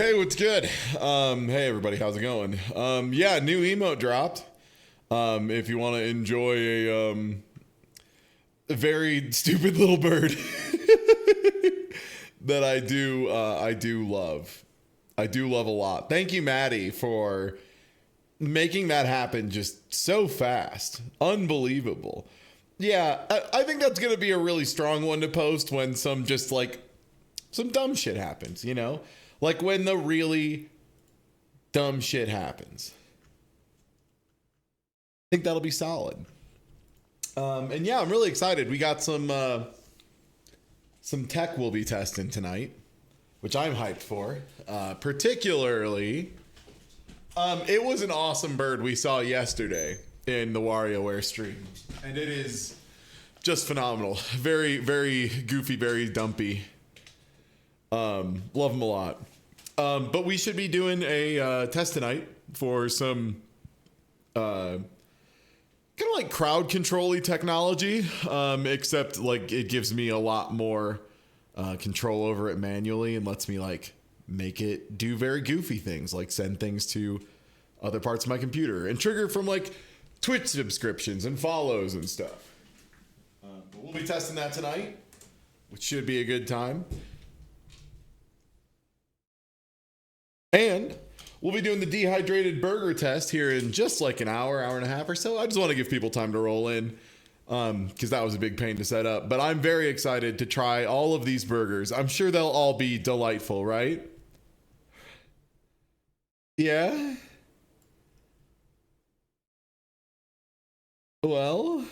Hey, what's good? Hey everybody, how's it going? Yeah, new emote dropped. If you want to enjoy a very stupid little bird that I do love. I do love a lot. Thank you, Maddie, for making that happen just so fast. Unbelievable. Yeah, I think that's gonna be a really strong one to post when some dumb shit happens, you know? Like when the really dumb shit happens. I think that'll be solid. And yeah, I'm really excited. We got some tech we'll be testing tonight, which I'm hyped for. Particularly, it was an awesome bird we saw yesterday in the WarioWare stream. And it is just phenomenal. Very, very goofy, very dumpy. Love them a lot. But we should be doing a test tonight for some kind of like crowd control-y technology, except like it gives me a lot more control over it manually and lets me like make it do very goofy things, like send things to other parts of my computer and trigger from like Twitch subscriptions and follows and stuff. But we'll be testing that tonight, which should be a good time. And we'll be doing the dehydrated burger test here in just like an hour and a half or so. I just want to give people time to roll in because that was a big pain to set up. But I'm very excited to try all of these burgers. I'm sure they'll all be delightful, right? Yeah? Well...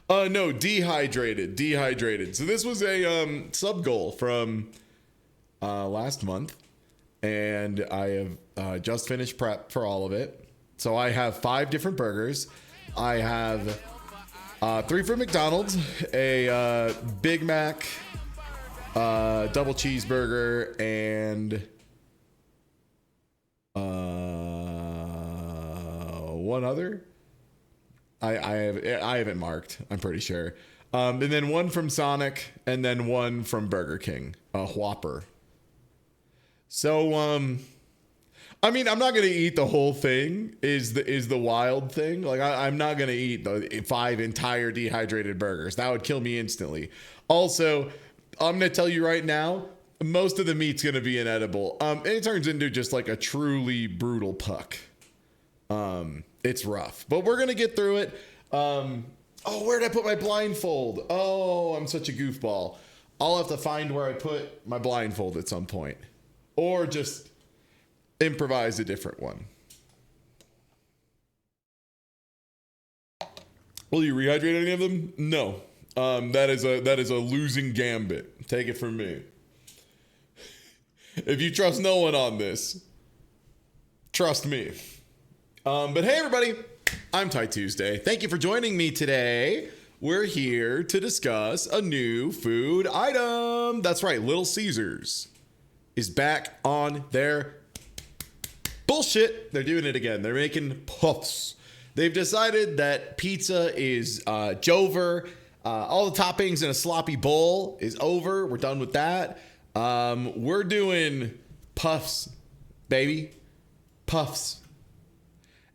no, dehydrated. So this was a sub goal from last month. And I have just finished prep for all of it. So I have 5 different burgers. I have 3 from McDonald's, a Big Mac, double cheeseburger, and one other. I haven't marked. I'm pretty sure. And then one from Sonic, and then one from Burger King, a Whopper. So, I mean, I'm not going to eat the whole thing is the wild thing. Like, I'm not going to eat the 5 entire dehydrated burgers. That would kill me instantly. Also, I'm going to tell you right now, most of the meat's going to be inedible. It turns into just like a truly brutal puck. It's rough, but we're going to get through it. Oh, where did I put my blindfold? Oh, I'm such a goofball. I'll have to find where I put my blindfold at some point. Or just improvise a different one. Will you rehydrate any of them? No. That is a losing gambit. Take it from me. If you trust no one on this, trust me. But hey everybody, I'm Ty Tuesday. Thank you for joining me today. We're here to discuss a new food item. That's right, Little Caesars is back on their bullshit. They're doing it again. They're making puffs. They've decided that pizza is Jover. All the toppings in a sloppy bowl is over. We're done with that. We're doing puffs, baby. Puffs.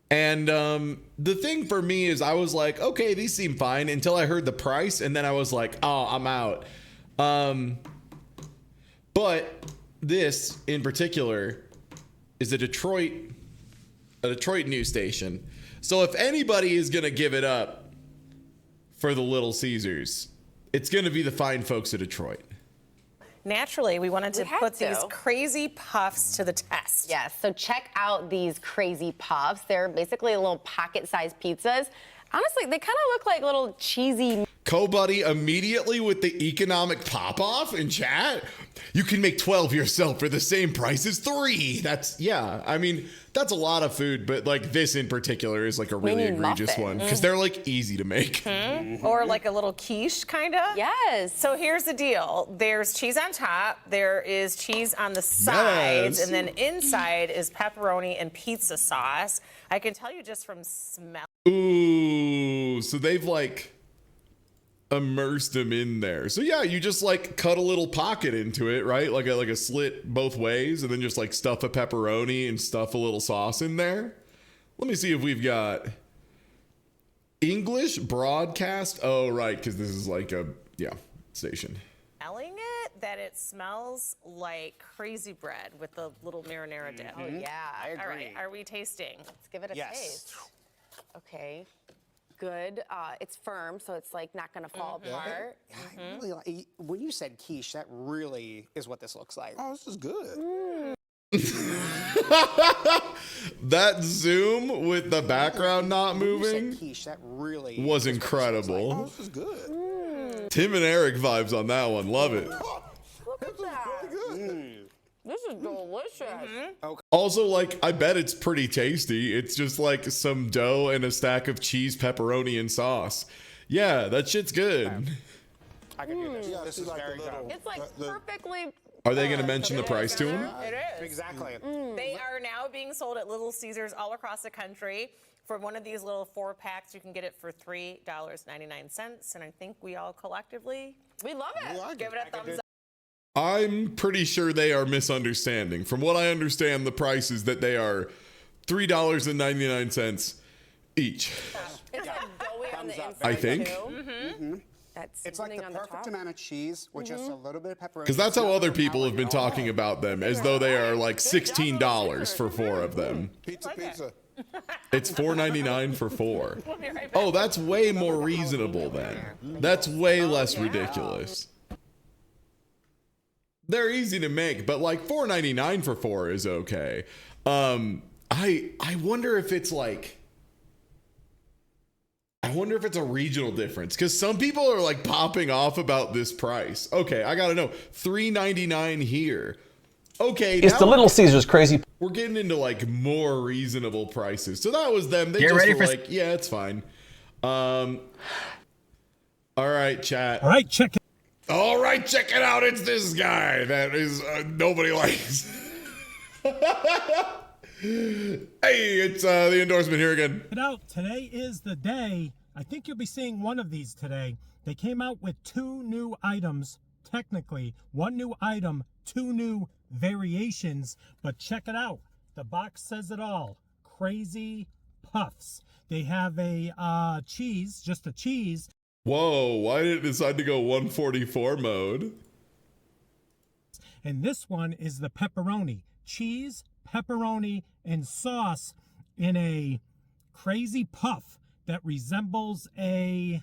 And the thing for me is I was like, okay, these seem fine until I heard the price. And then I was like, oh, I'm out. But this in particular is a Detroit news station. So if anybody is going to give it up for the Little Caesars, it's going to be the fine folks of Detroit. Naturally, we wanted to put these crazy puffs to the test. Yes, so check out these crazy puffs. They're basically little pocket-sized pizzas. Honestly, they kind of look like little cheesy... Co-buddy immediately with the economic pop-off in chat. You can make 12 yourself for the same price as 3. That's, yeah, I mean, that's a lot of food, but like this in particular is like a really egregious one because they're like easy to make. Or like a little quiche, kind of. Yes. So here's the deal. There's cheese on top. There is cheese on the sides. Yes. And then inside is pepperoni and pizza sauce. I can tell you just from smell. Ooh, so they've like... immersed them in there. So yeah, you just like cut a little pocket into it, right? Like a slit both ways, and then just like stuff a pepperoni and stuff a little sauce in there. Let me see if we've got English broadcast. Oh, right, because this is like a station. Smelling it, that it smells like crazy bread with the little marinara dip. Oh yeah, I agree. All right, are we tasting? Let's give it a Yes. taste. Okay, good. It's firm, so it's like not gonna fall apart. I really like, when you said quiche, that really is what this looks like. Oh, this is good. That zoom with the background not When you moving said quiche, that really was is what this looks like. incredible. Oh, this is good. Tim and Eric vibes on that one. Love it. Look at that. This is delicious. Also, like, I bet it's pretty tasty. It's just like some dough and a stack of cheese, pepperoni, and sauce. Yeah, that shit's good. I can do this. Yeah, This see, is like the very little- good. It's like perfectly. Are they going to mention the It price is. to him? It is. Exactly. They are now being sold at Little Caesars all across the country. For one of these little 4-packs, you can get it for $3.99. And I think we all collectively We love it. like give it a thumbs up. I'm pretty sure they are misunderstanding. From what I understand, the price is that they are $3.99 each. It's like doughy on the Thumbs up. inside I think. too. That's It's like the on the perfect top. amount of cheese with just a little bit of pepperoni. Because that's how It's other not people have been overpowering at all. talking about them, as though they are like $16 for 4 of them. Pizza. It's $4.99 for 4. We'll be right back. Oh, that's way more reasonable then. That's way less ridiculous. They're easy to make, but like $4.99 for 4 is okay. I wonder if it's like, I wonder if it's a regional difference, because some people are like popping off about this price. Okay, I gotta know, $3.99 here. Okay, It's now the Little Caesars crazy. we're getting into like more reasonable prices. So that was them. They Get just ready were for- like, yeah, it's fine. All right, chat. All right, check it. All right, check it out. It's this guy that is nobody likes. Hey, it's the endorsement here again. It out. Today is the day. I think you'll be seeing one of these today. They came out with 2 new items. Technically, 1 new item, 2 new variations. But check it out. The box says it all. Crazy Puffs. They have a cheese, just a cheese. Whoa, why did it decide to go 144 mode? And this one is the pepperoni. Cheese, pepperoni, and sauce in a crazy puff that resembles a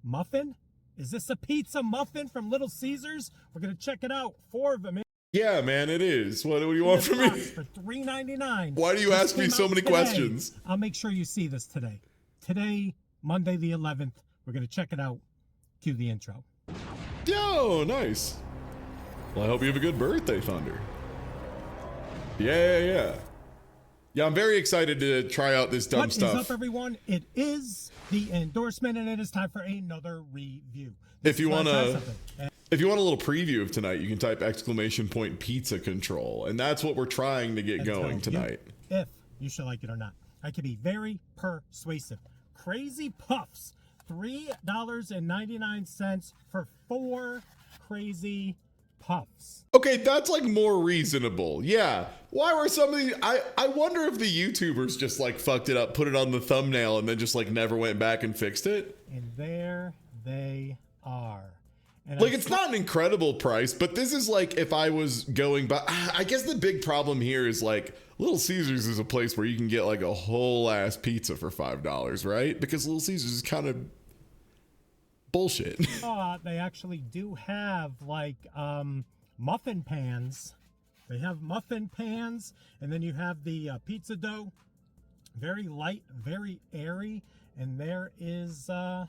muffin. Is this a pizza muffin from Little Caesars? We're going to check it out. 4 of them in Yeah, man, it is. What do you want this from me? box for $3.99. Why do you This ask me came so out many today. questions? I'll make sure you see this today. Today, Monday the 11th, we're going to check it out. Cue the intro. Yo, nice. Well, I hope you have a good birthday, Thunder. Yeah. Yeah, I'm very excited to try out this dumb What is stuff. up, everyone? It is the endorsement, and it is time for another review. If you So I wanna- tried something. If you want a little preview of tonight, you can type ! Pizza Control, and that's what we're trying to get And going tell you tonight. if you should like it or not. I can be very persuasive. Crazy Puffs, $3.99 for 4 crazy puffs. Okay, that's like more reasonable. Yeah. Why were some of these? I wonder if the YouTubers just like fucked it up, put it on the thumbnail, and then just like never went back and fixed it. And there they are. And Like, I it's not an incredible price, but this is like if I was going by. I guess the big problem here is like Little Caesars is a place where you can get like a whole ass pizza for $5, right? Because Little Caesars is kind of bullshit. thought they actually do have like muffin pans. They have muffin pans, and then you have the pizza dough. Very light, very airy, and there is the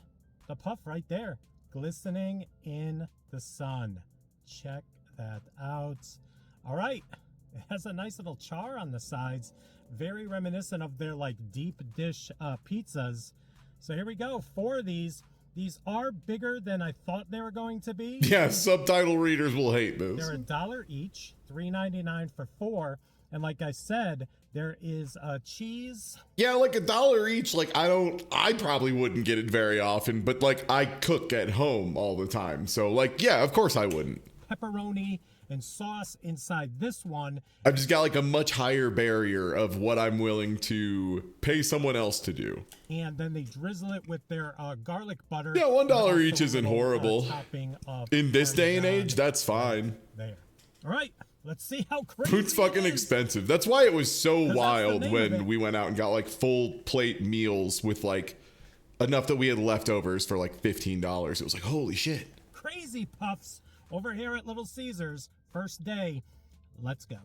puff right there, glistening in the sun. Check that out. All right, it has a nice little char on the sides, very reminiscent of their like deep dish pizzas. So here we go, 4 of these. These are bigger than I thought they were going to be. Yeah, subtitle readers will hate this. They're $1 each, $3.99 for 4. And like I said, There is cheese. Yeah, like $1 each. Like I probably wouldn't get it very often, but like I cook at home all the time. So like, yeah, of course I wouldn't. Pepperoni and sauce inside this one. I've just got like a much higher barrier of what I'm willing to pay someone else to do. And then they drizzle it with their garlic butter. Yeah, $1 and also each a isn't little, horrible. topping of In this day and Parmesan age, that's fine. there. All right, let's see how crazy Food's fucking it is. expensive. That's why it was so that's the wild name of it. when we went out and got like full plate meals with like enough that we had leftovers for like $15. It was like, holy shit. Crazy Puffs over here at Little Caesars. First day. Let's go.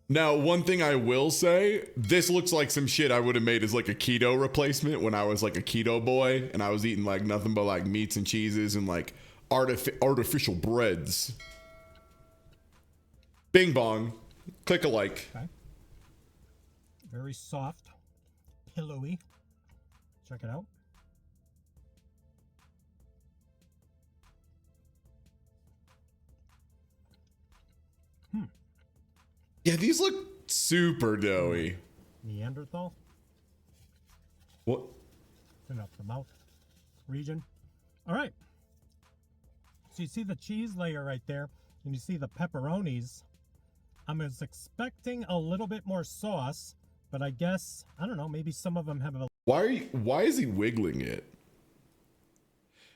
Now, one thing I will say, this looks like some shit I would have made as like a keto replacement when I was like a keto boy and I was eating like nothing but like meats and cheeses and like artificial breads. Bing bong. Click a like. Okay. Very soft, pillowy. Check it out. Yeah, these look super doughy. Neanderthal. What? Turn up the mouth region. All right. So you see the cheese layer right there, and you see the pepperonis. I was expecting a little bit more sauce, but I guess, I don't know, maybe some of them have a Why is he wiggling it?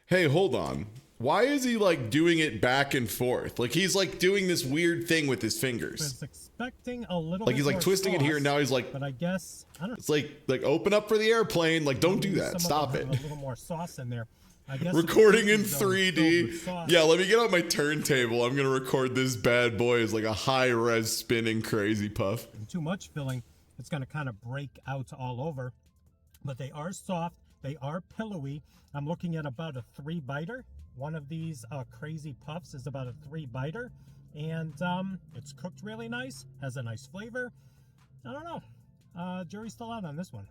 Hey, hold on. Why is he like doing it back and forth? Like he's like doing this weird thing with his fingers. was expecting a little Like bit he's like more twisting it here sauce, and now he's like, but I guess, I don't know. it's like open up for the airplane. Like don't do maybe that. some of Stop them it. have a little more sauce in there. I guess Recording in it's filled with 3D. sauce. Yeah, let me get out my turntable. I'm gonna record this bad boy as like a high res spinning crazy puff. Too much filling, it's going to kind of break out all over. But they are soft, they are pillowy. I'm looking at about a 3-biter. One of these crazy puffs is about a 3-biter, and it's cooked really nice, has a nice flavor. I don't know. Jury's still out on this one.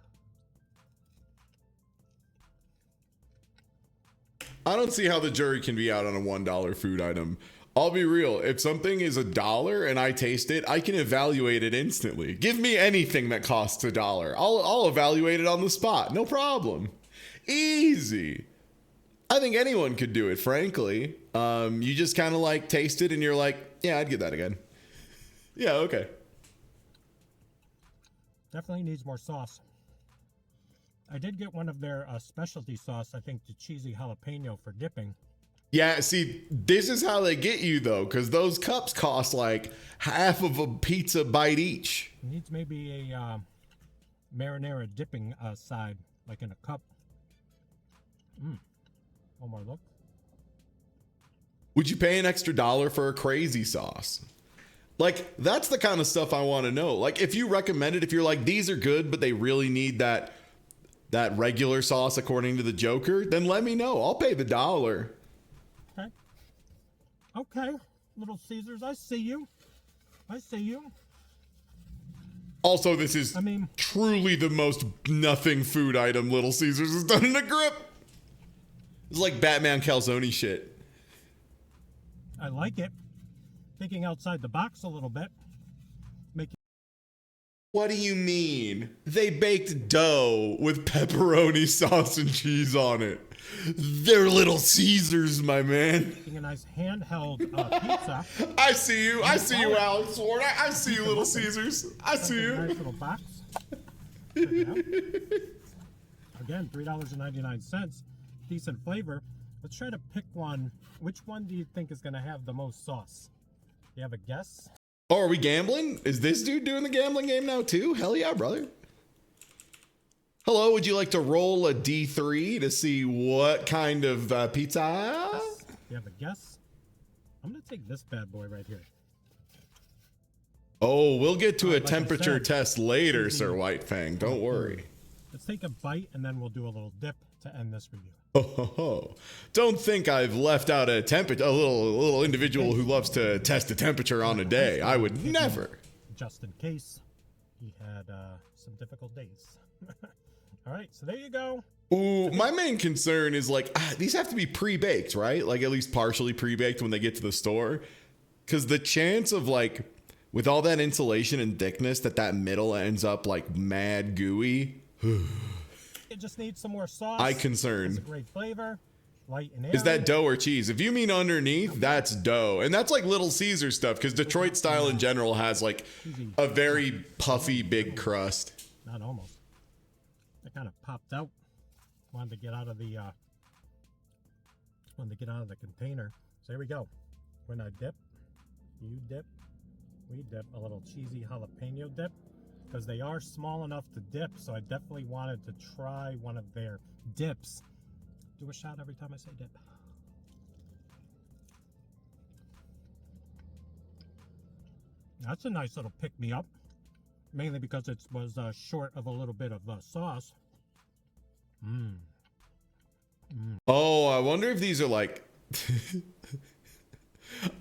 I don't see how the jury can be out on a $1 food item. I'll be real. If something is $1 and I taste it, I can evaluate it instantly. Give me anything that costs $1. I'll evaluate it on the spot. No problem. Easy. I think anyone could do it, frankly. You just kind of like taste it and you're like, yeah, I'd get that again. Yeah, okay. Definitely needs more sauce. I did get one of their specialty sauce, I think the cheesy jalapeno for dipping. Yeah, see, this is how they get you though, because those cups cost like half of a pizza bite each. It needs maybe a marinara dipping side, like in a cup. One more look. Would you pay an extra $1 for a crazy sauce? Like, that's the kind of stuff I want to know. Like, if you recommend it, if you're like, these are good, but they really need that regular sauce according to the Joker, then let me know. I'll pay the $1. Okay. Okay, Little Caesars, I see you. I see you. Also, this is truly the most nothing food item Little Caesars has done in a grip. It's like Batman calzone shit. I like it. Thinking outside the box a little bit. What do you mean? They baked dough with pepperoni sauce and cheese on it. They're Little Caesars, my man. Making a nice handheld pizza. I see you. I see you, Alex Ward. I see you, Little Caesars. I see you. Nice little box. Check it out. Again, $3.99. Decent flavor. Let's try to pick one. Which one do you think is going to have the most sauce? Do you have a guess? Oh, are we gambling? Is this dude doing the gambling game now too? Hell yeah, brother. Hello, would you like to roll a D3 to see what kind of pizza? Do you have a guess? I'm going to take this bad boy right here. Oh, we'll get to a Like I temperature said, test later, Sir White Fang. Don't worry. Let's take a bite and then we'll do a little dip to end this review. Oh, don't think I've left out a little individual who loves to test the temperature on a day. I would never. Just in case he had some difficult days. All right, so there you go. Ooh, my main concern is like, these have to be pre-baked, right? Like at least partially pre-baked when they get to the store. Because the chance of like with all that insulation and thickness, that middle ends up like mad gooey. It just needs some more sauce. I It's a concern. great flavor. Light and airy. Is that dough or cheese? If you mean underneath, that's dough. And that's like Little Caesar stuff, because Detroit style in general has like a very puffy big crust. Not almost. It kind of popped out. Wanted to get out of the container. So here we go. When I dip, you dip, we dip. A little cheesy jalapeno dip, because they are small enough to dip. So I definitely wanted to try one of their dips. Do a shot every time I say dip. That's a nice little pick-me-up. Mainly because it was short of a little bit of sauce. Oh, I wonder if these are like...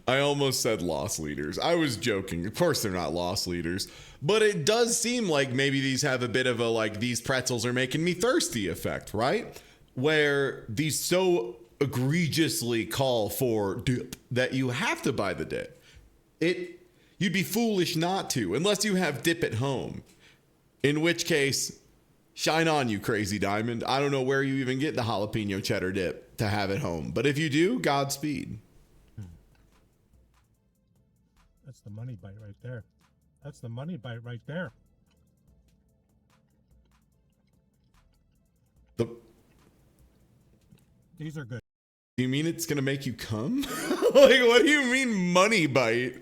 I almost said loss leaders. I was joking. Of course they're not loss leaders. But it does seem like maybe these have a bit of a like, these pretzels are making me thirsty effect, right? Where these so egregiously call for dip that you have to buy the dip. You'd be foolish not to, unless you have dip at home. In which case, shine on you, Crazy Diamond. I don't know where you even get the jalapeno cheddar dip to have at home. But if you do, Godspeed. That's the money bite right there. That's the money bite right there. These are good. You mean it's gonna make you come? Like, what do you mean money bite?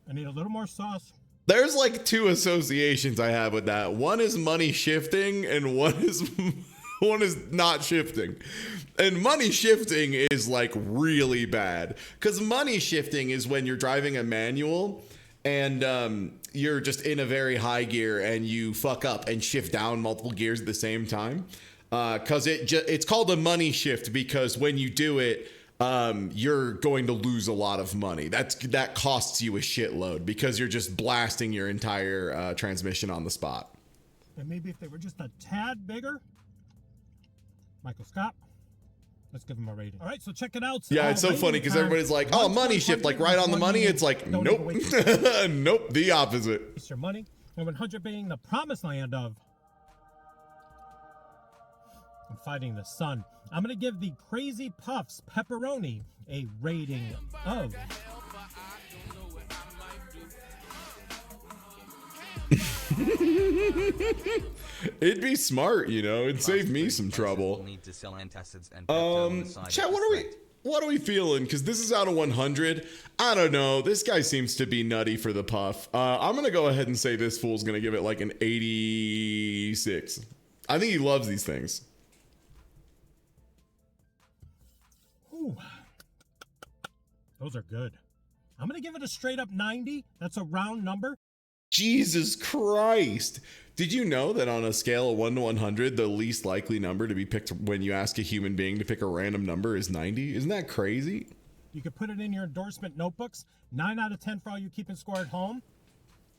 I need a little more sauce. There's like two associations I have with that. One is money shifting, and one is not shifting. And money shifting is like really bad, because money shifting is when you're driving a manual and you're just in a very high gear and you fuck up and shift down multiple gears at the same time. Because it's called a money shift, because when you do it, you're going to lose a lot of money. That costs you a shitload, because you're just blasting your entire transmission on the spot. And maybe if they were just a tad bigger. Michael Scott. Let's give them a rating. All right, so check it out. Yeah, it's so funny because everybody's like, oh, money shift, like right on the money. It's like, nope. Nope, the opposite. It's your money. And 100 being the promised land of I'm fighting the sun. I'm going to give the Crazy Puffs pepperoni a rating of It'd be smart, you know. It'd save me some trouble. Chat, what are we feeling? Because this is out of 100. I don't know. This guy seems to be nutty for the puff. I'm gonna go ahead and say this fool's gonna give it like an 86. I think he loves these things. Ooh, those are good. I'm gonna give it a straight up 90. That's a round number. Jesus Christ. Did you know that on a scale of 1 to 100, the least likely number to be picked when you ask a human being to pick a random number is 90? Isn't that crazy? You could put it in your endorsement notebooks. 9 out of 10 for all you keeping score at home.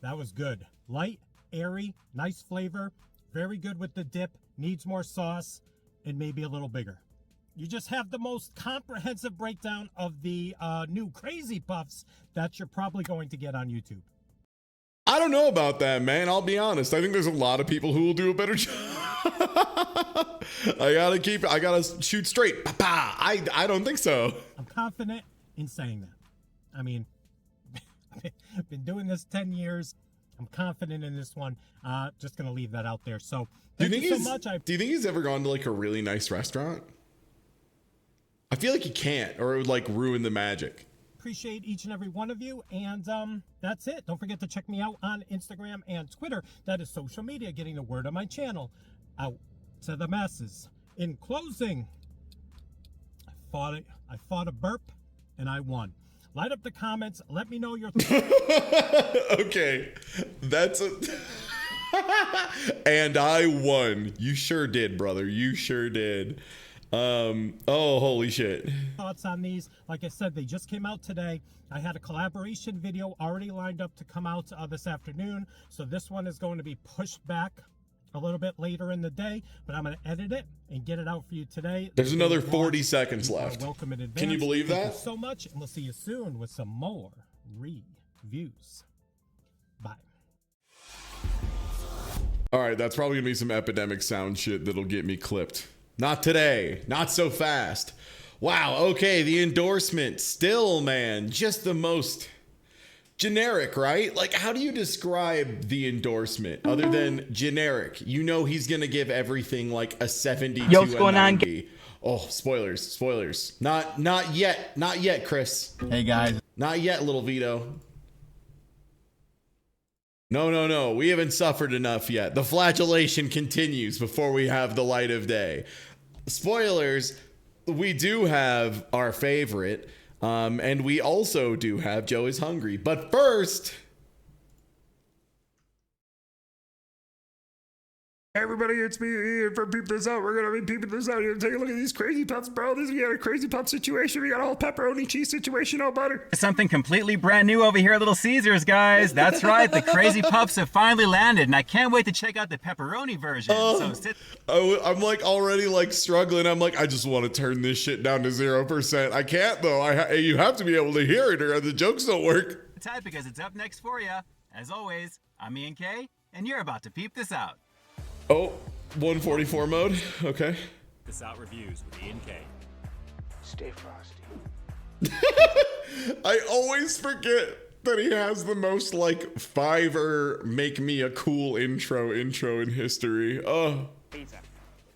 That was good. Light, airy, nice flavor. Very good with the dip. Needs more sauce and maybe a little bigger. You just have the most comprehensive breakdown of the new Crazy Puffs that you're probably going to get on YouTube. I don't know about that, man. I'll be honest. I think there's a lot of people who will do a better job. I gotta shoot straight. Pa-pa. I don't think so. I'm confident in saying that. I mean, I've been doing this 10 years. I'm confident in this one. Just gonna leave that out there. So thank you so much. Do you think he's ever gone to like a really nice restaurant? I feel like he can't, or it would like ruin the magic. Appreciate each and every one of you, and that's it. Don't forget to check me out on Instagram and Twitter. That is social media, getting the word on my channel out to the masses. In closing, I fought a burp and I won. Light up the comments. Let me know your Okay, and I won. You sure did, brother. You sure did. Oh, holy shit. Thoughts on these. Like I said, they just came out today. I had a collaboration video already lined up to come out this afternoon. So this one is going to be pushed back a little bit later in the day, but I'm going to edit it and get it out for you today. There's another 40 seconds You are left. welcome in advance. Can you believe Thank that? you so much, and we'll see you soon with some more views. Bye. All right, that's probably gonna be some epidemic sound shit that'll get me clipped. Not today, not so fast. Wow, okay, the endorsement still, man, just the most generic, right? Like, how do you describe the endorsement other than generic? You know he's gonna give everything like a 70 Yo, to what's a going on? 90. Oh, spoilers. Not yet, Chris. Hey guys, Not yet, little Vito. No. We haven't suffered enough yet. The flagellation continues before we have the light of day. Spoilers, we do have our favorite, and we also do have Joe is Hungry. But first, Everybody, it's me Ian from Peep This Out. We're gonna be peeping this out here. Take a look at these crazy pups, bro. We got a crazy pup situation. We got a whole pepperoni cheese situation, no butter. something completely brand new over here at Little Caesars, guys. That's right, the Crazy Pups have finally landed, and I can't wait to check out the pepperoni version. So sit. I'm like already like struggling. I'm like, I just want to turn this shit down to 0%. I can't though. You have to be able to hear it or the jokes don't work. Tight because it's up next for you. As always, I'm Ian K, and you're about to peep this out. Oh, 144 mode. Okay. This out reviews with Ian K. Stay frosty. I always forget that he has the most like Fiverr make me a cool intro in history. Oh,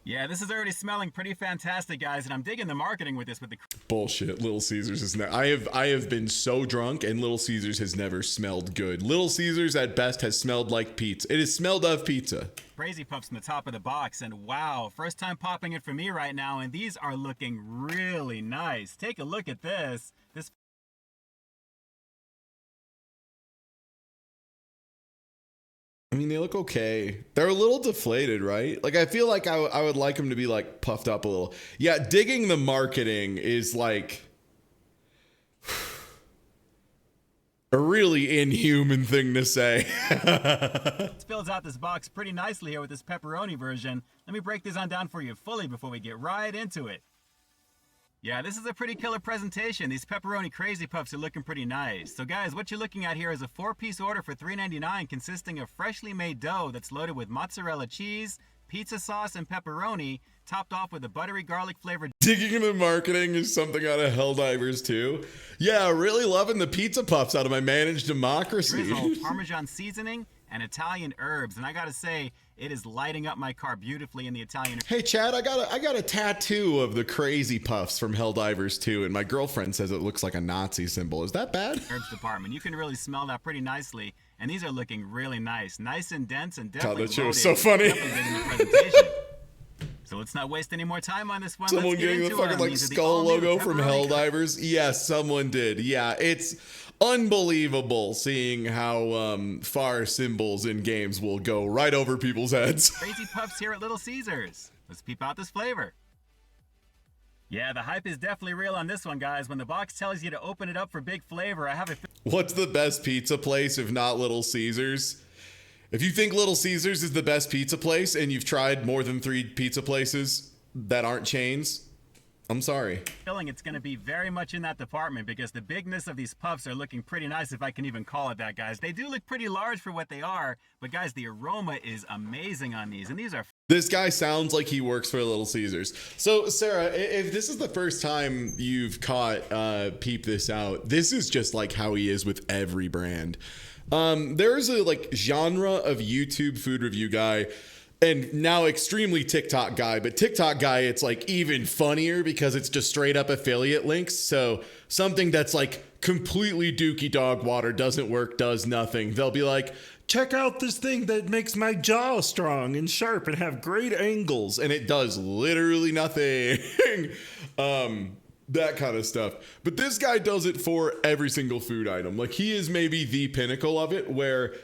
Yeah, this is already smelling pretty fantastic, guys, and I'm digging the marketing with this with the bullshit. Little Caesars is I have been so drunk and Little Caesars has never smelled good. Little Caesars at best has smelled like pizza. It has smelled of pizza. Crazy Pups in the top of the box, and wow, first time popping it for me right now, and these are looking really nice. Take a look at this. This I mean, they look okay. They're a little deflated, right? Like, I feel like I would like them to be like puffed up a little. Yeah, digging the marketing is like a really inhuman thing to say. fills out this box pretty nicely here with this pepperoni version. Let me break this on down for you fully before we get right into it. Yeah, this is a pretty killer presentation. These pepperoni Crazy Puffs are looking pretty nice. So guys, what you're looking at here is a 4-piece order for $3.99 consisting of freshly made dough that's loaded with mozzarella cheese, pizza sauce, and pepperoni, topped off with a buttery garlic flavored Digging the marketing is something out of Helldivers too. Yeah, really loving the pizza puffs out of my managed democracy. drizzle, Parmesan seasoning, and Italian herbs. And I gotta say, it is lighting up my car beautifully in the Italian Hey Chad, I got a tattoo of the Crazy Puffs from Helldivers 2, and my girlfriend says it looks like a Nazi symbol. Is that bad? herbs department. You can really smell that pretty nicely. And these are looking really nice. Nice and dense and definitely that shit was loaded. so funny. Definitely digging the presentation. So let's not waste any more time on this one. Someone Let's get getting the into fucking them. like These are the skull all-new logo from pepperoni Helldivers. Yes, someone did. Yeah, it's unbelievable seeing how far symbols in games will go right over people's heads. Crazy Puffs here at Little Caesars. Let's peep out this flavor. Yeah, the hype is definitely real on this one, guys. When the box tells you to open it up for big flavor, I have a What's the best pizza place if not Little Caesars? If you think Little Caesars is the best pizza place and you've tried more than 3 pizza places that aren't chains, I'm sorry. feeling it's going to be very much in that department because the bigness of these puffs are looking pretty nice, if I can even call it that, guys. They do look pretty large for what they are, but guys, the aroma is amazing on these, and these are This guy sounds like he works for Little Caesars. So, Sarah, if this is the first time you've caught Peep This Out, this is just like how he is with every brand. There's a like genre of YouTube food review guy and now extremely TikTok guy, but TikTok guy, it's like even funnier because it's just straight up affiliate links. So something that's like completely dookie dog water, doesn't work, does nothing. They'll be like, check out this thing that makes my jaw strong and sharp and have great angles. And it does literally nothing. That kind of stuff. But this guy does it for every single food item. Like he is maybe the pinnacle of it where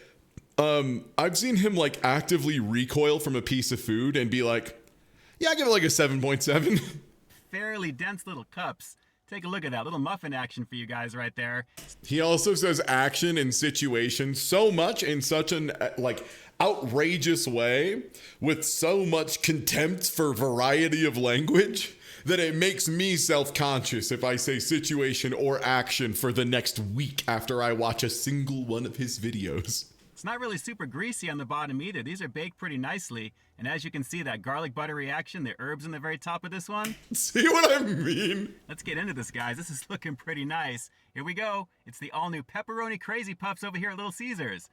I've seen him like actively recoil from a piece of food and be like, yeah, I give it like a 7.7. fairly dense little cups. Take a look at that little muffin action for you guys right there. He also says action and situation so much in such an like outrageous way with so much contempt for variety of language that it makes me self-conscious if I say situation or action for the next week after I watch a single one of his videos. It's not really super greasy on the bottom either. These are baked pretty nicely. And as you can see, that garlic butter reaction, the herbs in the very top of this one. See what I mean? Let's get into this, guys. This is looking pretty nice. Here we go. It's the all-new Pepperoni Crazy Puffs over here at Little Caesars.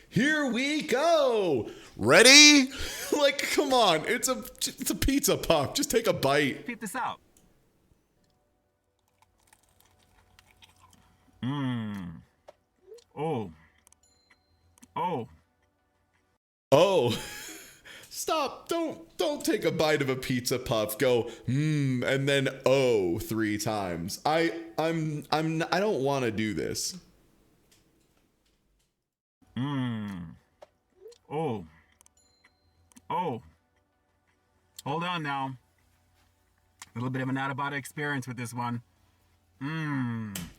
Here we go. Ready? Like, come on. It's a pizza puff. Just take a bite. Peep this out. Oh. Oh. Oh. Stop. Don't take a bite of a pizza puff. Go, and then oh 3 times. I don't want to do this. Oh. Oh. Hold on now. A little bit of an out-of-body experience with this one.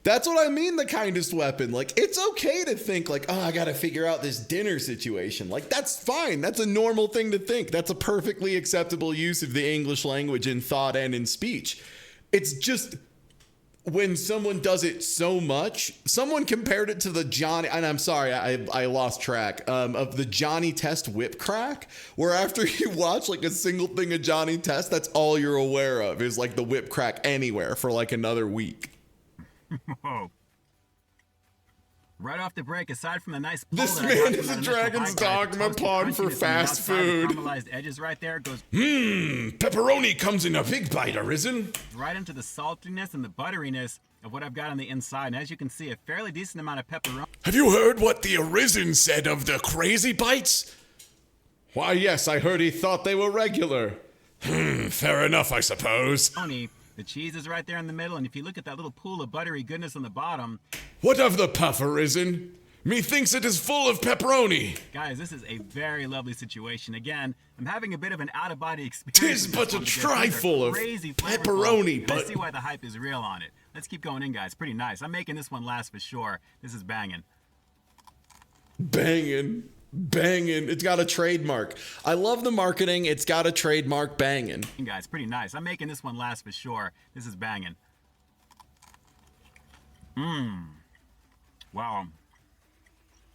That's what I mean, the kindest weapon. Like, it's okay to think like, oh, I gotta figure out this dinner situation. Like, that's fine. That's a normal thing to think. That's a perfectly acceptable use of the English language in thought and in speech. It's just when someone does it so much, someone compared it to the Johnny, and I'm sorry, I lost track, of the Johnny Test whip crack, where after you watch like a single thing of Johnny Test, that's all you're aware of is like the whip crack anywhere for like another week. Whoa. Right off the break, aside from the nice pull This that I got man from is that a initial Dragon's bite, guys, the Dogma toasty pawn for crunchiness on the fast outside, the food. caramelized edges right there goes Pepperoni comes in a big bite, Arisen. right into the saltiness and the butteriness of what I've got on the inside. And as you can see, a fairly decent amount of pepperoni. Have you heard what the Arisen said of the crazy bites? Why, yes, I heard he thought they were regular. Fair enough, I suppose. The cheese is right there in the middle, and if you look at that little pool of buttery goodness on the bottom, What of the puff, Arisen? Methinks it is full of pepperoni. guys, this is a very lovely situation. Again, I'm having a bit of an out-of-body experience. Tis with but this a one because these are trifle of crazy flavorful, pepperoni, and I but- see why the hype is real on it. Let's keep going in, guys. Pretty nice. I'm making this one last for sure. This is banging. Banging. Banging. It's got a trademark. I love the marketing. It's got a trademark banging. Guys, pretty nice. I'm making this one last for sure. This is banging. Wow.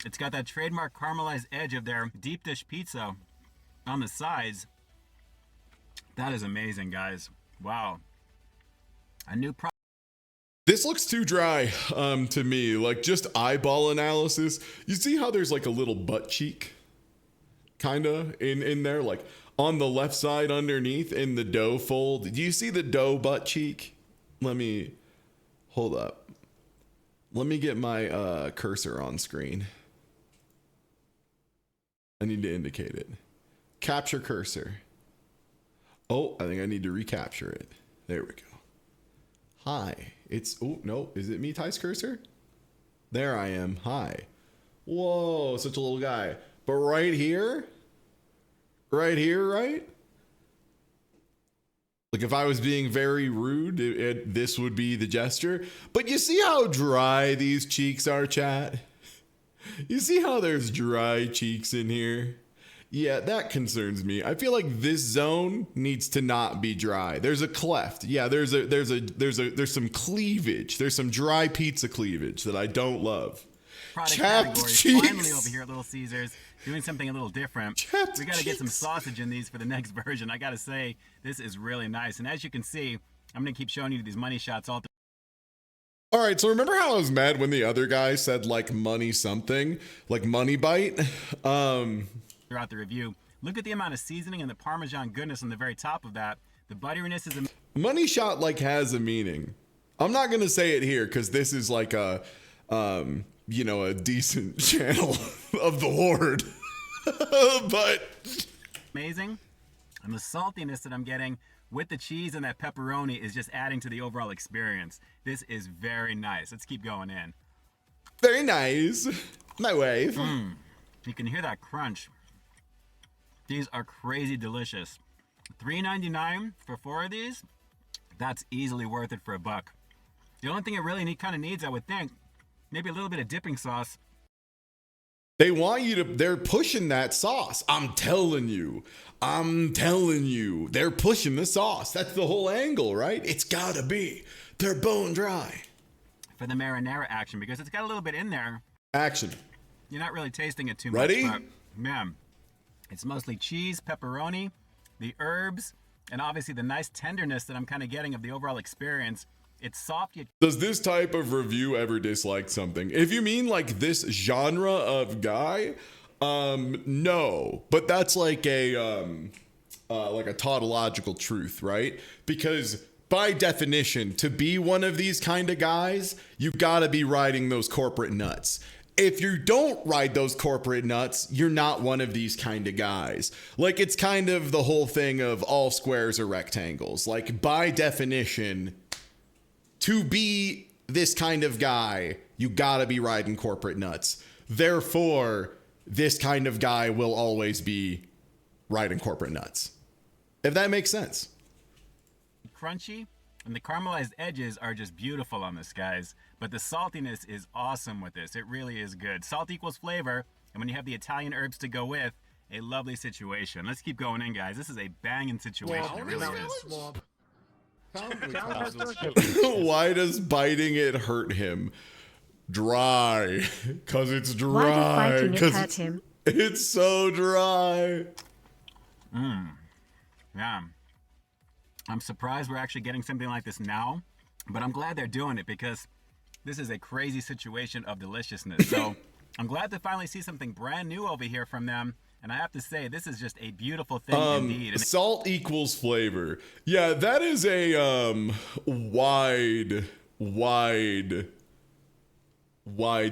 It's got that trademark caramelized edge of their deep dish pizza on the sides. That is amazing, guys. Wow. A new product. This looks too dry to me. Like, just eyeball analysis. You see how there's like a little butt cheek kinda in there, like on the left side underneath in the dough fold. Do you see the dough butt cheek? Hold up. Let me get my cursor on screen. I need to indicate it. Capture cursor. Oh, I think I need to recapture it. There we go. Hi. Oh, no. Is it me, Ty's cursor? There I am. Hi. Whoa, such a little guy. But right here, right? Like if I was being very rude, this would be the gesture. But you see how dry these cheeks are, chat? You see how there's dry cheeks in here? Yeah, that concerns me. I feel like this zone needs to not be dry. There's a cleft. Yeah, there's some cleavage. There's some dry pizza cleavage that I don't love. Product Chapped categories cheeks. finally over here at Little Caesars, doing something a little different. Chapped We got to get some cheeks. sausage in these for the next version. I got to say, this is really nice. And as you can see, I'm going to keep showing you these money shots all All right, so remember how I was mad when the other guy said like money something, like money bite? throughout the review. Look at the amount of seasoning and the Parmesan goodness on the very top of that. The butteriness is Money shot like has a meaning. I'm not gonna say it here because this is like a a decent channel of the Horde. But amazing. And the saltiness that I'm getting with the cheese and that pepperoni is just adding to the overall experience. This is very nice. Let's keep going in. very nice. My wave. You can hear that crunch. These are crazy delicious. $3.99 for 4 of these. That's easily worth it for $1. The only thing it really kind of needs, I would think, maybe a little bit of dipping sauce They want you to, they're pushing that sauce. I'm telling you. They're pushing the sauce. That's the whole angle, right? It's gotta be. They're bone dry. For the marinara action, because it's got a little bit in there. Action. You're not really tasting it too Ready? much. But, man, it's mostly cheese, pepperoni, the herbs, and obviously the nice tenderness that I'm kind of getting of the overall experience. It's soft yet. Does this type of review ever dislike something? If you mean like this genre of guy, no. But that's like a tautological truth, right? Because by definition, to be one of these kind of guys, you gotta be riding those corporate nuts. If you don't ride those corporate nuts, you're not one of these kind of guys. Like, it's kind of the whole thing of all squares are rectangles. Like, by definition, to be this kind of guy, you gotta be riding corporate nuts. Therefore, this kind of guy will always be riding corporate nuts. If that makes sense. Crunchy, and the caramelized edges are just beautiful on this, guys. But the saltiness is awesome with this. It really is good. Salt equals flavor, and when you have the Italian herbs to go with, a lovely situation. Let's keep going in, guys. This is a banging situation. It really is. Why does biting it hurt him? Dry. Because it's dry. Why does biting it 'Cause hurt him? It's so dry. Yeah. I'm surprised we're actually getting something like this now, but I'm glad they're doing it because this is a crazy situation of deliciousness. So I'm glad to finally see something brand new over here from them. And I have to say, this is just a beautiful thing indeed. And Salt equals flavor. Yeah, that is a wide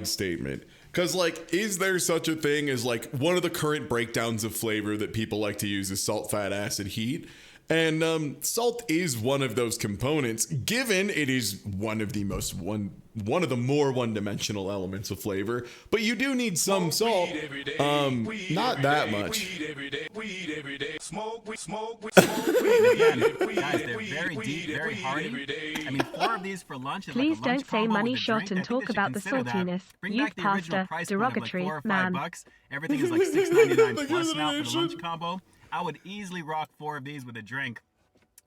statement. Because, like, is there such a thing as, like, one of the current breakdowns of flavor that people like to use is salt, fat, acid, heat? And salt is one of those components, given it is one of the more one-dimensional elements of flavor. But you do need some salt. Not that much. guys, they're very deep, very hearty. I mean, 4 of these for lunch is Please like a lunch don't say combo money with a shot drink. and I think talk they should about the consider that. saltiness. Bring Youth back the original pastor, price point of like derogatory 4 or 5 man. bucks. Everything is like $6.99 plus now for the lunch combo. I would easily rock 4 of these with a drink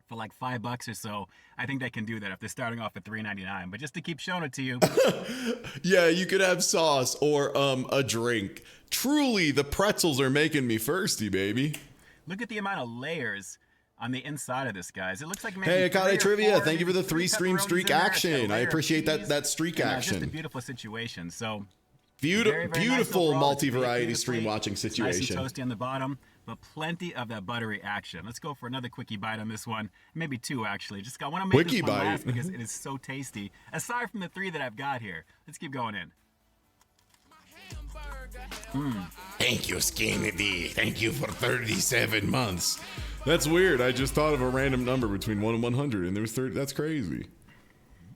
for like $5 or so. I think they can do that if they're starting off at $3.99. But just to keep showing it to you. Yeah, you could have sauce or a drink. Truly, the pretzels are making me thirsty, baby. Look at the amount of layers on the inside of this, guys. It looks like maybe Hey, 3 Akane or Trivia, 4, thank you for the maybe 3 stream pepperonis streak in there. It's got a action. I layer of appreciate cheese. that streak And, just a action. beautiful situation. So Beautiful, very, very nice beautiful overall. It's multi-variety baked stream beautifully. watching It's nice situation. and toasty on the bottom, but plenty of that buttery action. Let's go for another quickie bite on this one. Maybe 2, actually. Just want to make Quickie this one bite. last because it is so tasty. Aside from the 3 that I've got here. Let's keep going in. Thank you, Skinny D. Thank you for 37 months. That's weird. I just thought of a random number between 1 and 100, and there was 30. That's crazy.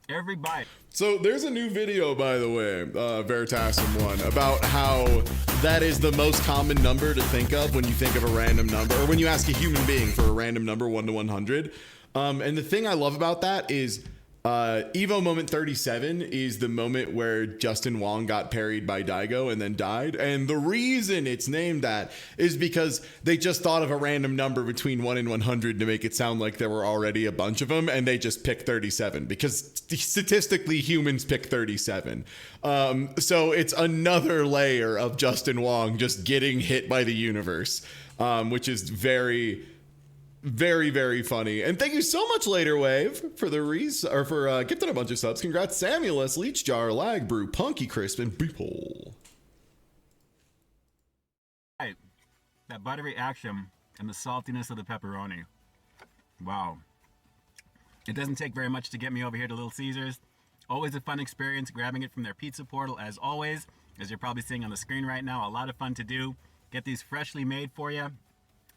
Every bite. So there's a new video, by the way, Veritasium one, about how that is the most common number to think of when you think of a random number, or when you ask a human being for a random number, 1 to 100. And the thing I love about that is Evo moment 37 is the moment where Justin Wong got parried by Daigo and then died. And the reason it's named that is because they just thought of a random number between 1 and 100 to make it sound like there were already a bunch of them, and they just picked 37 because statistically humans pick 37. So it's another layer of Justin Wong just getting hit by the universe, which is very, very funny. And thank you so much, Later Wave, for the for gifting a bunch of subs. Congrats, Samuelus, Leech Jar, Lag Brew, Punky Crisp, and Beeple. Right. That buttery action and the saltiness of the pepperoni. Wow. It doesn't take very much to get me over here to Little Caesars. Always a fun experience grabbing it from their pizza portal, as always. As you're probably seeing on the screen right now, a lot of fun to do. Get these freshly made for you.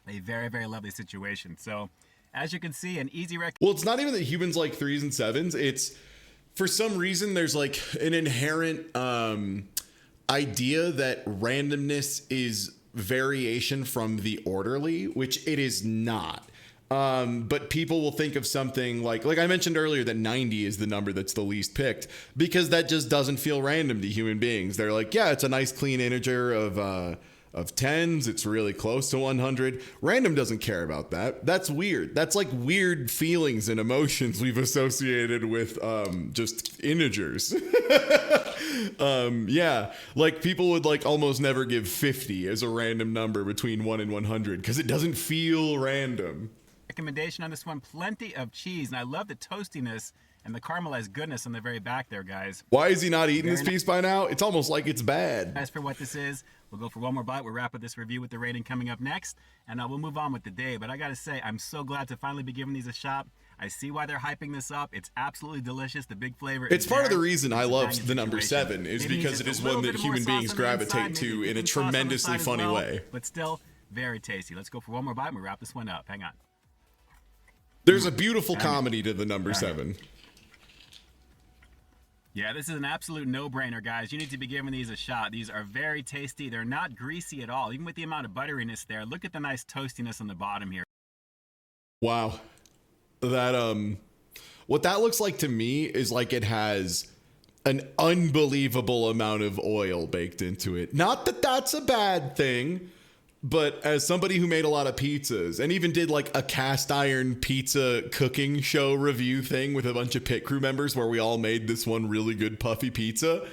A very lovely situation. So, as you can see, an easy Well, it's not even that humans like 3s and 7s. It's, for some reason, there's like an inherent idea that randomness is variation from the orderly, which it is not. But people will think of something like I mentioned earlier that 90 is the number that's the least picked because that just doesn't feel random to human beings. They're like, yeah, it's a nice clean integer of tens. It's really close to 100. Random doesn't care about that. That's weird. That's like weird feelings and emotions we've associated with just integers. Yeah, like people would like almost never give 50 as a random number between 1 and 100 because it doesn't feel random. Recommendation on this one, plenty of cheese, and I love the toastiness and the caramelized goodness on the very back there, guys. Why is he not eating this piece by now? It's almost like it's bad. As for what this is, we'll go for one more bite. We'll wrap up this review with the rating coming up next, and we'll move on with the day. But I gotta say, I'm so glad to finally be giving these a shot. I see why they're hyping this up. It's absolutely delicious. The big flavor. It's part of the there. reason I It's a love dining the number situation. 7 is Maybe because just it is a little one that bit more human sauce beings on the inside, gravitate maybe to in a some sauce on the tremendously side as funny well, way. but still very tasty. Let's go for one more bite and we wrap this one up. Hang on. There's a beautiful comedy to the number 7. Yeah, this is an absolute no-brainer, guys. You need to be giving these a shot. These are very tasty. They're not greasy at all, even with the amount of butteriness there. Look at the nice toastiness on the bottom here. Wow. That what that looks like to me is like it has an unbelievable amount of oil baked into it. Not that that's a bad thing, but as somebody who made a lot of pizzas and even did like a cast iron pizza cooking show review thing with a bunch of pit crew members where we all made this one really good puffy pizza,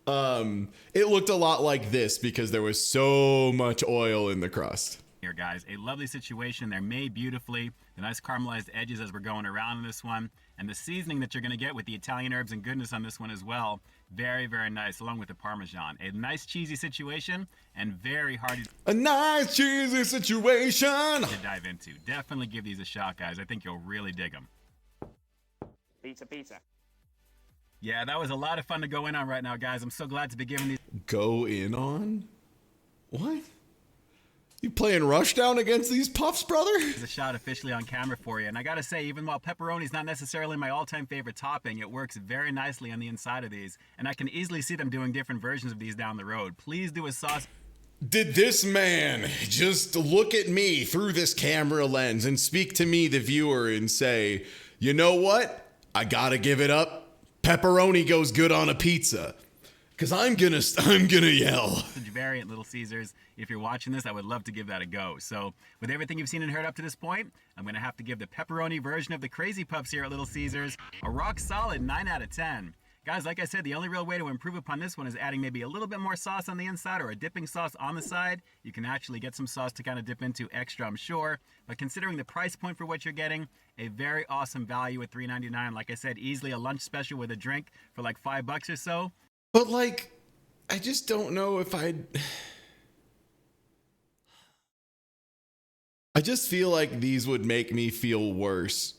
it looked a lot like this because there was so much oil in the crust. Here, guys, a lovely situation. They're made beautifully. The nice caramelized edges as we're going around in this one. And the seasoning that you're going to get with the Italian herbs and goodness on this one as well. Very, very nice, along with the Parmesan. A nice cheesy situation and very hearty A nice cheesy situation. to dive into. Definitely give these a shot, guys. I think you'll really dig them. Pizza. Yeah, that was a lot of fun to go in on right now, guys. I'm so glad to be giving these Go in on? What? You playing Rushdown against these puffs, brother? a shot officially on camera for you. And I gotta say, even while pepperoni's not necessarily my all-time favorite topping, it works very nicely on the inside of these. And I can easily see them doing different versions of these down the road. Please do a sauce. Did this man just look at me through this camera lens and speak to me, the viewer, and say, you know what? I gotta give it up. Pepperoni goes good on a pizza. Cause I'm gonna yell. Variant Little Caesars. If you're watching this, I would love to give that a go. So with everything you've seen and heard up to this point, I'm going to have to give the pepperoni version of the Crazy Puffs here at Little Caesars a rock solid 9 out of 10. Guys, like I said, the only real way to improve upon this one is adding maybe a little bit more sauce on the inside or a dipping sauce on the side. You can actually get some sauce to kind of dip into extra, I'm sure. But considering the price point for what you're getting, a very awesome value at $3.99. Like I said, easily a lunch special with a drink for like $5 or so. But like, I just don't know if I just feel like these would make me feel worse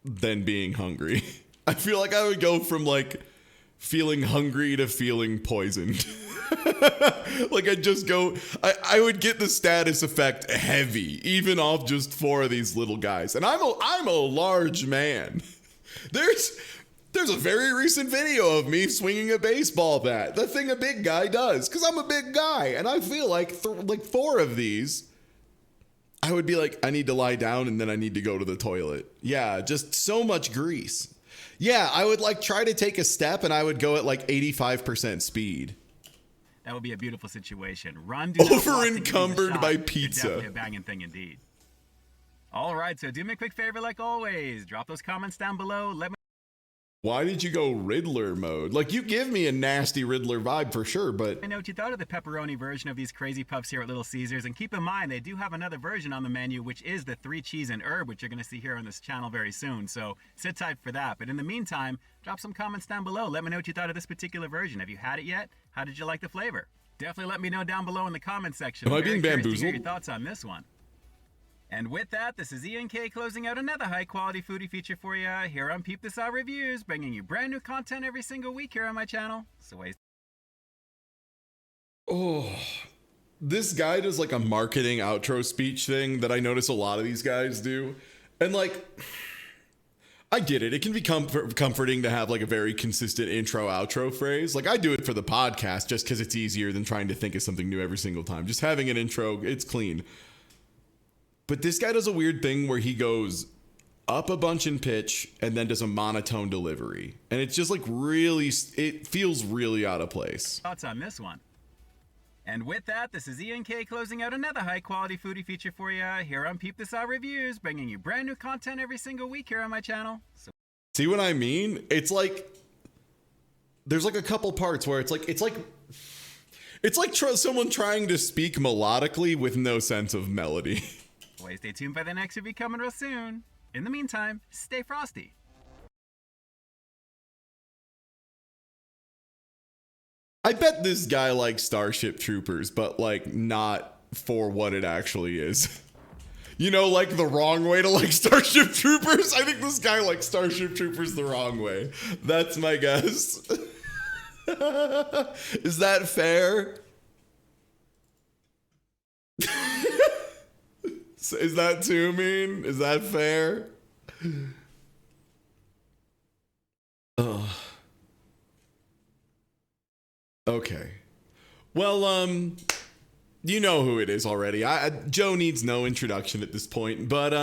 than being hungry. I feel like I would go from like feeling hungry to feeling poisoned. Like I'd just go, I would get the status effect heavy, even off just 4 of these little guys. And I'm a large man. There's a very recent video of me swinging a baseball bat. The thing a big guy does, because I'm a big guy. And I feel like like 4 of these, I would be like, I need to lie down and then I need to go to the toilet. Yeah, just so much grease. Yeah, I would like try to take a step and I would go at like 85% speed. That would be a beautiful situation. Run, do not walk, Over take encumbered a shot. by You're pizza. definitely a banging thing indeed. All right, so do me a quick favor like always. Drop those comments down below. Let me Why did you go Riddler mode? Like, you give me a nasty Riddler vibe for sure, but know what you thought of the pepperoni version of these Crazy Puffs here at Little Caesars. And keep in mind, they do have another version on the menu, which is the 3 cheese and herb, which you're going to see here on this channel very soon. So sit tight for that. But in the meantime, drop some comments down below. Let me know what you thought of this particular version. Have you had it yet? How did you like the flavor? Definitely let me know down below in the comment section. Am I I'm very being curious to hear bamboozled? your thoughts on this one. And with that, this is Ian K closing out another high-quality foodie feature for you here on Peep This Out Reviews, bringing you brand new content every single week here on my channel. So this guy does like a marketing outro speech thing that I notice a lot of these guys do. And like, I get it. It can be comforting to have like a very consistent intro outro phrase. Like I do it for the podcast just because it's easier than trying to think of something new every single time. Just having an intro, it's clean. But this guy does a weird thing where he goes up a bunch in pitch and then does a monotone delivery. And it's just like really, it feels really out of place. Thoughts on this one? And with that, this is Ian K closing out another high-quality foodie feature for you here on Peep This Out Reviews, bringing you brand new content every single week here on my channel. So See what I mean? It's like there's like a couple parts where it's like someone trying to speak melodically with no sense of melody. stay tuned for the next review coming real soon. In the meantime, stay frosty. I bet this guy likes Starship Troopers, but like not for what it actually is. You know, like the wrong way to like Starship Troopers? I think this guy likes Starship Troopers the wrong way. That's my guess. Is that fair? Is that too mean? Is that fair? Ugh. Okay. Well, you know who it is already. Joe needs no introduction at this point, but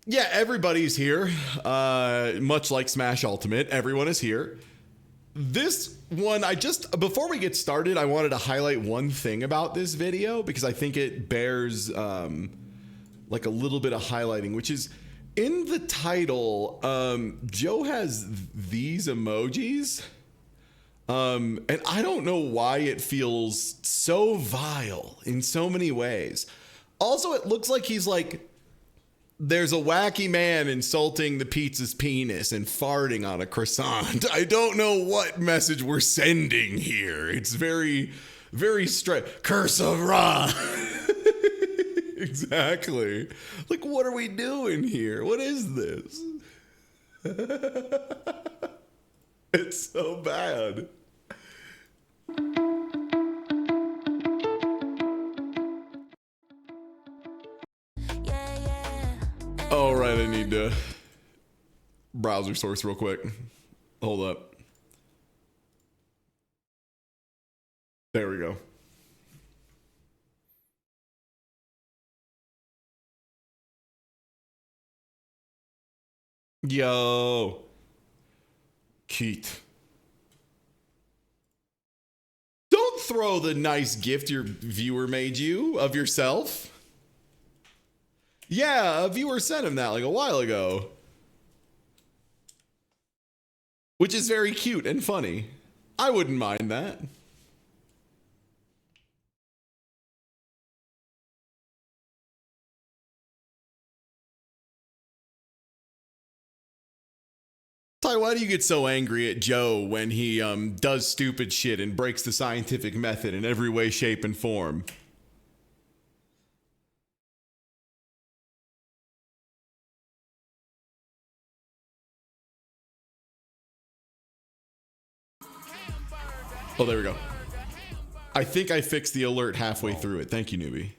yeah, everybody's here. Much like Smash Ultimate, everyone is here. This one, before we get started, I wanted to highlight one thing about this video because I think it bears like a little bit of highlighting, which is in the title, Joe has these emojis. And I don't know why it feels so vile in so many ways. Also, it looks like he's like, there's a wacky man insulting the pizza's penis and farting on a croissant. I don't know what message we're sending here. It's very, very straight. Curse of Ra. Exactly. Like, what are we doing here? What is this? It's so bad. All right, I need to browser source real quick. Hold up. There we go. Yo. Keith. Don't throw the nice gift your viewer made you of yourself. Yeah, a viewer sent him that like a while ago. Which is very cute and funny. I wouldn't mind that. Ty, why do you get so angry at Joe when he does stupid shit and breaks the scientific method in every way, shape, and form? Oh, there we go. I think I fixed the alert halfway through it. Thank you, newbie.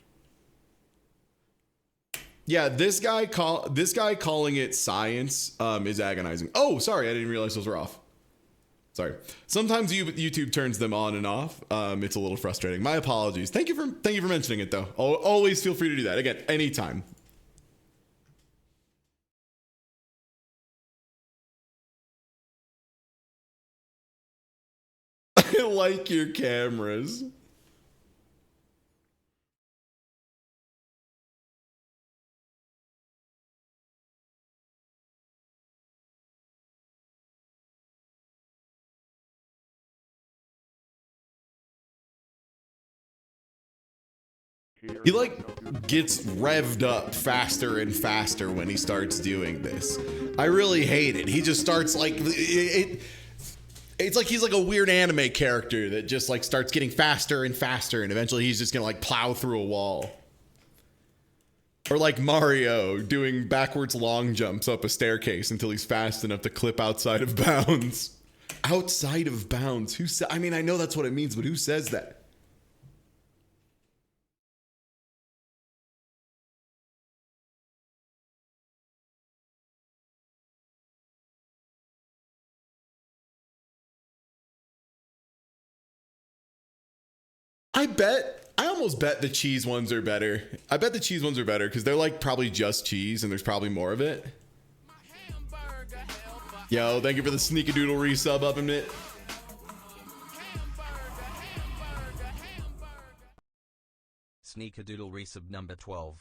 Yeah, this guy calling it science is agonizing. Oh, sorry, I didn't realize those were off. Sorry. Sometimes YouTube turns them on and off. It's a little frustrating. My apologies. Thank you for mentioning it though. Always feel free to do that. Again, anytime. I like your cameras. He like gets revved up faster and faster when he starts doing this. I really hate it. He just starts like it's like he's like a weird anime character that just like starts getting faster and faster and eventually he's just gonna like plow through a wall. Or like Mario doing backwards long jumps up a staircase until he's fast enough to clip outside of bounds. Outside of bounds? I mean, I know that's what it means, but who says that? I bet I almost bet the cheese ones are better. I bet the cheese ones are better because they're like probably just cheese and there's probably more of it. Yo, thank you for the Sneakadoodle resub up in it. Sneakadoodle resub number 12.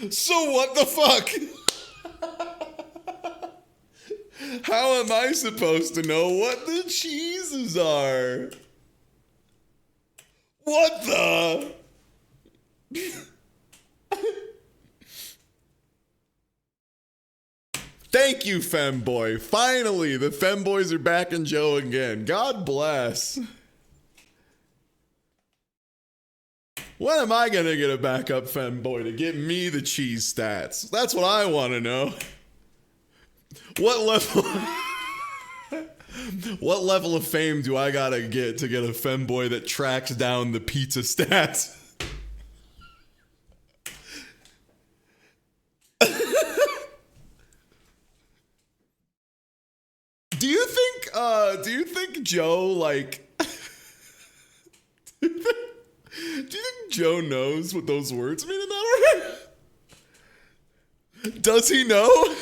So what the fuck? How am I supposed to know what the cheeses are? What the? Thank you, Femboy. Finally, the Femboys are back in Joe again. God bless. When am I gonna get a backup Femboy to get me the cheese stats? That's what I want to know. What level? What level of fame do I gotta get to get a Femboy that tracks down the pizza stats? Do you think Joe like? Do you think Joe knows what those words mean in that order? Does he know?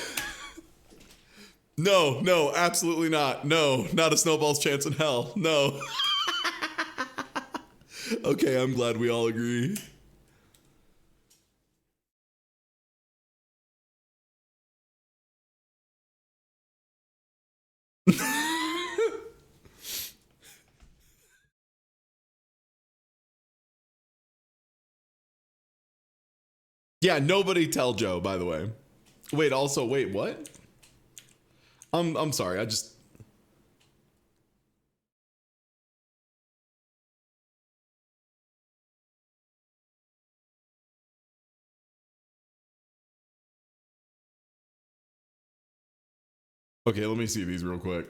No, absolutely not. No, not a snowball's chance in hell. No. Okay, I'm glad we all agree. Yeah, nobody tell Joe, by the way. Wait, also, wait, what? I'm sorry, I just... Okay, let me see these real quick.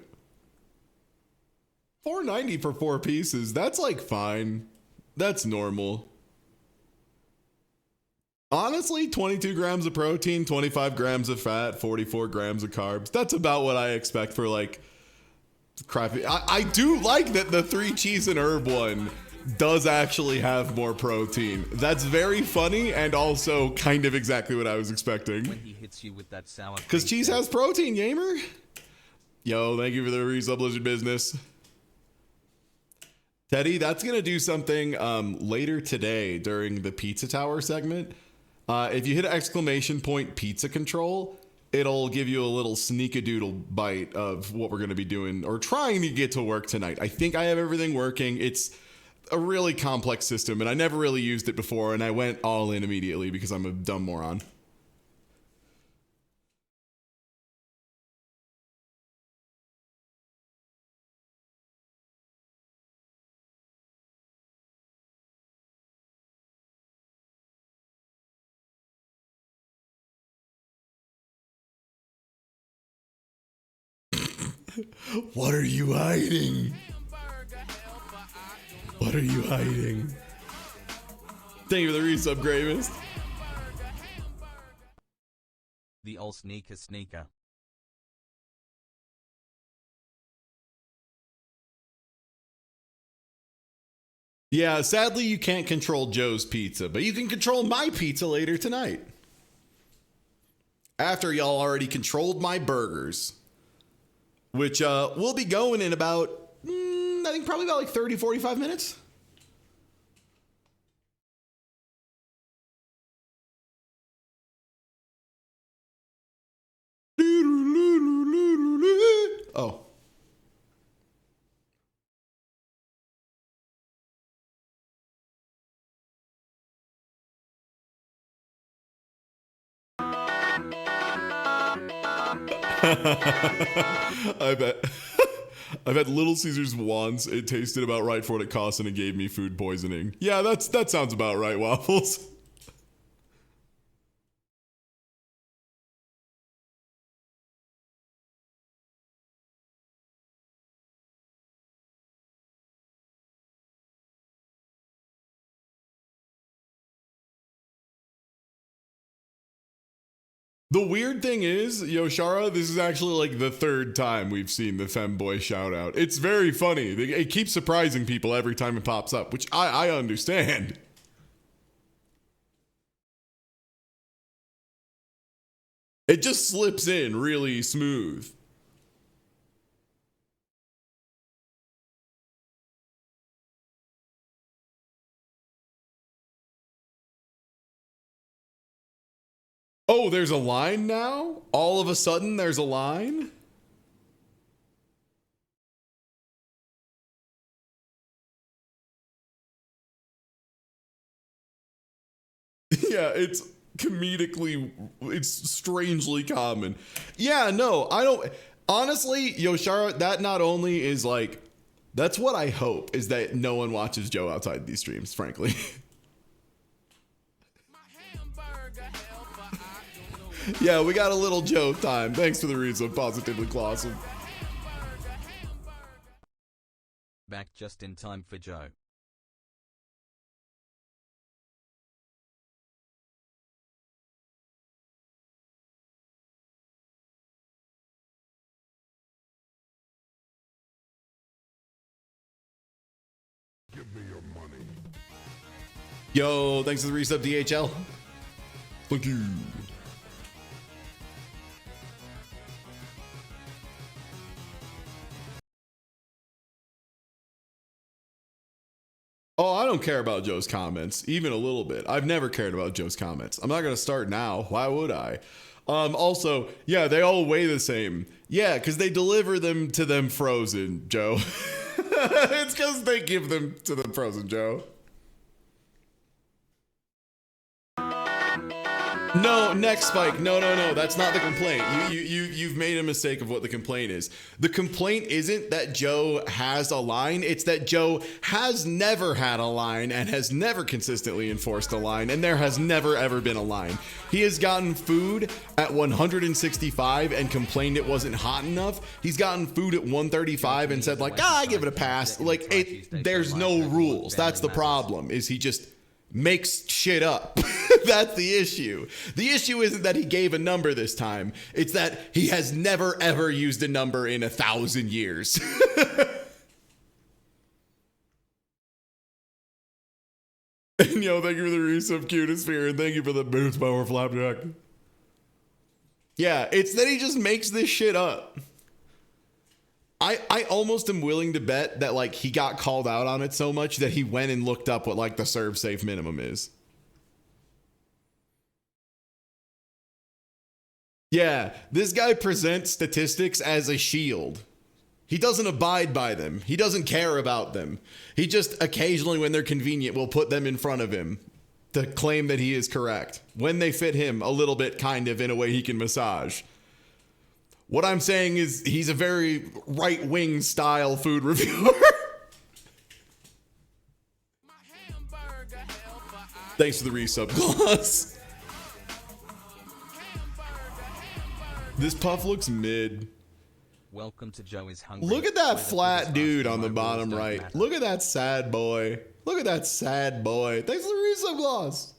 $4.90 for 4 pieces. That's like fine. That's normal. Honestly, 22 grams of protein, 25 grams of fat, 44 grams of carbs. That's about what I expect for like crappy. I do like that the 3 cheese and herb one does actually have more protein. That's very funny and also kind of exactly what I was expecting. When he hits you with that sour Because cheese has protein, gamer. Yo, thank you for the resub, Blizzard Business. Teddy, that's going to do something later today during the Pizza Tower segment. If you hit exclamation point pizza control, it'll give you a little sneakadoodle bite of what we're going to be doing or trying to get to work tonight. I think I have everything working. It's a really complex system, and I never really used it before, and I went all in immediately because I'm a dumb moron. What are you hiding? What are you hiding? Thank you for the resub, Gravest. The old sneaker. Yeah, sadly you can't control Joe's pizza, but you can control my pizza later tonight. After y'all already controlled my burgers. Which will be going in about, I think probably about like 30, 45 minutes. Oh. I bet. I've had Little Caesars once. It tasted about right for what it cost, and it gave me food poisoning. Yeah, that sounds about right, Waffles. The weird thing is, Yoshara, this is actually like the third time we've seen the femboy shout out. It's very funny. It keeps surprising people every time it pops up, which I understand. It just slips in really smooth. Oh, there's a line now? All of a sudden, there's a line? Yeah, it's strangely common. Yeah, no, I don't. Honestly, Yoshara, that not only is like, that's what I hope, is that no one watches Joe outside these streams, frankly. Yeah, we got a little Joe time. Thanks for the reason, Positively Clawsome. Back just in time for Joe. Give me your money. Yo, thanks for the resub, DHL. Thank you. Oh, I don't care about Joe's comments, even a little bit. I've never cared about Joe's comments. I'm not going to start now. Why would I? Also, yeah, they all weigh the same. Yeah, because they deliver them to them frozen, Joe. It's because they give them to them frozen, Joe. No, next Spike. No. That's not the complaint. You've made a mistake of what the complaint is. The complaint isn't that Joe has a line. It's that Joe has never had a line and has never consistently enforced a line, and there has never ever been a line. He has gotten food at 165 and complained it wasn't hot enough. He's gotten food at 135 and said like, I give it a pass. Like there's no rules. That's the problem. Is he just makes shit up. That's the issue. The issue isn't that he gave a number this time. It's that he has never ever used a number in 1,000 years. And yo, thank you for the resub, cutest fear, and thank you for the boots power flapjack. Yeah, it's that he just makes this shit up. I almost am willing to bet that like he got called out on it so much that he went and looked up what like the serve safe minimum is. Yeah, this guy presents statistics as a shield. He doesn't abide by them. He doesn't care about them. He just occasionally, when they're convenient, will put them in front of him to claim that he is correct. When they fit him a little bit, kind of, in a way he can massage. What I'm saying is he's a very right-wing style food reviewer. Thanks for the resub, Gloss. This puff looks mid. Welcome to Joe is Hungry. Look at that flat dude on the bottom right. Look at that sad boy. Look at that sad boy. Thanks for the resub, Gloss.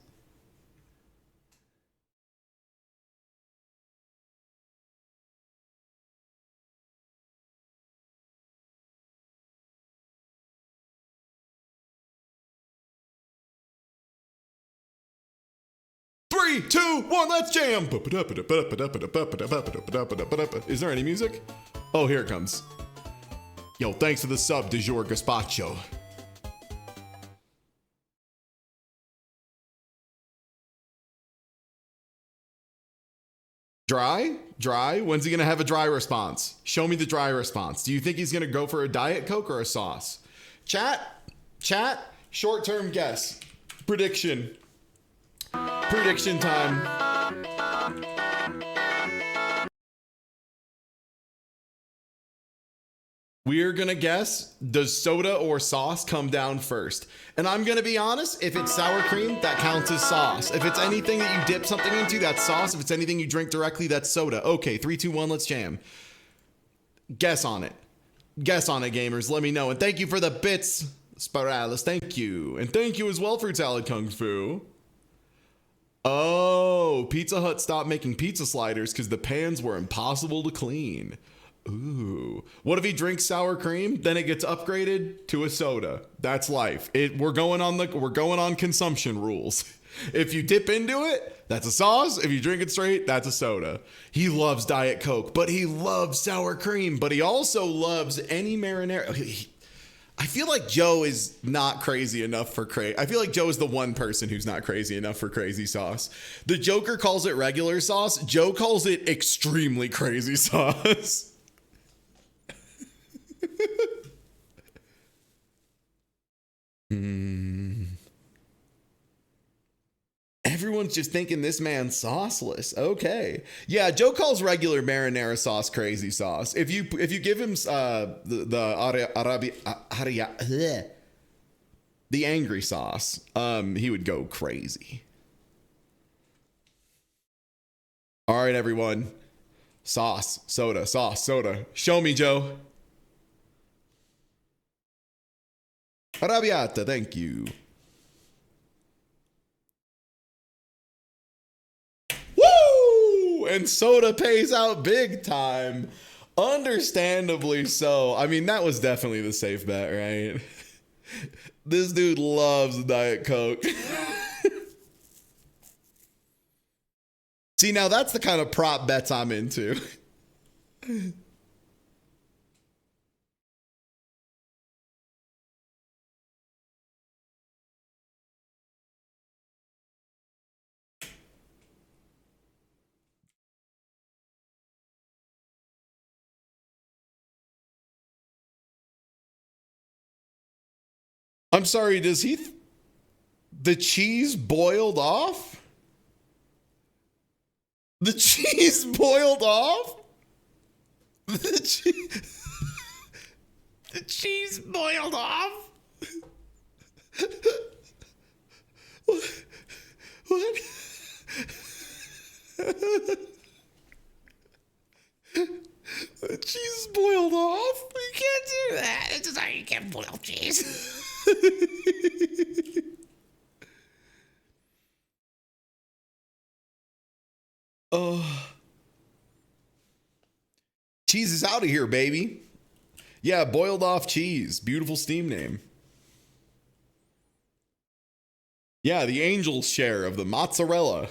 Three, 2, 1, let's jam! Is there any music? Oh, here it comes. Yo, thanks for the sub, de jour gazpacho. Dry? Dry? When's he gonna have a dry response? Show me the dry response. Do you think he's gonna go for a Diet Coke or a sauce? Chat, short-term guess. Prediction time. We're gonna guess, does soda or sauce come down first? And I'm gonna be honest, if it's sour cream, that counts as sauce. If it's anything that you dip something into, that's sauce. If it's anything you drink directly, that's soda. Okay, 3, 2, 1, let's jam. Guess on it. Guess on it, gamers. Let me know. And thank you for the bits, Spiralis. Thank you. And thank you as well, Fruit Salad Kung Fu. Oh, Pizza Hut stopped making pizza sliders because the pans were impossible to clean. Ooh. What if he drinks sour cream? Then it gets upgraded to a soda. That's life. We're going on consumption rules. If you dip into it, that's a sauce. If you drink it straight, that's a soda. He loves Diet Coke, but he loves sour cream, but he also loves any marinara. I feel like Joe is not crazy enough for crazy. I feel like Joe is the one person who's not crazy enough for crazy sauce. The Joker calls it regular sauce. Joe calls it extremely crazy sauce. Everyone's just thinking this man's sauceless. Okay. Yeah, Joe calls regular marinara sauce crazy sauce. If you give him the angry sauce, he would go crazy. All right, everyone. Sauce, soda, sauce, soda. Show me, Joe. Arrabbiata, thank you. Woo! And soda pays out big time. Understandably so. I mean, that was definitely the safe bet, right? This dude loves Diet Coke. See, now that's the kind of prop bets I'm into. I'm sorry, does he... The cheese boiled off? The cheese boiled off? The cheese boiled off? What? The cheese is boiled off? You can't do that. It's just how you can't boil cheese. Oh. Cheese is out of here, baby. Yeah, boiled off cheese. Beautiful Steam name. Yeah, the Angel's share of the mozzarella.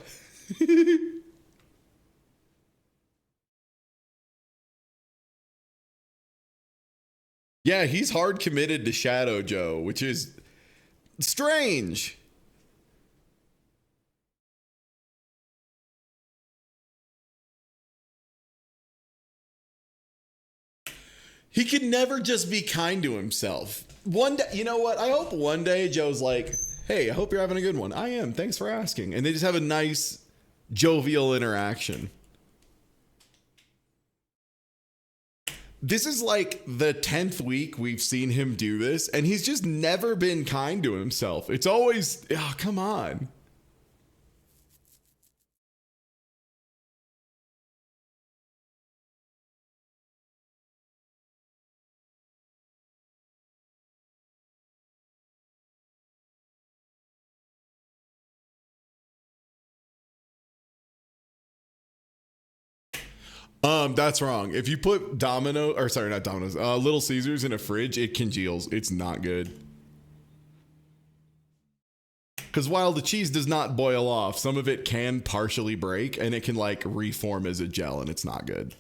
Yeah, he's hard committed to Shadow Joe, which is strange. He can never just be kind to himself. One day, you know what? I hope one day Joe's like, hey, I hope you're having a good one. I am. Thanks for asking. And they just have a nice, jovial interaction. This is like the 10th week we've seen him do this, and he's just never been kind to himself. It's always, oh, come on. That's wrong. If you put Little Caesars in a fridge, it congeals. It's not good. Because while the cheese does not boil off, some of it can partially break and it can like reform as a gel and it's not good.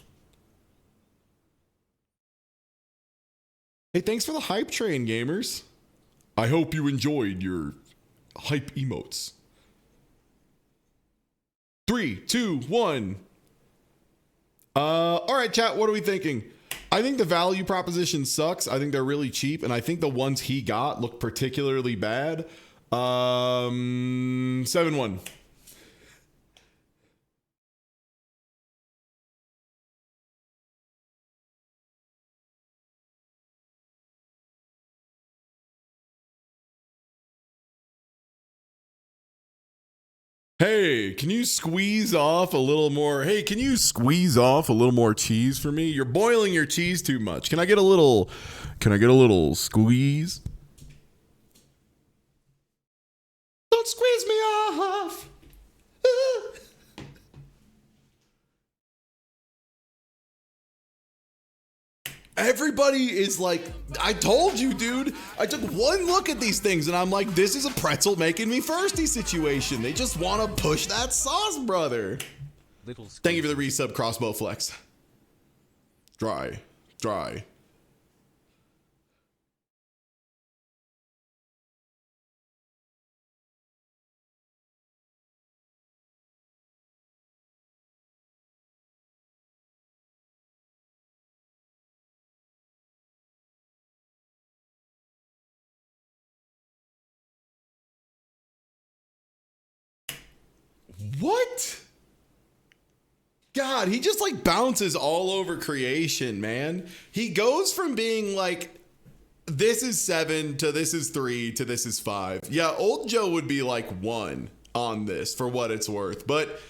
Hey, thanks for the hype train, gamers. I hope you enjoyed your hype emotes. 3, 2, 1. All right, chat, what are we thinking? I think the value proposition sucks. I think they're really cheap, and I think the ones he got look particularly bad. 7-1. Hey, can you squeeze off a little more? Hey, can you squeeze off a little more cheese for me? You're boiling your cheese too much. Can I get a little squeeze? Don't squeeze me off. Everybody is like, I told you, dude. I took one look at these things and I'm like, this is a pretzel making me thirsty situation. They just want to push that sauce, brother. Little Thank you for the resub, Crossbow Flex. Dry. What? God, he just like bounces all over creation, man. He goes from being like, this is 7 to this is 3 to this is 5. Yeah, old Joe would be like 1 on this for what it's worth, but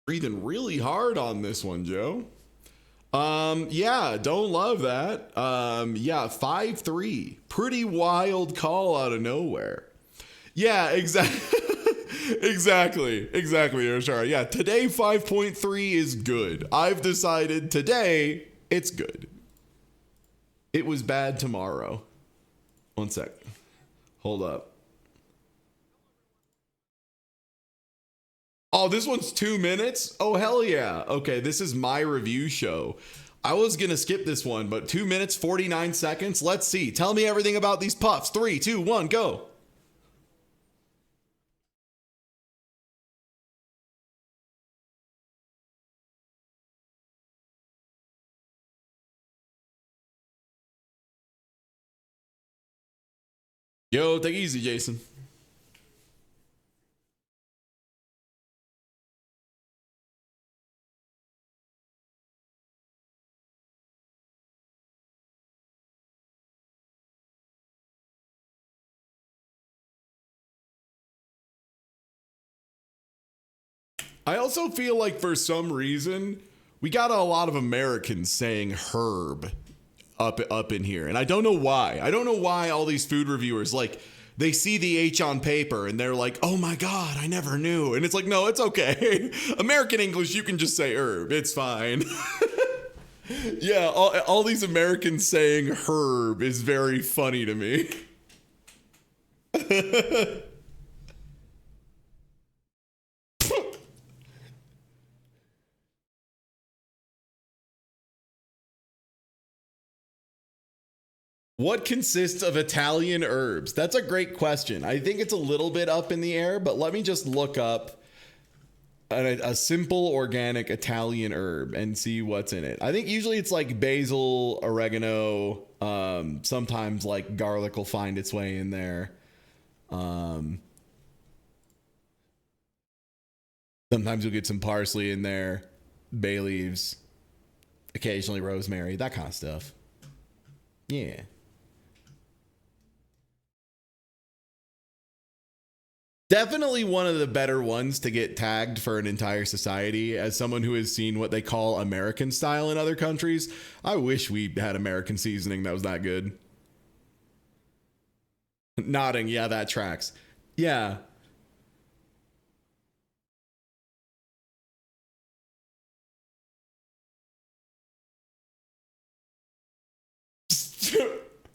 breathing really hard on this one, Joe. Yeah, don't love that. Yeah, 5-3. Pretty wild call out of nowhere. Yeah, exactly. exactly, Yoshara. Yeah, today 5.3 is good. I've decided today it's good. It was bad tomorrow. One sec. Hold up. Oh, this one's 2 minutes? Oh, hell yeah. Okay, this is my review show. I was going to skip this one, but 2 minutes, 49 seconds. Let's see. Tell me everything about these puffs. 3, 2, 1, go. Yo, take it easy, Jason. I also feel like for some reason we got a lot of Americans saying herb up in here, and I don't know why. I don't know why all these food reviewers, like, they see the H on paper and they're like, oh my God, I never knew. And it's like, no, it's okay. American English, you can just say herb. It's fine. Yeah, all these Americans saying herb is very funny to me. What consists of Italian herbs? That's a great question. I think it's a little bit up in the air, but let me just look up a simple organic Italian herb and see what's in it. I think usually it's like basil, oregano, sometimes like garlic will find its way in there. Sometimes you'll get some parsley in there, bay leaves, occasionally rosemary, that kind of stuff. Yeah. Definitely one of the better ones to get tagged for an entire society. As someone who has seen what they call American style in other countries, I wish we had American seasoning that was that good. Nodding, yeah, that tracks. Yeah.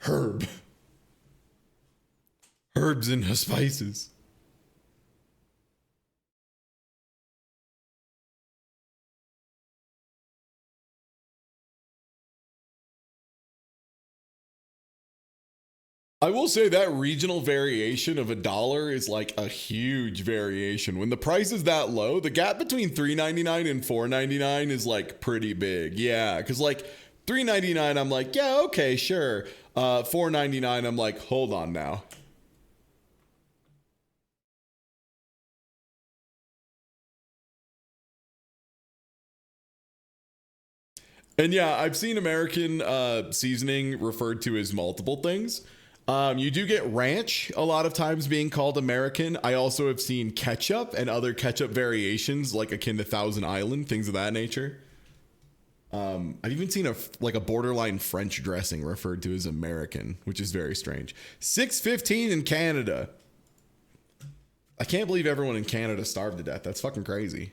Herb. Herbs and spices. I will say that regional variation of $1 is like a huge variation. When the price is that low, the gap between $3.99 and $4.99 is like pretty big. Yeah, because like $3.99, I'm like, yeah, okay, sure. $4.99, I'm like, hold on now. And yeah, I've seen American seasoning referred to as multiple things. You do get ranch a lot of times being called American. I also have seen ketchup and other ketchup variations, like akin to Thousand Island, things of that nature. I've even seen a borderline French dressing referred to as American, which is very strange. $6.15 in Canada. I can't believe everyone in Canada starved to death. That's fucking crazy.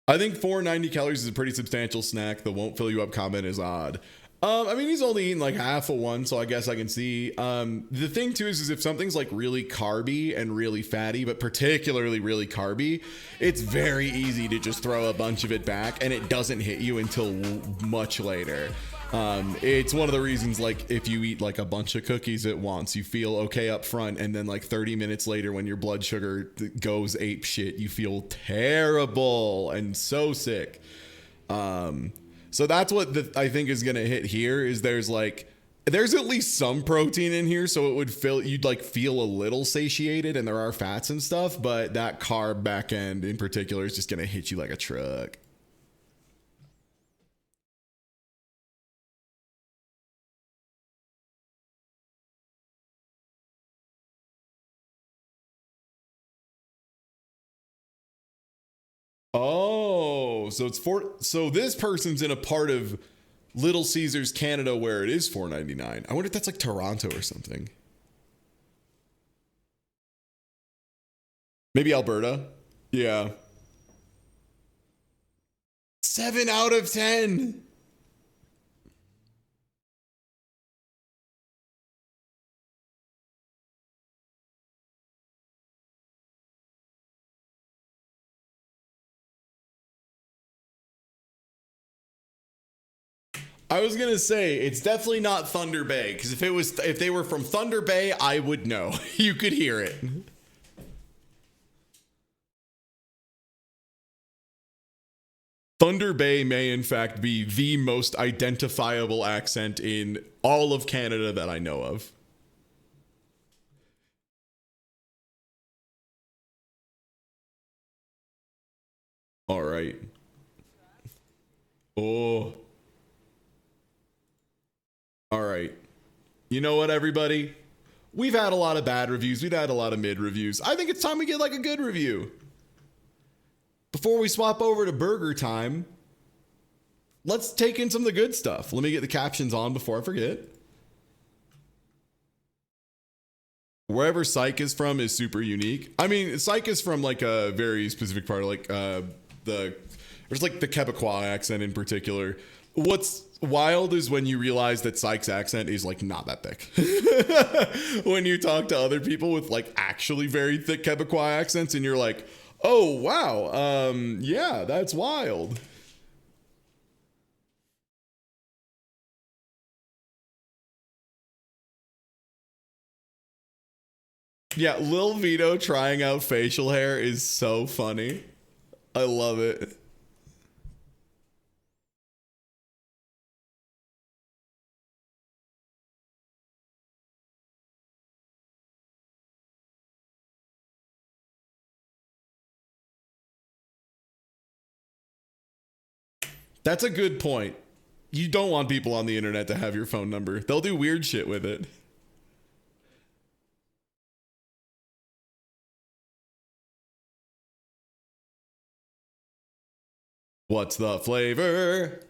I think 490 calories is a pretty substantial snack. The won't fill you up comment is odd. I mean, he's only eating like half of one, so I guess I can see. The thing too is if something's like really carby and really fatty, but particularly really carby, it's very easy to just throw a bunch of it back and it doesn't hit you until much later. It's one of the reasons, like, if you eat like a bunch of cookies at once, you feel okay up front, and then like 30 minutes later when your blood sugar goes ape shit, you feel terrible and so sick. So that's what I think is gonna hit here, is there's at least some protein in here, so it would you'd like feel a little satiated, and there are fats and stuff, but that carb back end in particular is just gonna hit you like a truck. Oh, so this person's in a part of Little Caesars Canada where it is $4.99. I wonder if that's like Toronto or something. Maybe Alberta. Yeah. 7 out of 10. I was gonna say it's definitely not Thunder Bay, because if they were from Thunder Bay, I would know. You could hear it. Thunder Bay may in fact be the most identifiable accent in all of Canada that I know of. All right. Oh. All right. You know what, everybody? We've had a lot of bad reviews. We've had a lot of mid reviews. I think it's time we get like a good review. Before we swap over to burger time, let's take in some of the good stuff. Let me get the captions on before I forget. Wherever Psych is from is super unique. I mean, Psych is from like a very specific part of like there's like the Quebecois accent in particular. What's wild is when you realize that Psych's accent is like not that thick. When you talk to other people with like actually very thick Quebecois accents and you're like, oh wow, yeah, that's wild. Yeah, Lil Vito trying out facial hair is so funny. I love it. That's a good point. You don't want people on the internet to have your phone number. They'll do weird shit with it. What's the flavor?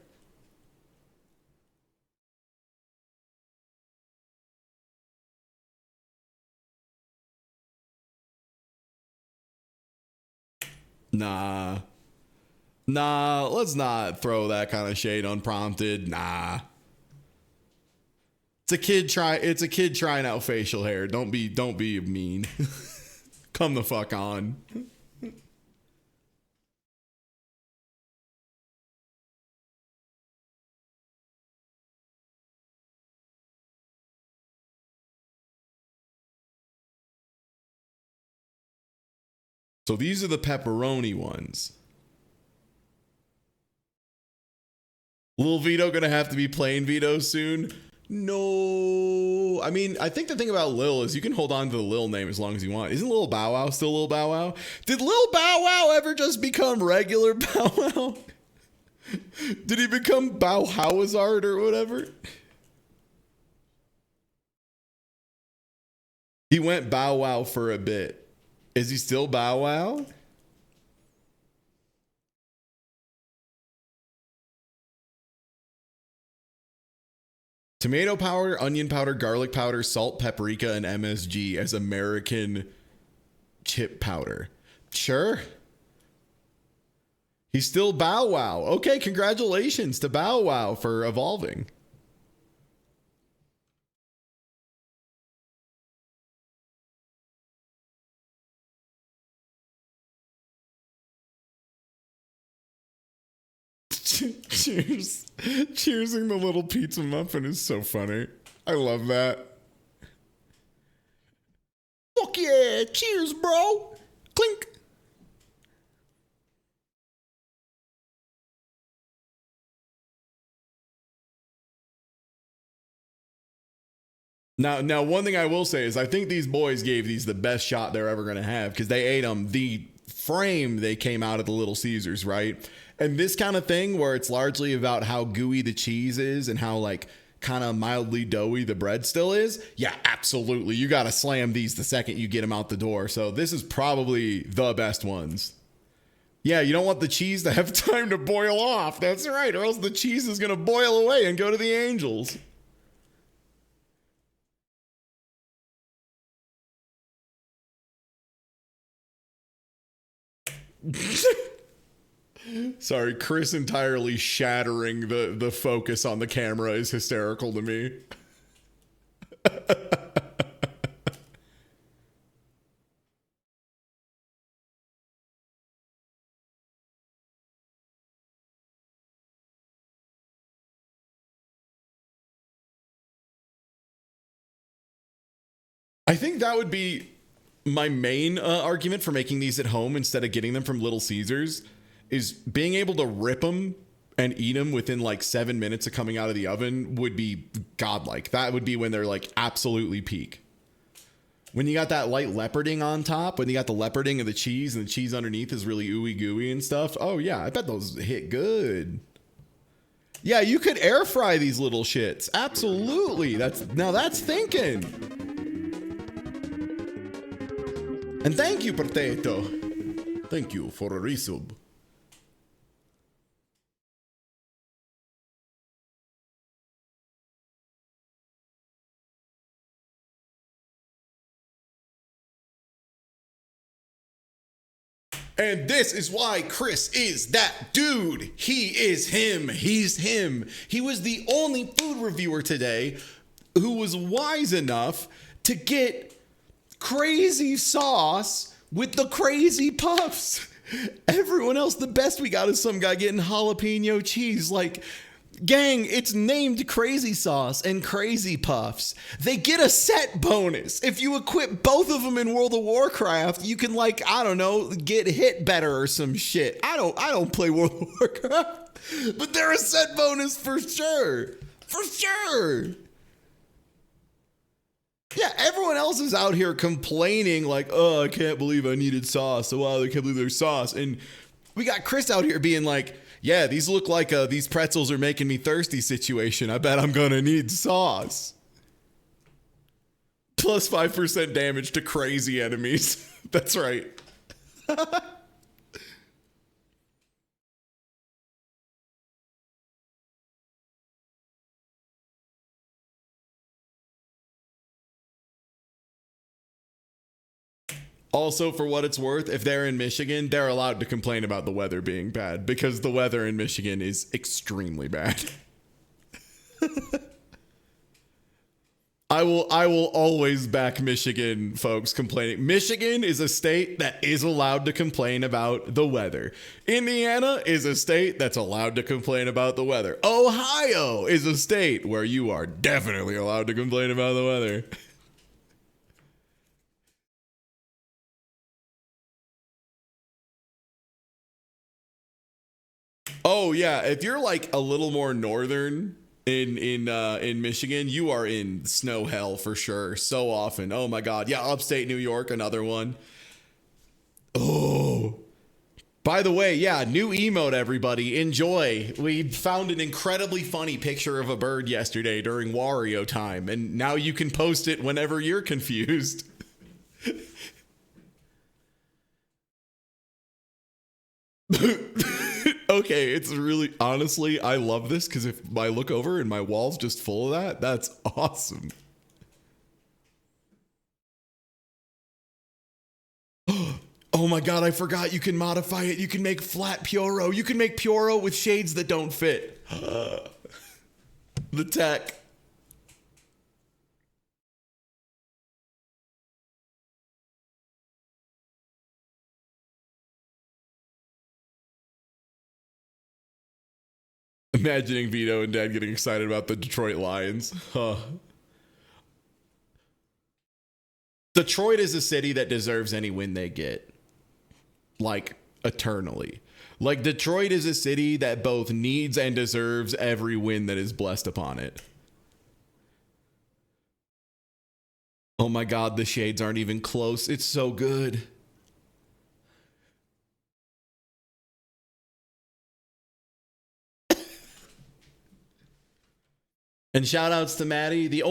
Nah. Nah, let's not throw that kind of shade unprompted. Nah. It's a kid trying out facial hair. Don't be mean. Come the fuck on. So these are the pepperoni ones. Lil Vito gonna have to be playing Vito soon? No. I mean, I think the thing about Lil is you can hold on to the Lil name as long as you want. Isn't Lil Bow Wow still Lil Bow Wow? Did Lil Bow Wow ever just become regular Bow Wow? Did he become Bow Howazard or whatever? He went Bow Wow for a bit. Is he still Bow Wow? Tomato powder, onion powder, garlic powder, salt, paprika, and MSG as American chip powder. Sure. He's still Bow Wow. Okay, congratulations to Bow Wow for evolving. Cheers. Cheersing the little pizza muffin is so funny. I love that. Fuck yeah. Cheers, bro. Clink. Now, one thing I will say is I think these boys gave these the best shot they're ever going to have because they ate them the frame they came out of the Little Caesars, right? And this kind of thing where it's largely about how gooey the cheese is and how like kind of mildly doughy the bread still is. Yeah, absolutely. You got to slam these the second you get them out the door. So this is probably the best ones. Yeah, you don't want the cheese to have time to boil off. That's right. Or else the cheese is going to boil away and go to the angels. Sorry, Chris entirely shattering the focus on the camera is hysterical to me. I think that would be my main argument for making these at home instead of getting them from Little Caesars is being able to rip them and eat them within like 7 minutes of coming out of the oven would be godlike. That would be when they're like absolutely peak. When you got that light leoparding on top, when you got the leoparding of the cheese and the cheese underneath is really ooey gooey and stuff. Oh yeah, I bet those hit good. Yeah, you could air fry these little shits. Absolutely. That's thinking. And thank you, Potato. Thank you for a resub. And this is why Chris is that dude. He is him. He's him. He was the only food reviewer today who was wise enough to get crazy sauce with the crazy puffs. Everyone else, the best we got is some guy getting jalapeno cheese. Like, gang, it's named Crazy Sauce and Crazy Puffs. They get a set bonus. If you equip both of them in World of Warcraft, you can, like, I don't know, get hit better or some shit. I don't play World of Warcraft, but they're a set bonus for sure. For sure. Yeah, everyone else is out here complaining like, oh, I can't believe I needed sauce. So, wow, I can't believe there's sauce. And we got Chris out here being like, yeah, these look like these pretzels are making me thirsty situation. I bet I'm going to need sauce. Plus 5% damage to crazy enemies. That's right. Also, for what it's worth, if they're in Michigan, they're allowed to complain about the weather being bad because the weather in Michigan is extremely bad. I will always back Michigan folks complaining. Michigan is a state that is allowed to complain about the weather. Indiana is a state that's allowed to complain about the weather. Ohio is a state where you are definitely allowed to complain about the weather. Oh yeah, if you're like a little more northern in Michigan, you are in snow hell for sure. So often. Oh my God. Yeah, upstate New York, another one. Oh. By the way, yeah, new emote, everybody. Enjoy. We found an incredibly funny picture of a bird yesterday during Wario time, and now you can post it whenever you're confused. Okay, it's really, honestly, I love this because if I look over and my wall's just full of that, that's awesome. Oh my god, I forgot you can modify it. You can make flat Pyoro. You can make Pyoro with shades that don't fit. The tech. Imagining Vito and Dad getting excited about the Detroit Lions. Detroit is a city that deserves any win they get. Like, eternally. Like, Detroit is a city that both needs and deserves every win that is blessed upon it. Oh my god, the shades aren't even close. It's so good. And shout outs to Maddie. We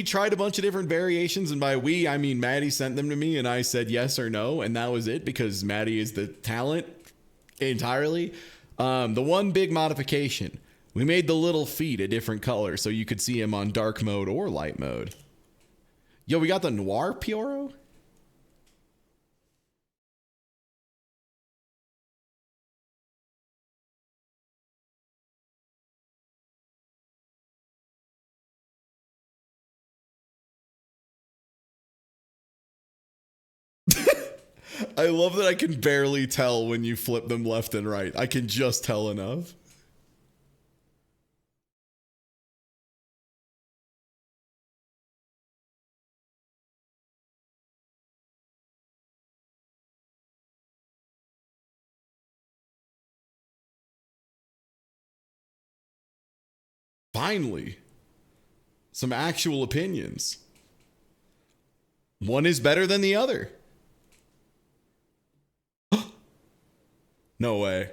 tried a bunch of different variations, and by we, I mean Maddie sent them to me and I said yes or no, and that was it because Maddie is the talent entirely. The one big modification, we made the little feet a different color so you could see him on dark mode or light mode. Yo, we got the Noir Pyoro? I love that I can barely tell when you flip them left and right. I can just tell enough. Finally, some actual opinions. One is better than the other. No way.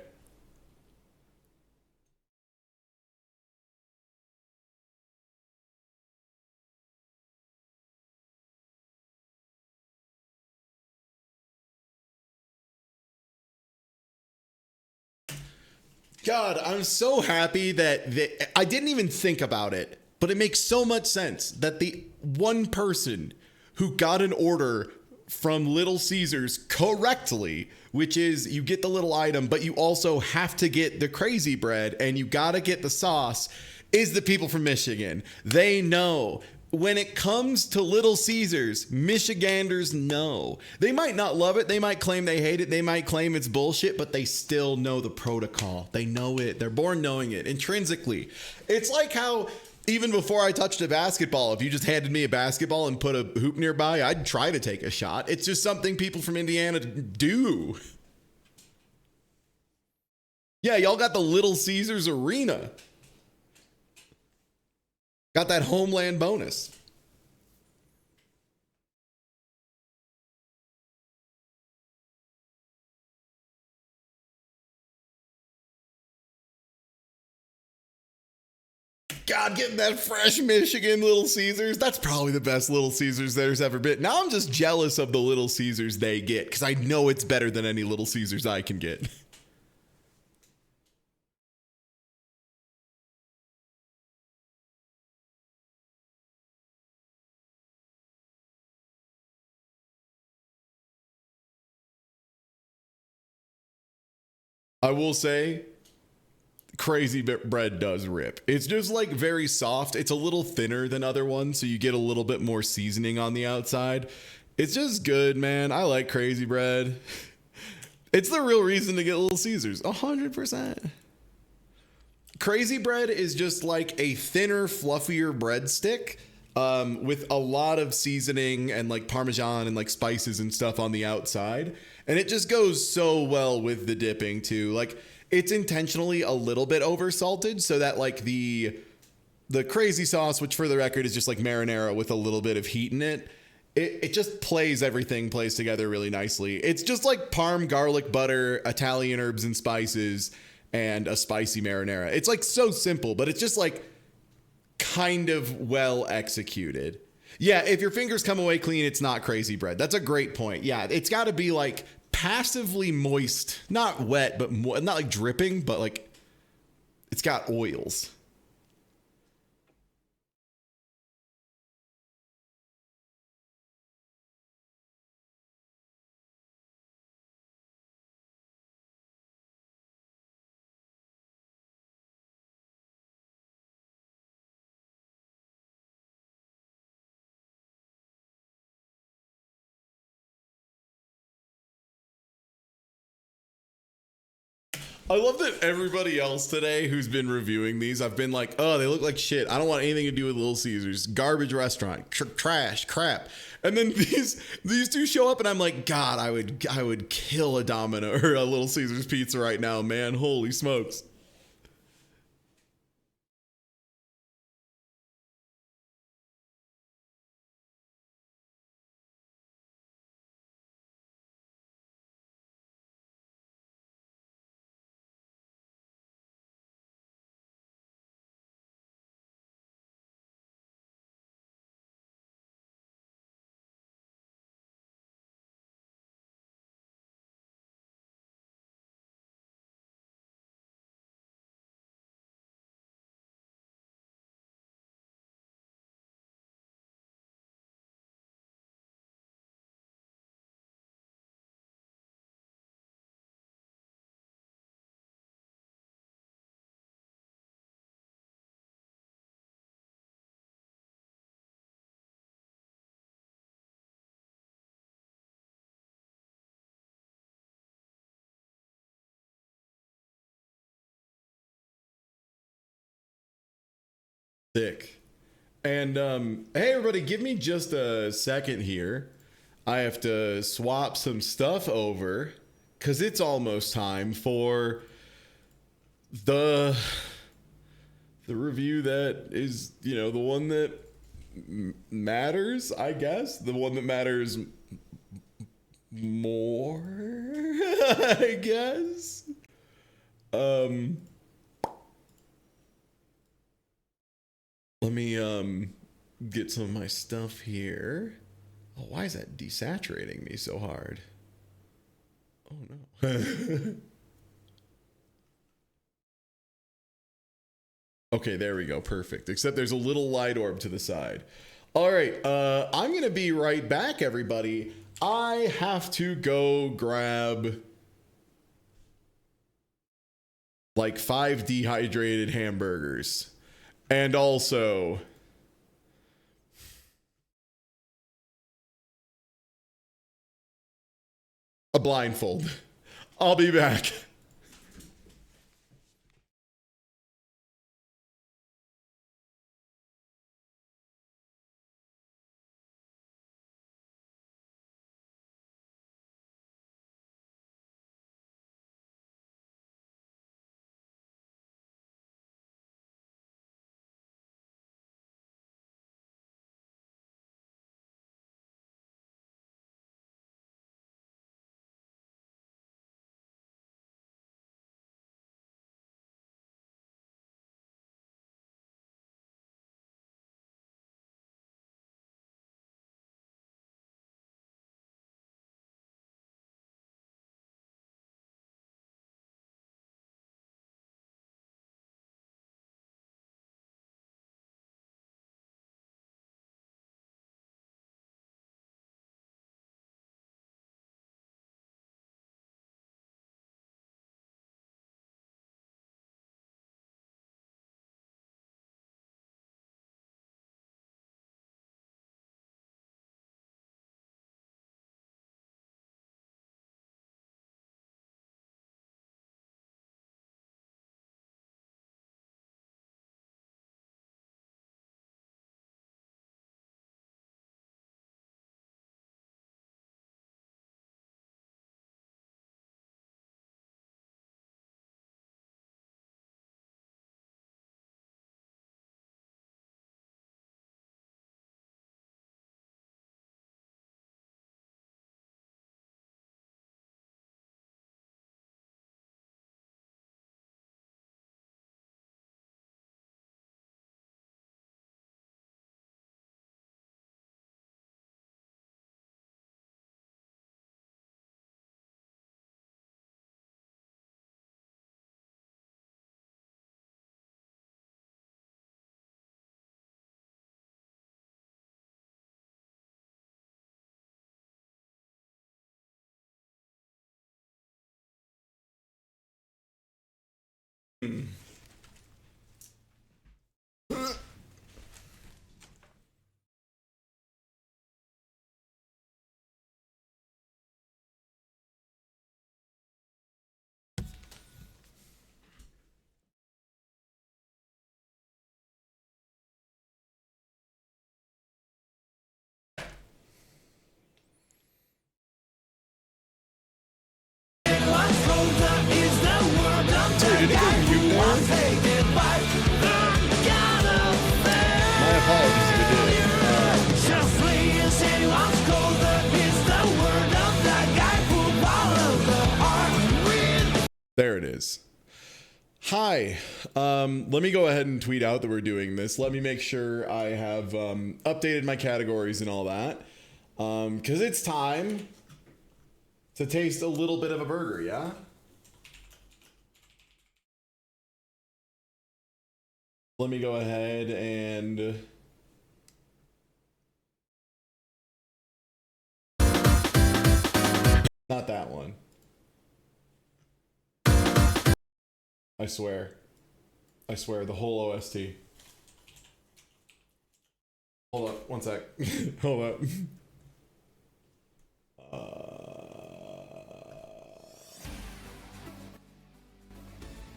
God, I'm so happy that I didn't even think about it, but it makes so much sense that the one person who got an order from Little Caesars correctly, which is you get the little item, but you also have to get the crazy bread and you gotta get the sauce, is the people from Michigan. They know. When it comes to Little Caesars, Michiganders know. They might not love it. They might claim they hate it. They might claim it's bullshit, but they still know the protocol. They know it. They're born knowing it intrinsically. It's like how even before I touched a basketball, if you just handed me a basketball and put a hoop nearby, I'd try to take a shot. It's just something people from Indiana do. Yeah, y'all got the Little Caesars Arena. Got that homeland bonus. God, getting that fresh Michigan Little Caesars. That's probably the best Little Caesars there's ever been. Now I'm just jealous of the Little Caesars they get because I know it's better than any Little Caesars I can get. I will say, crazy bread does rip. It's just like very soft. It's a little thinner than other ones, so you get a little bit more seasoning on the outside. It's just good, man. I like crazy bread. It's the real reason to get Little Caesars, 100%. Crazy bread is just like a thinner, fluffier breadstick with a lot of seasoning and like Parmesan and like spices and stuff on the outside. And it just goes so well with the dipping too. Like it's intentionally a little bit over salted so that like the crazy sauce, which for the record is just like marinara with a little bit of heat in it, it just plays together really nicely. It's just like parm, garlic, butter, Italian herbs and spices, and a spicy marinara. It's like so simple, but it's just like kind of well executed. Yeah, if your fingers come away clean, it's not crazy bread. That's a great point. Yeah, it's got to be like passively moist, not wet, but not like dripping, but like it's got oils. I love that everybody else today who's been reviewing these, I've been like, oh, they look like shit. I don't want anything to do with Little Caesars. Garbage restaurant, trash, crap. And then these two show up, and I'm like, God, I would kill a Domino or a Little Caesars pizza right now, man. Holy smokes. Sick. And hey everybody, give me just a second here. I have to swap some stuff over because it's almost time for the review that is, you know, the one that matters, I guess. The one that matters more, I guess. Let me get some of my stuff here. Oh, why is that desaturating me so hard? Oh no. Okay, there we go. Perfect. Except there's a little light orb to the side. All right, I'm gonna be right back, everybody. I have to go grab like 5 dehydrated hamburgers. And also a blindfold. I'll be back. My apologies if it did. There it is. Hi. Let me go ahead and tweet out that we're doing this. Let me make sure I have updated my categories and all that. Because it's time to taste a little bit of a burger, yeah? Let me go ahead and not that one. I swear, the whole OST. Hold up, one sec. Hold up.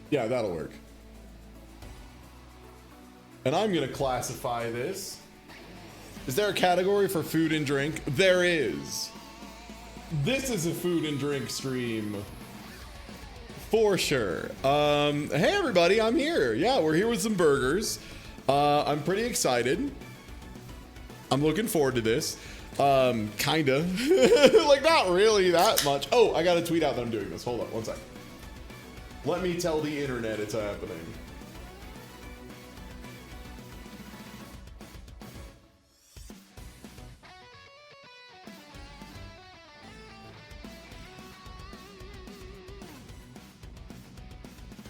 Yeah, that'll work. And I'm gonna classify this. Is there a category for food and drink? There is. This is a food and drink stream. For sure. Hey everybody, I'm here. Yeah, we're here with some burgers. I'm pretty excited. I'm looking forward to this. Kinda. Like not really that much. Oh, I gotta tweet out that I'm doing this. Hold on, one sec. Let me tell the internet it's happening.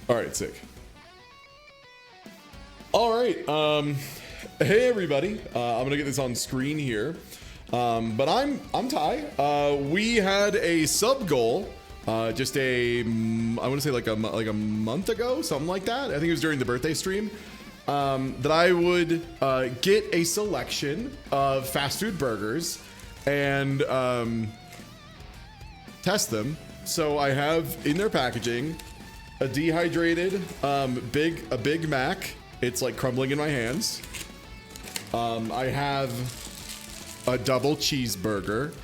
All right, sick. All right, hey everybody. I'm gonna get this on screen here. But I'm Ty. We had a sub goal, just I want to say like a month ago, something like that. I think it was during the birthday stream, that I would get a selection of fast food burgers and test them. So I have in their packaging a dehydrated Big Mac. It's like crumbling in my hands. I have a double cheeseburger.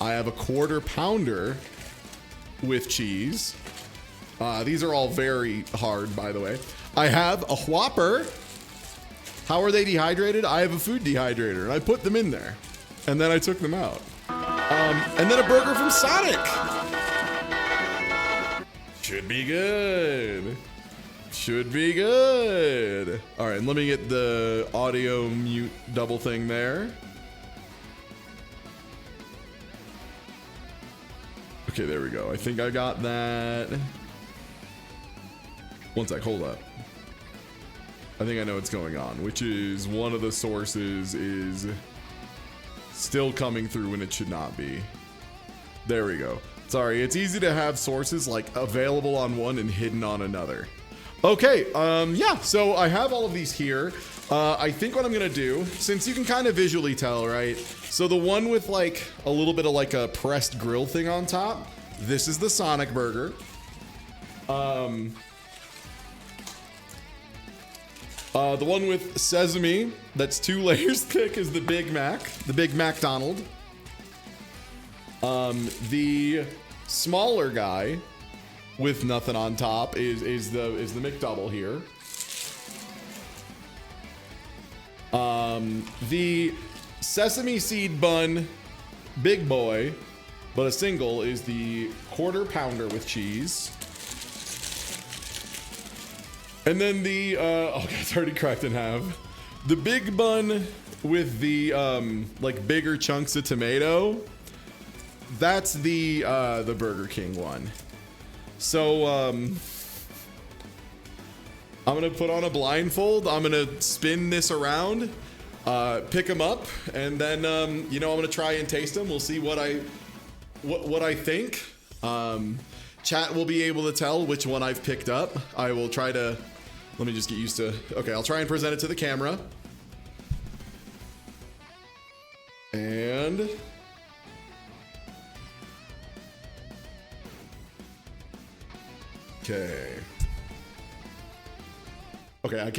I have a quarter pounder with cheese. These are all very hard, by the way. I have a Whopper. How are they dehydrated? I have a food dehydrator, and I put them in there, and then I took them out. And then a burger from Sonic. Should be good. Should be good. All right, and let me get the audio mute double thing there. Okay, there we go. I think I got that. One sec, hold up. I think I know what's going on, which is one of the sources is still coming through when it should not be. There we go. Sorry, it's easy to have sources like available on one and hidden on another. Okay, yeah, so I have all of these here. I think what I'm gonna do, since you can kind of visually tell, right? So the one with like a little bit of like a pressed grill thing on top, this is the Sonic burger. The one with sesame that's 2 layers thick is the Big Mac, the Big MacDonald. The smaller guy with nothing on top is the McDouble here. The sesame seed bun big boy, but a single, is the quarter pounder with cheese. And then the oh god, it's already cracked in half. The big bun with the like bigger chunks of tomato. That's the Burger King one. So I'm gonna put on a blindfold. I'm gonna spin this around, pick them up, and then you know, I'm gonna try and taste them. We'll see what I think. Chat will be able to tell which one I've picked up. I will try to, let me just get used to, okay, I'll try and present it to the camera. And okay. Okay, I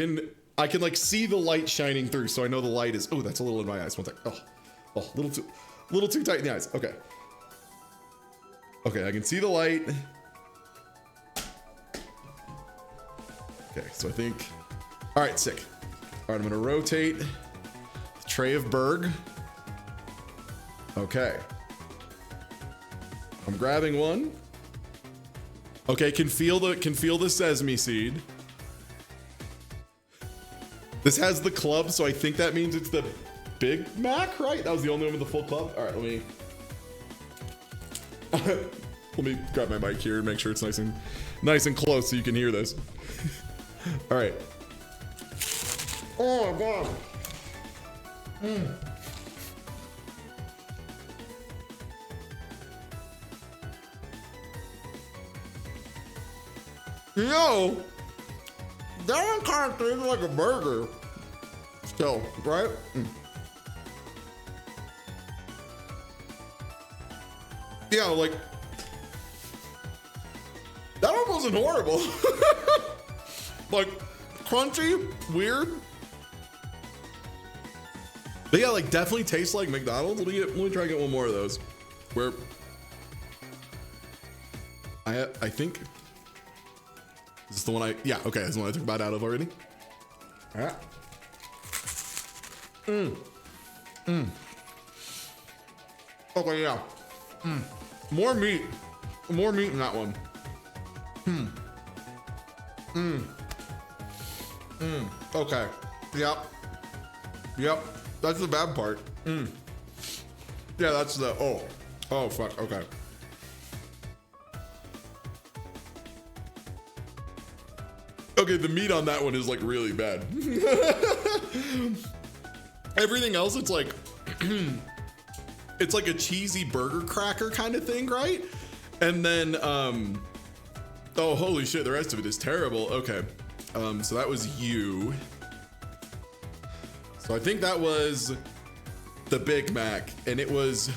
can like see the light shining through, so I know the light is, oh, that's a little in my eyes. One sec. Oh, little too tight in the eyes. Okay. Okay, I can see the light. Okay, so I think, all right, sick. All right, I'm gonna rotate the tray of Berg. Okay. I'm grabbing one. Okay, can feel the sesame seed. This has the club, so I think that means it's the Big Mac, right? That was the only one with the full club. All right, let me grab my mic here and make sure it's nice and close so you can hear this. All right. Oh my God. Yo, that one kind of tastes like a burger. Still, right? Yeah, like, that one wasn't horrible. Like, crunchy, weird. But yeah, like, definitely tastes like McDonald's. Let me try and get one more of those. Where I think this is the one yeah, okay, this is the one I took a bite out of already. All right. Okay, yeah. More meat in that one. Okay. Yep. That's the bad part. Yeah, that's the, oh fuck, okay. Okay, the meat on that one is like really bad. Everything else, it's like, it's like a cheesy burger cracker kind of thing, right? And then, oh, holy shit, the rest of it is terrible. Okay, so that was you. So I think that was the Big Mac, and it was,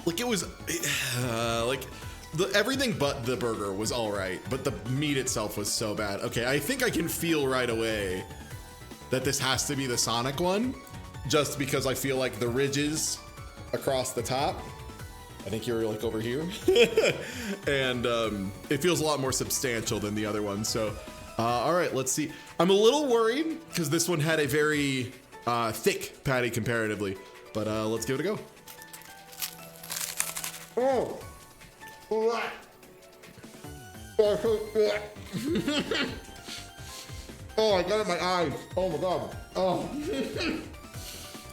like, it was, like, everything but the burger was all right, but the meat itself was so bad. Okay, I think I can feel right away that this has to be the Sonic one, just because I feel like the ridges across the top, I think you're like over here, and it feels a lot more substantial than the other one. So, all right, let's see. I'm a little worried because this one had a very thick patty comparatively, but let's give it a go. Oh. Oh, I got it in my eyes. Oh my God. Oh.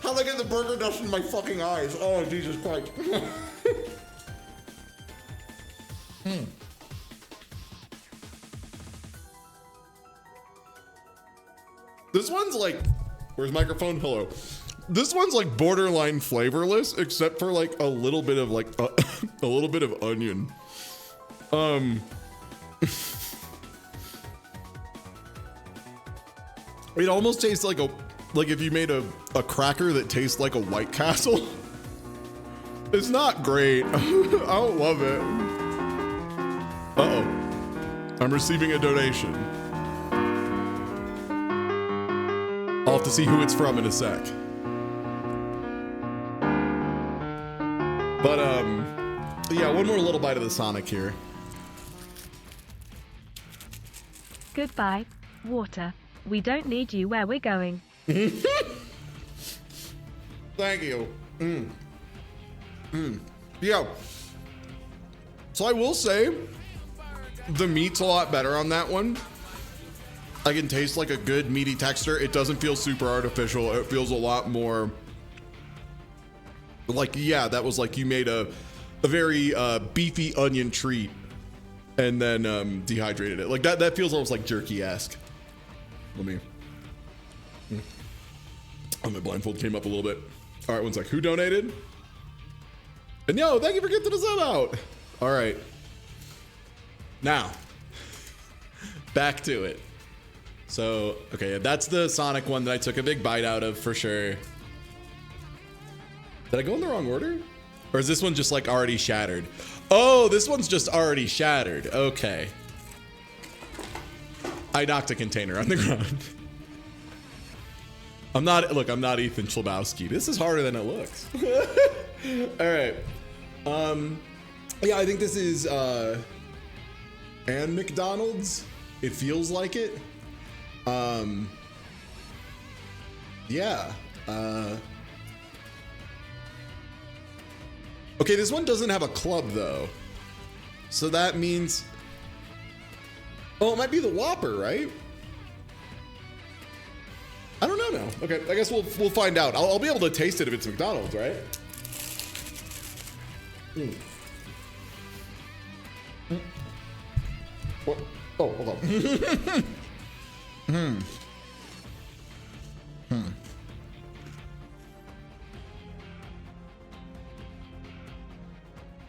How'd I get the burger dust in my fucking eyes? Oh, Jesus Christ. This one's like, where's microphone? Hello. This one's like borderline flavorless, except for like a little bit of like a little bit of onion. It almost tastes like if you made a cracker that tastes like a White Castle. It's not great. I don't love it. Uh-oh. I'm receiving a donation. I'll have to see who it's from in a sec. But, yeah, one more little bite of the Sonic here. Goodbye, water. We don't need you where we're going. Thank you. Yeah. So I will say, the meat's a lot better on that one. I can taste like a good meaty texture. It doesn't feel super artificial. It feels a lot more like, yeah, that was like you made a very beefy onion treat and then dehydrated it. Like that feels almost like jerky-esque. Let me, oh, my blindfold came up a little bit. All right, one sec. Who donated? And yo, thank you for getting the sub out. All right. Now, back to it. So, okay, that's the Sonic one that I took a big bite out of for sure. Did I go in the wrong order? Or is this one just like already shattered? Oh, this one's just already shattered. Okay. I knocked a container on the ground. I'm not Ethan Chlebowski. This is harder than it looks. All right. Yeah, I think this is and McDonald's. It feels like it. Yeah. Okay, this one doesn't have a club though. So that means, oh, it might be the Whopper, right? I don't know now. Okay, I guess we'll find out. I'll be able to taste it if it's McDonald's, right? What? Oh, hold on.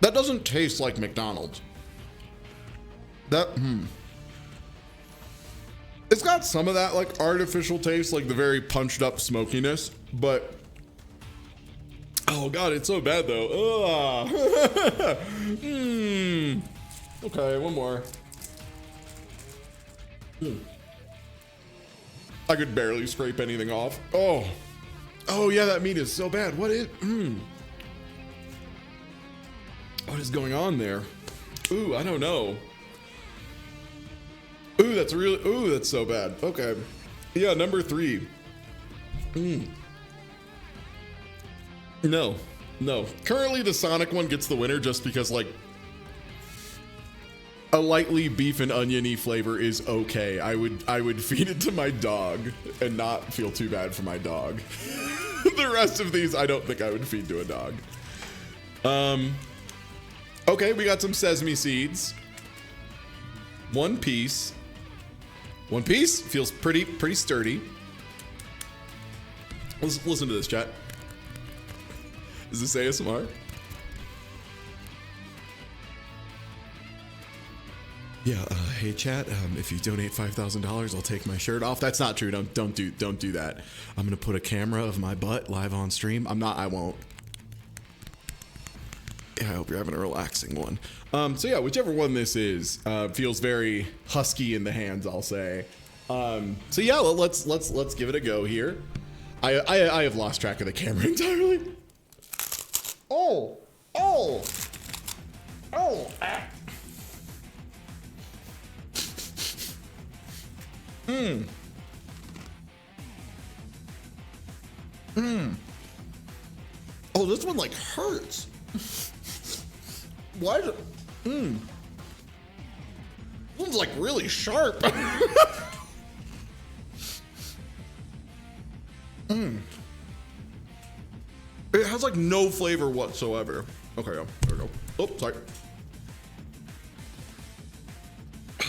That doesn't taste like McDonald's. It's got some of that like artificial taste, like the very punched up smokiness, but oh god, it's so bad though. Okay, one more. I could barely scrape anything off. Oh yeah, that meat is so bad. What is going on there? Ooh, I don't know. Ooh, that's so bad. Okay. Yeah, number 3. No. Currently the Sonic one gets the winner just because like a lightly beef and oniony flavor is okay. I would feed it to my dog and not feel too bad for my dog. The rest of these I don't think I would feed to a dog. Okay, we got some sesame seeds. One piece. One piece feels pretty sturdy. Let's listen to this, chat. Is this ASMR? Yeah. Hey, chat. If you donate $5,000, I'll take my shirt off. That's not true. Don't do that. I'm gonna put a camera of my butt live on stream. I won't. Yeah, I hope you're having a relaxing one. So yeah, whichever one this is, feels very husky in the hands, I'll say. So yeah, let's give it a go here. I have lost track of the camera entirely. Oh. Oh, this one like hurts. Why is it? This one's like really sharp. It has like no flavor whatsoever. Okay, there we go. Oh, sorry.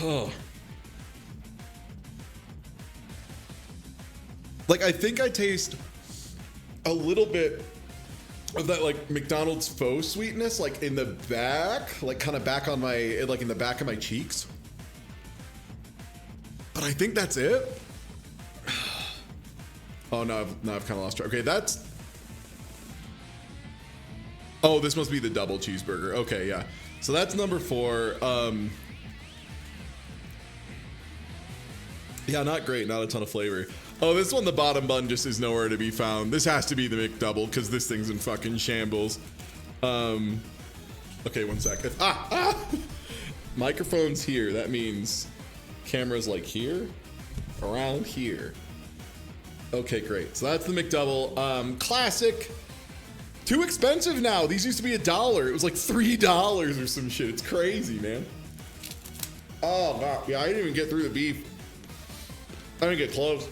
Oh. Like I think I taste a little bit of that like McDonald's faux sweetness, like in the back, like kind of back on my, like in the back of my cheeks. But I think that's it. Oh no, I've kind of lost track. Okay, that's. Oh, this must be the double cheeseburger. Okay, yeah. So that's number 4. Yeah, not great. Not a ton of flavor. Oh, this one, the bottom bun just is nowhere to be found. This has to be the McDouble because this thing's in fucking shambles. Okay, 1 second. Microphone's here. That means camera's like here, around here. Okay, great. So that's the McDouble. Classic. Too expensive now. These used to be $1. It was like $3 or some shit. It's crazy, man. Oh, wow. Yeah, I didn't even get through the beef. I didn't get close.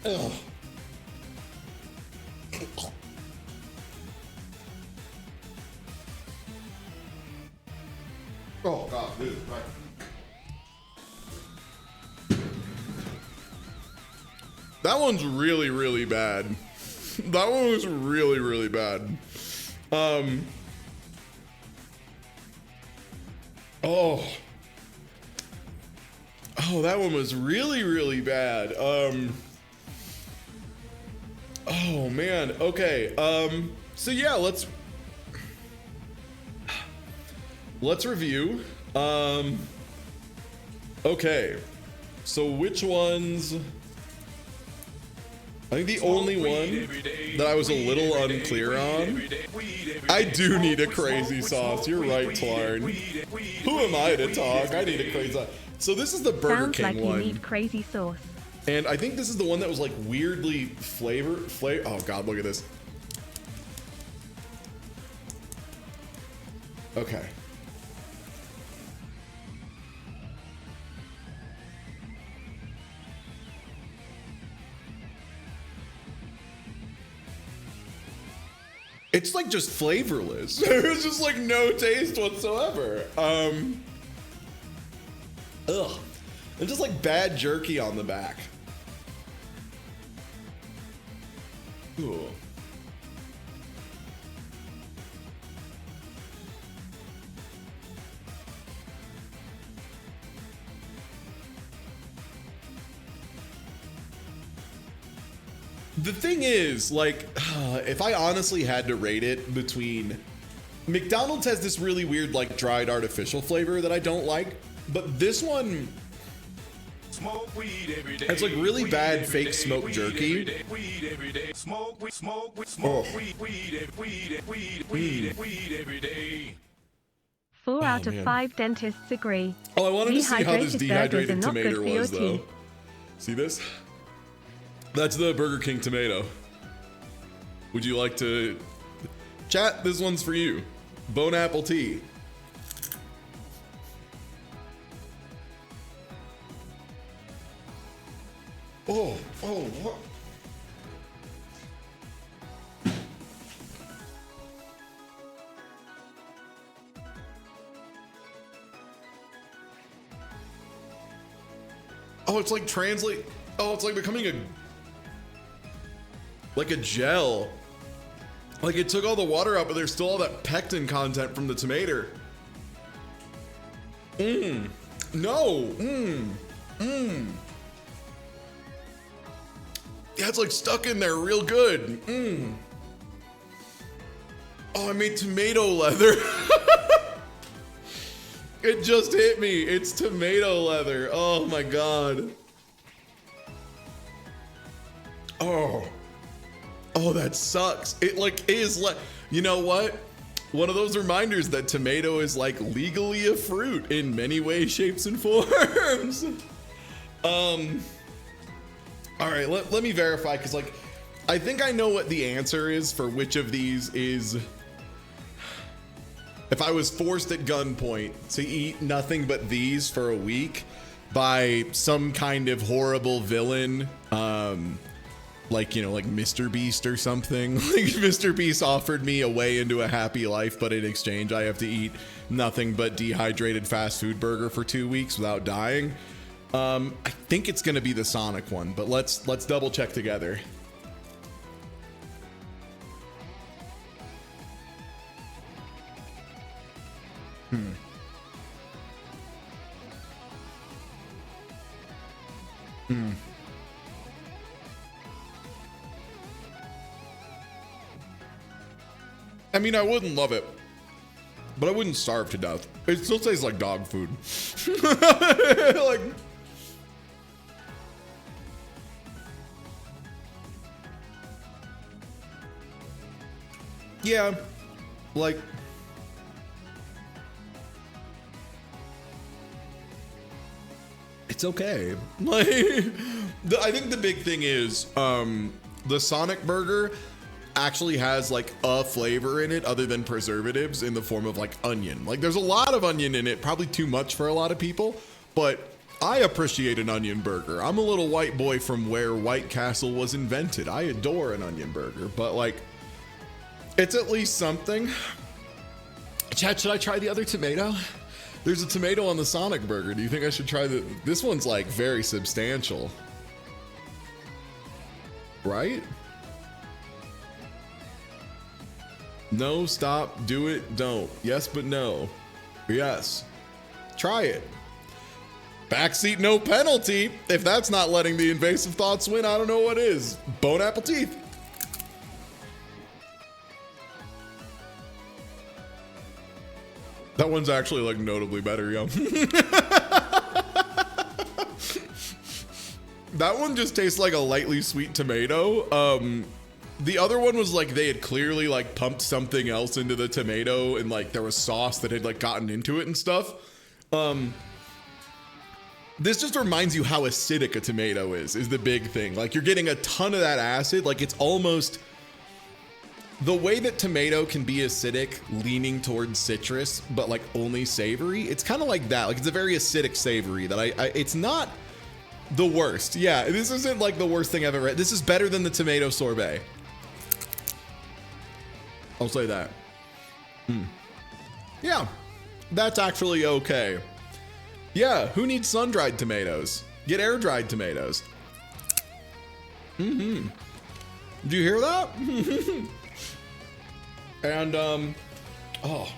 Ugh. Oh, God. This is right. That one's really, really bad. That one was really, really bad. Oh, that one was really, really bad. Oh man. Okay. So yeah, let's review. Okay. So which ones? I think the only one that I was a little unclear on. I do need a crazy sauce. You're right, Tlarn. Who am I to talk? I need a crazy sauce. So this is the Burger Sounds King like one. you need crazy sauce. And I think this is the one that was like weirdly flavor. Oh God, look at this. Okay. It's like just flavorless. There's just like no taste whatsoever. Ugh. And just like bad jerky on the back. Ooh. The thing is, like, if I honestly had to rate it between... McDonald's has this really weird, like, dried artificial flavor that I don't like, but this one... It's like really bad fake smoked jerky. Oh. 4 out of man. 5 dentists agree. Oh, I wanted to see how this Dehydrated burgers dehydrated are not good tomato for your was, though. teeth. See this? That's the Burger King tomato. Would you like to... Chat, this one's for you. Bone apple tea. Oh, what? Oh, it's like translate. Oh, it's like becoming like a gel. Like it took all the water out, but there's still all that pectin content from the tomato. No. Yeah, it's like stuck in there real good. Oh, I made tomato leather. It just hit me. It's tomato leather. Oh my God. Oh, that sucks. It like is like, you know what? One of those reminders that tomato is like legally a fruit in many ways, shapes, and forms. All right, let me verify, because like, I think I know what the answer is for which of these is. If I was forced at gunpoint to eat nothing but these for a week by some kind of horrible villain, like, you know, like Mr. Beast or something. Like Mr. Beast offered me a way into a happy life, but in exchange I have to eat nothing but dehydrated fast food burger for 2 weeks without dying. I think it's gonna be the Sonic one, but let's double check together. I mean, I wouldn't love it, but I wouldn't starve to death. It still tastes like dog food. Like, yeah, like, it's okay. Like, I think the big thing is, the Sonic burger actually has like a flavor in it other than preservatives in the form of like onion. Like there's a lot of onion in it, probably too much for a lot of people, but I appreciate an onion burger. I'm a little white boy from where White Castle was invented. I adore an onion burger, but like it's at least something. Chat, should I try the other tomato? There's a tomato on the Sonic burger. Do you think I should try this one's like very substantial, right? No, stop, do it, don't. Yes, but no. Yes. Try it. Backseat, no penalty. If that's not letting the invasive thoughts win, I don't know what is. Bone apple teeth. That one's actually like notably better, yo. That one just tastes like a lightly sweet tomato. The other one was like they had clearly like pumped something else into the tomato and like there was sauce that had like gotten into it and stuff. This just reminds you how acidic a tomato is the big thing. Like you're getting a ton of that acid. Like it's almost the way that tomato can be acidic, leaning towards citrus, but like only savory. It's kind of like that. Like it's a very acidic savory that it's not the worst. Yeah, this isn't like the worst thing I've ever read. This is better than the tomato sorbet. I'll say that. Yeah, that's actually okay. Yeah, who needs sun-dried tomatoes? Get air-dried tomatoes. Did you hear that? And, oh.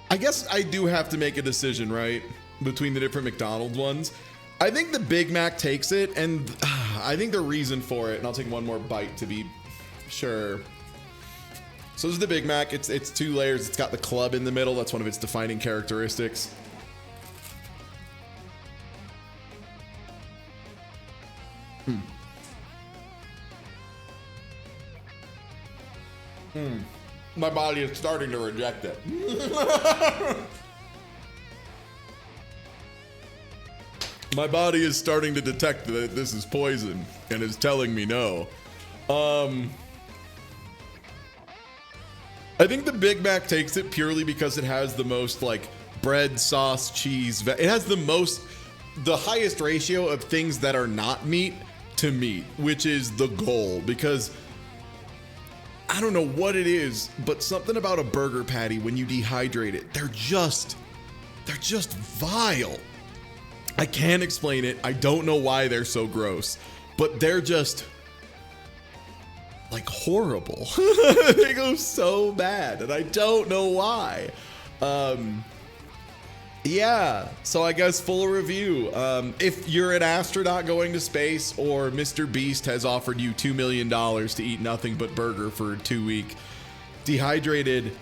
I guess I do have to make a decision, right? Between the different McDonald's ones. I think the Big Mac takes it, and I think the reason for it, and I'll take one more bite to be sure. So this is the Big Mac. It's 2 layers. It's got the club in the middle. That's one of its defining characteristics. My body is starting to reject it. My body is starting to detect that this is poison and is telling me no. I think the Big Mac takes it purely because it has the most like bread, sauce, cheese. It has the highest ratio of things that are not meat to meat, which is the goal. Because I don't know what it is, but something about a burger patty when you dehydrate it, they're just vile. I can't explain it. I don't know why they're so gross, but they're just like horrible. They go so bad and I don't know why. Yeah, so I guess full review. If you're an astronaut going to space or Mr. Beast has offered you $2 million to eat nothing but burger for 2 weeks, dehydrated,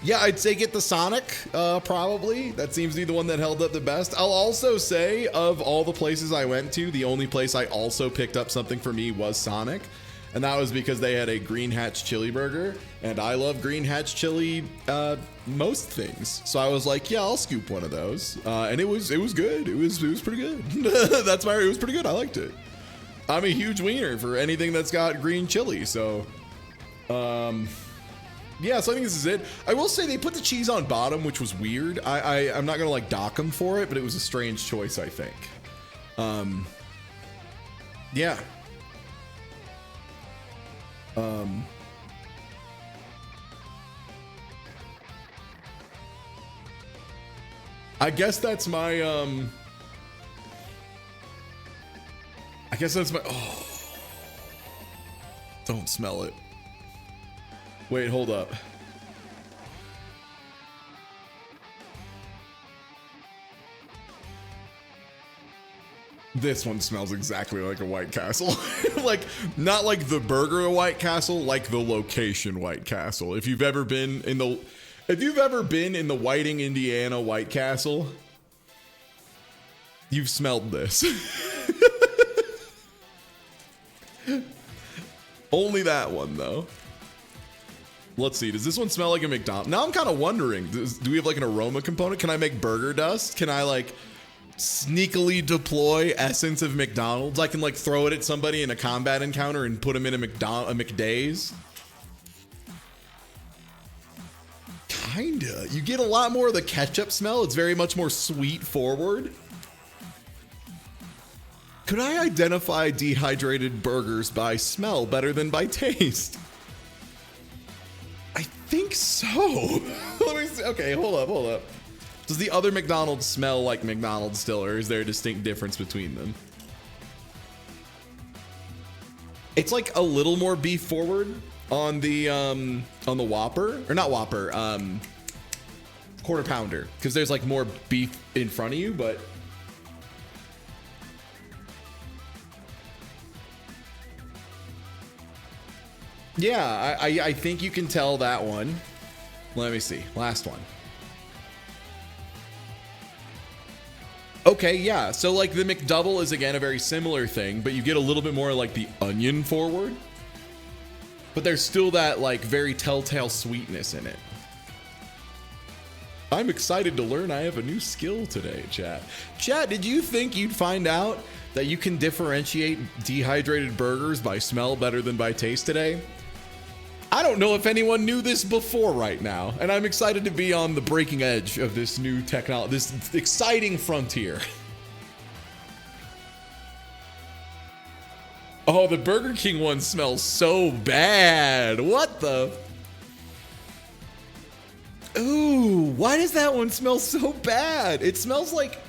yeah, I'd say get the Sonic, probably. That seems to be the one that held up the best. I'll also say, of all the places I went to, the only place I also picked up something for me was Sonic. And that was because they had a Green Hatch chili burger. And I love Green Hatch chili, most things. So I was like, yeah, I'll scoop one of those. And it was good. It was pretty good. That's why it was pretty good. I liked it. I'm a huge wiener for anything that's got green chili. So, yeah, so I think this is it. I will say they put the cheese on bottom, which was weird. I'm not gonna like dock them for it, but it was a strange choice, I think. Yeah. I guess that's my oh, don't smell it. Wait, hold up. This one smells exactly like a White Castle. Like, not like the burger of White Castle, like the location White Castle. If you've ever been in the Whiting, Indiana White Castle, you've smelled this. Only that one, though. Let's see. Does this one smell like a McDonald's? Now I'm kind of wondering, do we have like an aroma component? Can I make burger dust? Can I like sneakily deploy essence of McDonald's? I can like throw it at somebody in a combat encounter and put them in a McDay's. Kinda. You get a lot more of the ketchup smell. It's very much more sweet forward. Could I identify dehydrated burgers by smell better than by taste? I think so. Let me see. Okay, hold up. Does the other McDonald's smell like McDonald's still, or is there a distinct difference between them? It's like a little more beef forward on the Whopper, or not Whopper, Quarter Pounder, because there's like more beef in front of you, but yeah, I think you can tell that one. Let me see. Last one. Okay, yeah. So like the McDouble is again a very similar thing, but you get a little bit more like the onion forward. But there's still that like very telltale sweetness in it. I'm excited to learn I have a new skill today, chat. Chat, did you think you'd find out that you can differentiate dehydrated burgers by smell better than by taste today? I don't know if anyone knew this before right now, and I'm excited to be on the breaking edge of this new technology, this exciting frontier. Oh, the Burger King one smells so bad. What the? Ooh, why does that one smell so bad? It smells like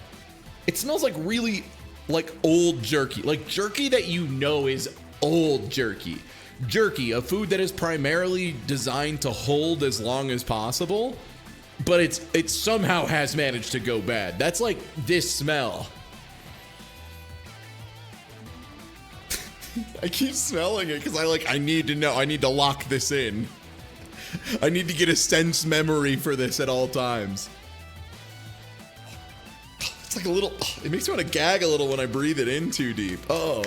really like old jerky, like jerky that you know is old jerky. Jerky, a food that is primarily designed to hold as long as possible, but it somehow has managed to go bad. That's like this smell. I keep smelling it because I need to know. I need to lock this in. I need to get a sense memory for this at all times. It's like a little, it makes me want to gag a little when I breathe it in too deep. Oh.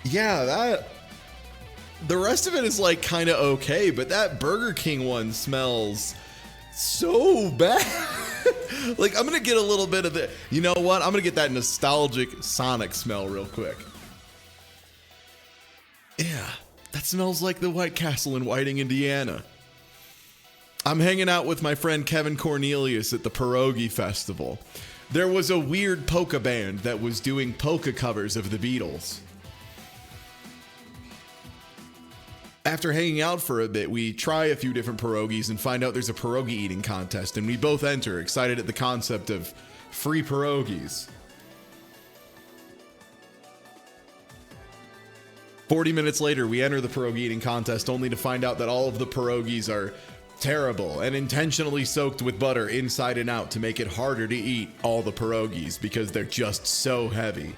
Yeah, the rest of it is like kind of okay, but that Burger King one smells so bad. Like, I'm gonna get a little bit of the, you know what? I'm gonna get that nostalgic Sonic smell real quick. Yeah, that smells like the White Castle in Whiting, Indiana. I'm hanging out with my friend Kevin Cornelius at the Pierogi Festival. There was a weird polka band that was doing polka covers of the Beatles. After hanging out for a bit, we try a few different pierogies and find out there's a pierogi eating contest, and we both enter, excited at the concept of free pierogies. 40 minutes later, we enter the pierogi eating contest only to find out that all of the pierogies are terrible and intentionally soaked with butter inside and out to make it harder to eat all the pierogies because they're just so heavy.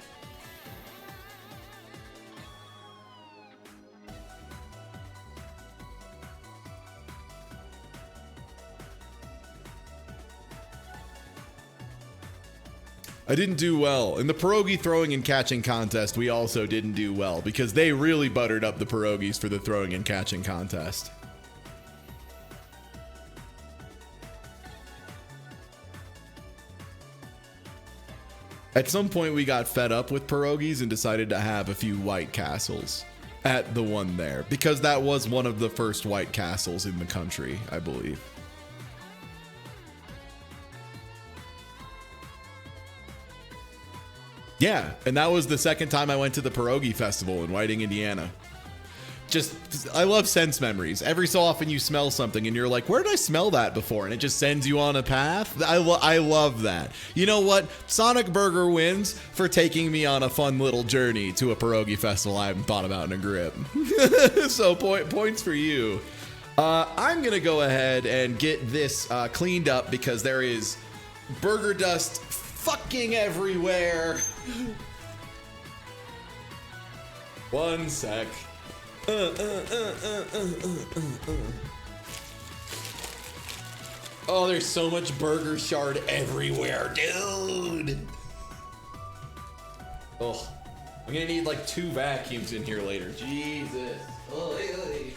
I didn't do well. In the pierogi throwing and catching contest, we also didn't do well because they really buttered up the pierogies for the throwing and catching contest. At some point, we got fed up with pierogies and decided to have a few White Castles at the one there because that was one of the first White Castles in the country, I believe. Yeah, and that was the second time I went to the Pierogi Festival in Whiting, Indiana. I love sense memories. Every so often you smell something and you're like, where did I smell that before? And it just sends you on a path. I love that. You know what? Sonic Burger wins for taking me on a fun little journey to a Pierogi Festival I haven't thought about in a grip. So points for you. I'm going to go ahead and get this cleaned up because there is burger dust fucking everywhere. One sec. Oh, there's so much burger shard everywhere, dude. Oh, I'm gonna need like 2 vacuums in here later. Jesus. Oy, oy.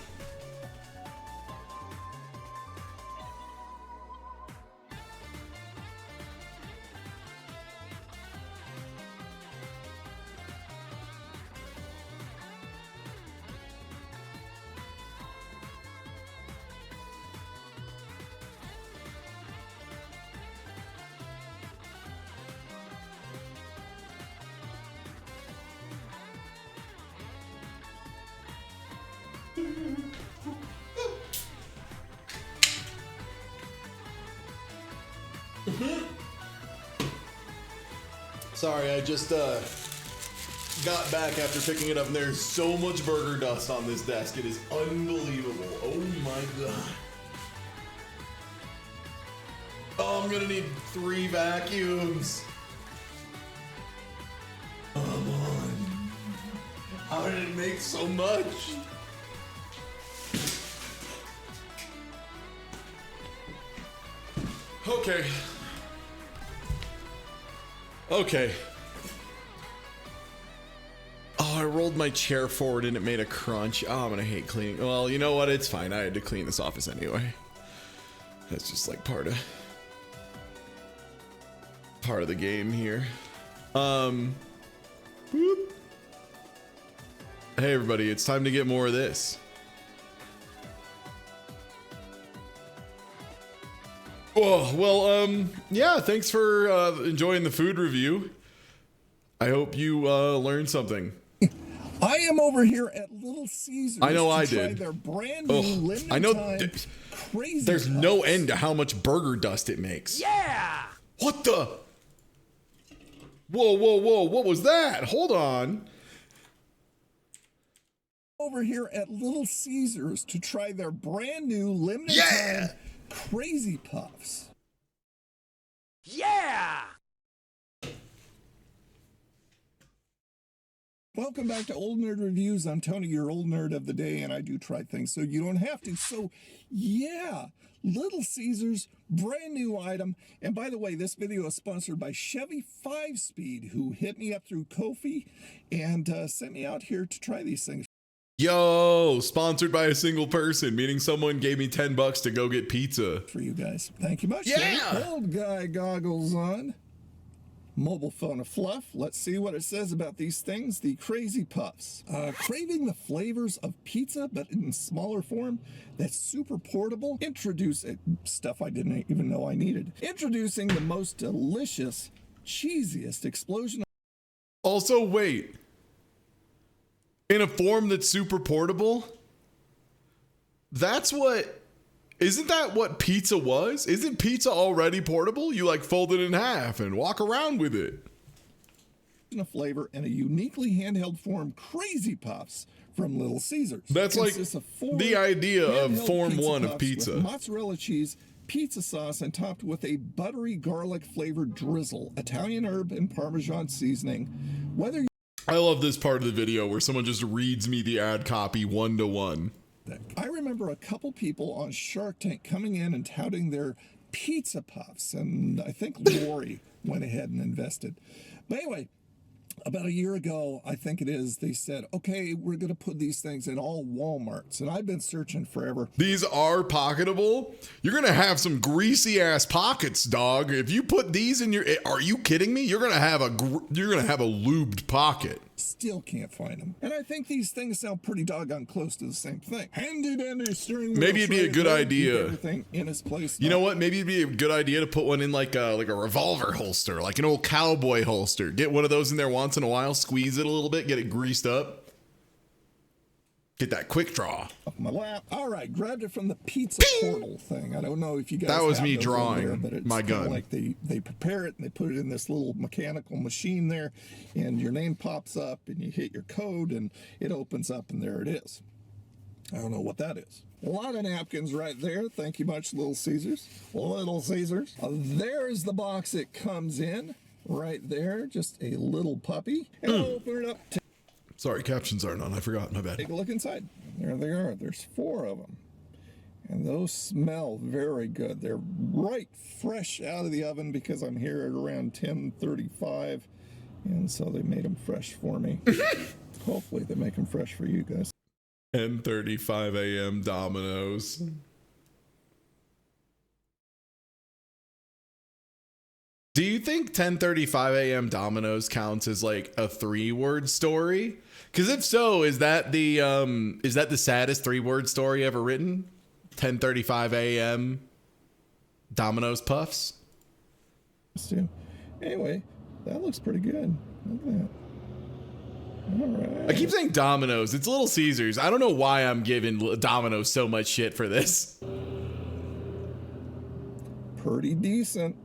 Sorry, I just got back after picking it up, and there's so much burger dust on this desk. It is unbelievable. Oh my god. Oh, I'm gonna need 3 vacuums. Come on. How did it make so much? Okay. Okay. Oh, I rolled my chair forward and it made a crunch. Oh, I'm gonna hate cleaning. Well, you know what? It's fine. I had to clean this office anyway. That's just like part of the game here. Whoop. Hey everybody, it's time to get more of this. Oh, well, yeah, thanks for enjoying the food review. I hope you learned something. I am over here at Little Caesars. I know I try did. Their brand new limited I know time crazy there's puffs. no end to how much burger dust it makes. Yeah! What the? Whoa, whoa, whoa, what was that? Hold on. Over here at Little Caesars to try their brand new limited time crazy puffs. Yeah! Welcome back to Old Nerd Reviews. I'm Tony, your old nerd of the day, and I do try things so you don't have to. So, yeah, Little Caesars, brand new item. And by the way, this video is sponsored by Chevy 5-Speed, who hit me up through Ko-fi and sent me out here to try these things. Yo, sponsored by a single person, meaning someone gave me $10 to go get pizza. For you guys. Thank you much. Yeah! Old guy goggles on. Mobile phone of fluff. Let's see what it says about these things. The Crazy Puffs. Craving the flavors of pizza, but in smaller form. That's super portable. Introduce stuff I didn't even know I needed. Introducing the most delicious, cheesiest explosion. Also, wait. In a form that's super portable? Isn't that what pizza was? Isn't pizza already portable? You like fold it in half and walk around with it. A flavor and a uniquely handheld form Crazy Puffs from Little Caesars. That's like the idea of form 1 of pizza. With mozzarella cheese, pizza sauce, and topped with a buttery garlic flavored drizzle, Italian herb and Parmesan seasoning. I love this part of the video where someone just reads me the ad copy 1-to-1. I remember a couple people on Shark Tank coming in and touting their pizza puffs, and I think Lori went ahead and invested. But anyway, about a year ago, I think it is, they said, okay, we're going to put these things in all Walmarts, and I've been searching forever. These are pocketable. You're going to have some greasy ass pockets, dog. If you put these in are you kidding me? You're going to have a lubed pocket. Still can't find them. And I think these things sound pretty doggone close to the same thing. Handy dandy steering wheel. Maybe it'd be a good idea. Everything in its place. You know what? Maybe it'd be a good idea to put one in like a revolver holster, like an old cowboy holster. Get one of those in there once in a while, squeeze it a little bit, get it greased up. Get that quick draw. Off my lap. All right, grabbed it from the pizza portal thing. I don't know if you guys. That was have me those drawing there, but it's my gun. Like they prepare it and they put it in this little mechanical machine there, and your name pops up and you hit your code and it opens up and there it is. I don't know what that is. A lot of napkins right there. Thank you much, Little Caesars. Little Caesars. There's the box it comes in. Right there, just a little puppy. And we'll open it up. Sorry, captions aren't on. I forgot. My bad. Take a look inside. There they are. There's 4 of them. And those smell very good. They're right fresh out of the oven because I'm here at around 10:35. And so they made them fresh for me. Hopefully they make them fresh for you guys. 10:35 a.m. Domino's. Do you think 10:35 a.m. Domino's counts as like a 3-word story? Because if so, is that the saddest 3-word story ever written? 10:35 a.m. Domino's Puffs. Anyway, that looks pretty good. Look at that. All right. I keep saying Domino's. It's Little Caesars. I don't know why I'm giving Domino's so much shit for this. Pretty decent.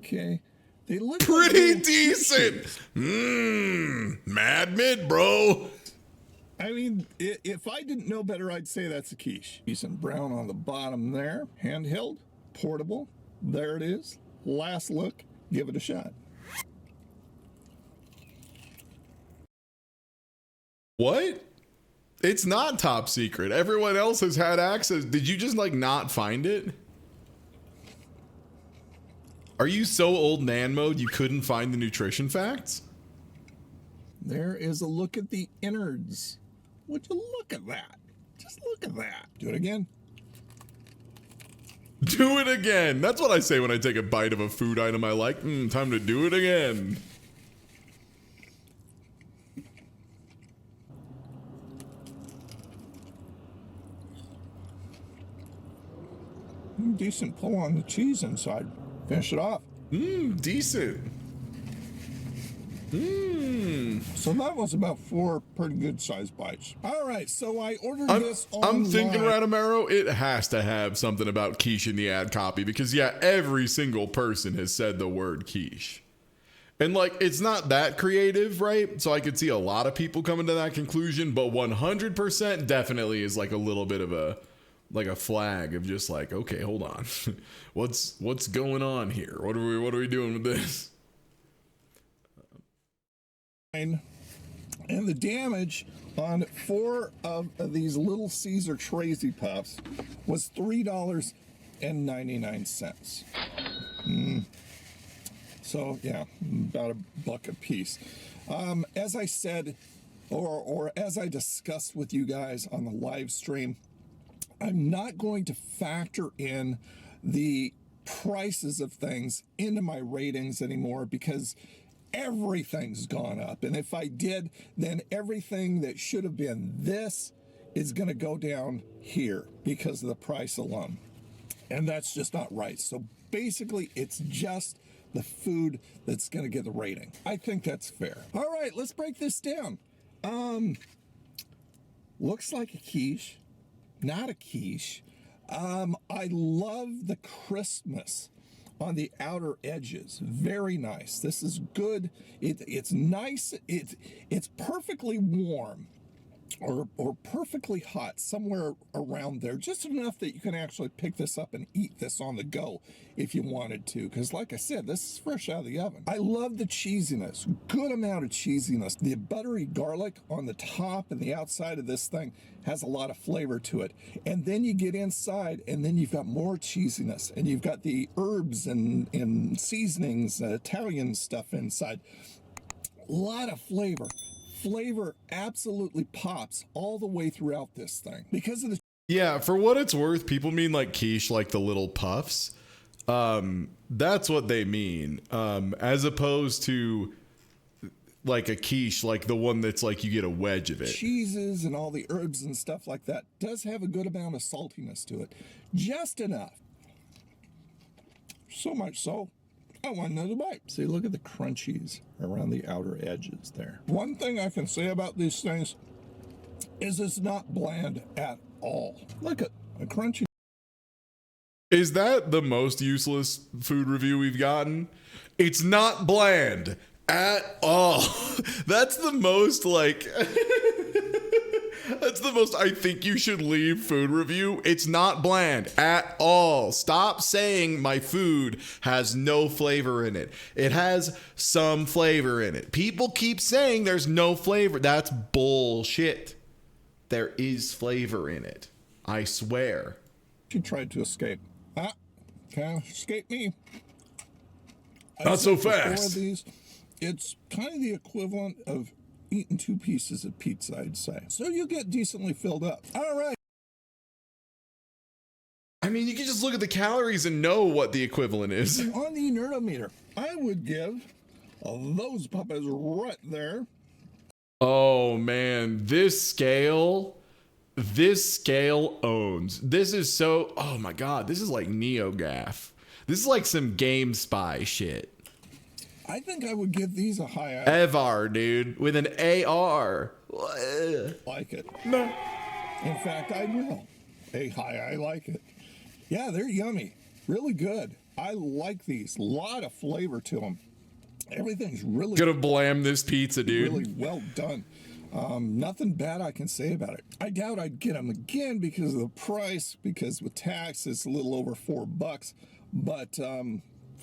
Okay. They look Pretty like decent. Mad mid, bro. I mean, if I didn't know better, I'd say that's a quiche. Decent brown on the bottom there. Handheld, portable. There it is. Last look. Give it a shot. What? It's not top secret. Everyone else has had access. Did you just like not find it? Are you so old nan mode you couldn't find the nutrition facts? There is a look at the innards. Would you look at that? Just look at that. Do it again. Do it again. That's what I say when I take a bite of a food item I like. Time to do it again. Decent pull on the cheese inside. Finish it off. Decent. So that was about 4 pretty good sized bites. All right, so I ordered this online. I'm thinking, Radamero, it has to have something about quiche in the ad copy because, yeah, every single person has said the word quiche. And, like, it's not that creative, right? So I could see a lot of people coming to that conclusion, but 100% definitely is, like, a little bit of a flag of just like, okay, hold on. What's going on here? What are we doing with this? And the damage on 4 of these Little Caesar Crazy Puffs was $3.99. So yeah, about $1 a piece. As I said, or as I discussed with you guys on the live stream, I'm not going to factor in the prices of things into my ratings anymore because everything's gone up. And if I did, then everything that should have been this is going to go down here because of the price alone. And that's just not right. So basically, it's just the food that's going to get the rating. I think that's fair. All right, let's break this down. Looks like a quiche. Not a quiche. I love the crispness on the outer edges. Very nice. This is good. It's nice. It's perfectly warm or perfectly hot, somewhere around there, just enough that you can actually pick this up and eat this on the go if you wanted to, because like I said, this is fresh out of the oven. I love the cheesiness, good amount of cheesiness. The buttery garlic on the top and the outside of this thing has a lot of flavor to it, and then you get inside and then you've got more cheesiness, and you've got the herbs and seasonings, Italian stuff inside. A lot of flavor. Flavor absolutely pops all the way throughout this thing because of the. Yeah, for what it's worth, people mean like quiche, like the little puffs. That's what they mean, as opposed to like a quiche, like the one that's like you get a wedge of it. Cheeses and all the herbs and stuff like that does have a good amount of saltiness to it, just enough. So much so, I want another bite. See, look at the crunchies around the outer edges there. One thing I can say about these things is it's not bland at all. Look at a crunchy. Is that the most useless food review we've gotten? It's not bland at all. That's the most like... That's the most I think you should leave food review. It's not bland at all. Stop saying my food has no flavor in it. It has some flavor in it. People keep saying there's no flavor. That's bullshit. There is flavor in it. I swear. She tried to escape. Can't escape me. Not so fast. These, it's kind of the equivalent of eating 2 pieces of pizza, I'd say. So you get decently filled up. All right. I mean, you can just look at the calories and know what the equivalent is. On the Nerdometer, I would give those puppies right there. Oh man, this scale owns. This is so, oh my God, this is like NeoGAF. This is like some Game Spy shit. I think I would give these a high Evar, dude, with an AR. Like it. No. In fact, I will. A high, I like it. Yeah, they're yummy. Really good. I like these. A lot of flavor to them. Everything's really Gonna blame this pizza, dude. really well done. Nothing bad I can say about it. I doubt I'd get them again because of the price, because with tax it's a little over $4, but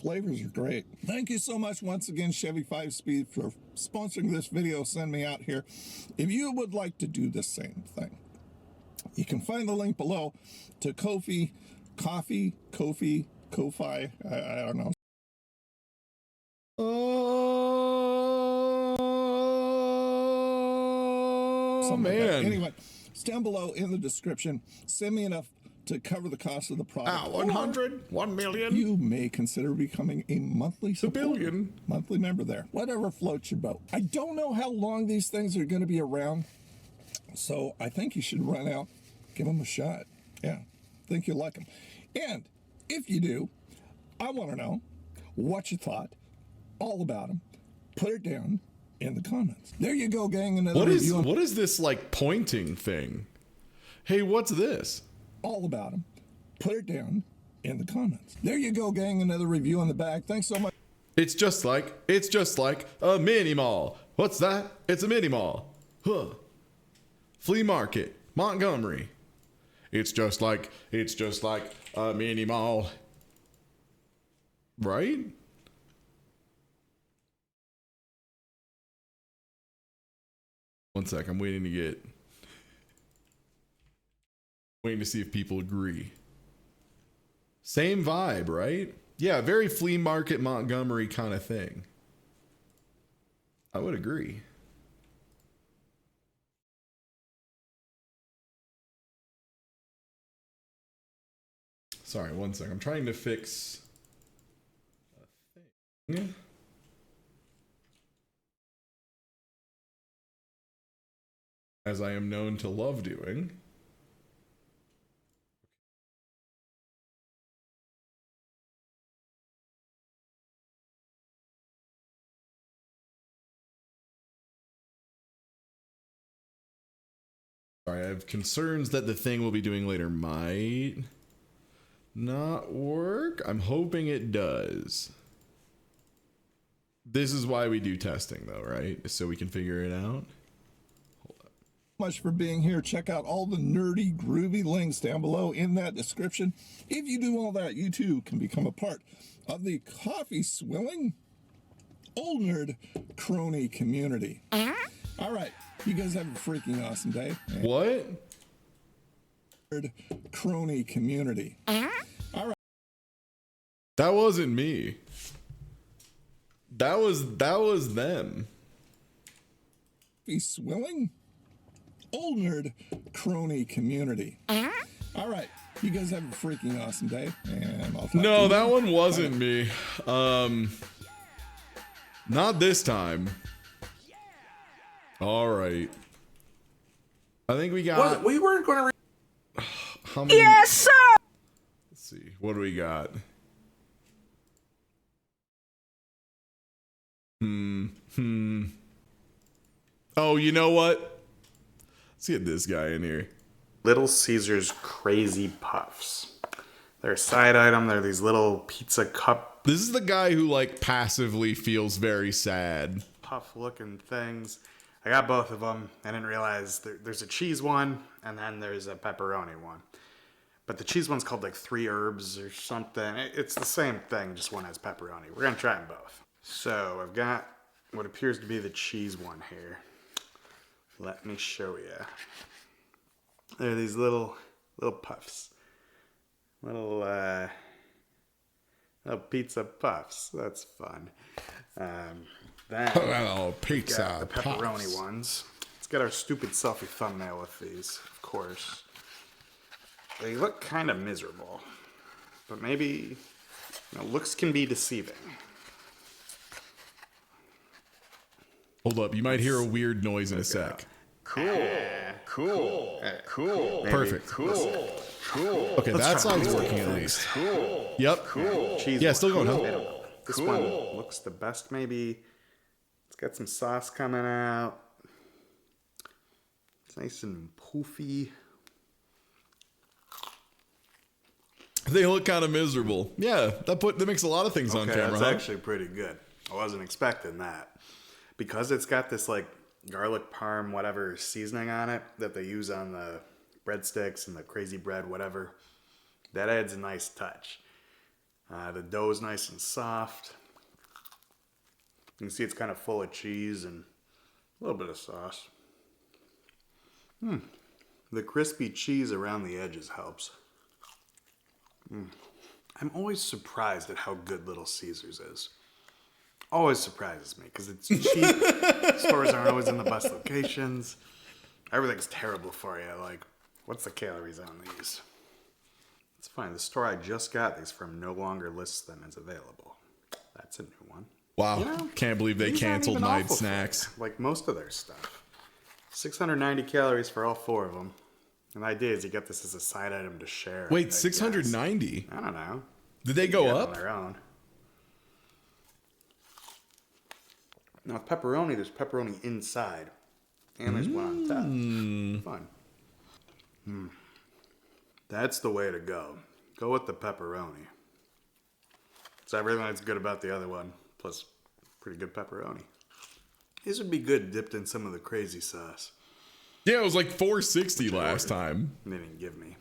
flavors are great. Thank you so much once again, Chevy 5-Speed, for sponsoring this video. Send me out here. If you would like to do the same thing, you can find the link below to Ko-fi, I don't know. Oh, man. Anyway, it's down below in the description. Send me enough to cover the cost of the product. 100, 1 million. You may consider becoming a monthly supporter, billion. monthly member there. Whatever floats your boat. I don't know how long these things are going to be around, so I think you should run out, give them a shot. Yeah, think you'll like them. And if you do, I want to know what you thought all about them. Put it down in the comments. There you go, gang. Another review What is this like pointing thing? Hey, what's this? all about them. Put it down in the comments. There you go, gang. Another review on the bag. Thanks so much. It's just like a mini mall. What's that? It's a mini mall. Huh. Flea market, Montgomery. It's just like a mini mall. Right? One sec, I'm waiting to see if people agree. Same vibe, right? Yeah, very flea market Montgomery kind of thing. I would agree. Sorry, one sec. I'm trying to fix a thing. As I am known to love doing. Sorry, I have concerns that the thing we'll be doing later might not work. I'm hoping it does. This is why we do testing though, right? So we can figure it out. Much for being here. Check out all the nerdy, groovy links down below in that description. If you do all that, you too can become a part of the coffee swilling old nerd crony community. All right, you guys have a freaking awesome day. What? Nerd crony community. All right. That wasn't me. That was them. Coffee swilling old nerd crony community. All right, you guys have a freaking awesome day, and I'll talk to No, you. that one wasn't me. Not this time. All right. I think we got. We weren't going to. How many? Yes, sir. Let's see. What do we got? Oh, you know what? Let's get this guy in here. Little Caesars Crazy Puffs. They're a side item. They're these little pizza cup This is the guy who like passively feels very sad. puff looking things. I got both of them. I didn't realize there's a cheese one and then there's a pepperoni one. But the cheese one's called like 3 herbs or something. It's the same thing, just one has pepperoni. We're gonna try them both. So I've got what appears to be the cheese one here. Let me show you. They're these little puffs. Little pizza puffs. That's fun. Then pizza got the pepperoni puffs. ones. Let's get our stupid selfie thumbnail with these, of course. They look kind of miserable, but maybe looks can be deceiving. Hold up, you might hear a weird noise in a sec. Cool. Perfect. Cool. Okay, that side's working at least. Cool. Yep. Cool. Cheese Yeah, one. still going Cool. home. This one looks the best, maybe. It's got some sauce coming out. It's nice and poofy. They look kind of miserable. Yeah, that makes a lot of things on camera. That's huh? actually pretty good. I wasn't expecting that. Because it's got this like garlic parm whatever seasoning on it that they use on the breadsticks and the crazy bread whatever. That adds a nice touch. The dough is nice and soft. You can see it's kind of full of cheese and a little bit of sauce. The crispy cheese around the edges helps. I'm always surprised at how good Little Caesars is. Always surprises me because it's cheap. Stores aren't always in the best locations. Everything's terrible for you. Like, what's the calories on these? It's fine. The store I just got these from no longer lists them as available. That's a new one. Wow. You know, Can't believe they these aren't canceled even Night awful for Snacks. you, like most of their stuff. 690 calories for all 4 of them. And the idea is you get this as a side item to share. Wait, 690? I don't know. Did they go Yeah, up? on their own. Now with pepperoni, there's pepperoni inside. And there's one on top. Fun. That's the way to go. Go with the pepperoni. It's everything that's good about the other one. Plus, pretty good pepperoni. These would be good dipped in some of the crazy sauce. Yeah, it was like $4.60 last time. They didn't give me.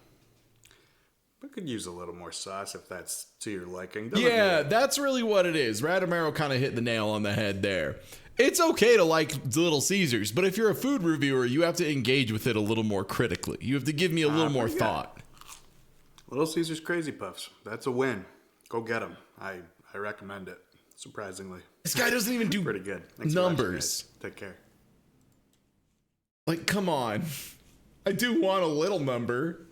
But could use a little more sauce if that's to your liking. Yeah, that's really what it is. Radamero kind of hit the nail on the head there. It's okay to like Little Caesars, but if you're a food reviewer, you have to engage with it a little more critically. You have to give me a little more thought. Little Caesars Crazy Puffs. That's a win. Go get them. I recommend it, surprisingly. This guy doesn't even do pretty good. Thanks for watching, numbers. guys. Take care. Like, come on. I do want a little number.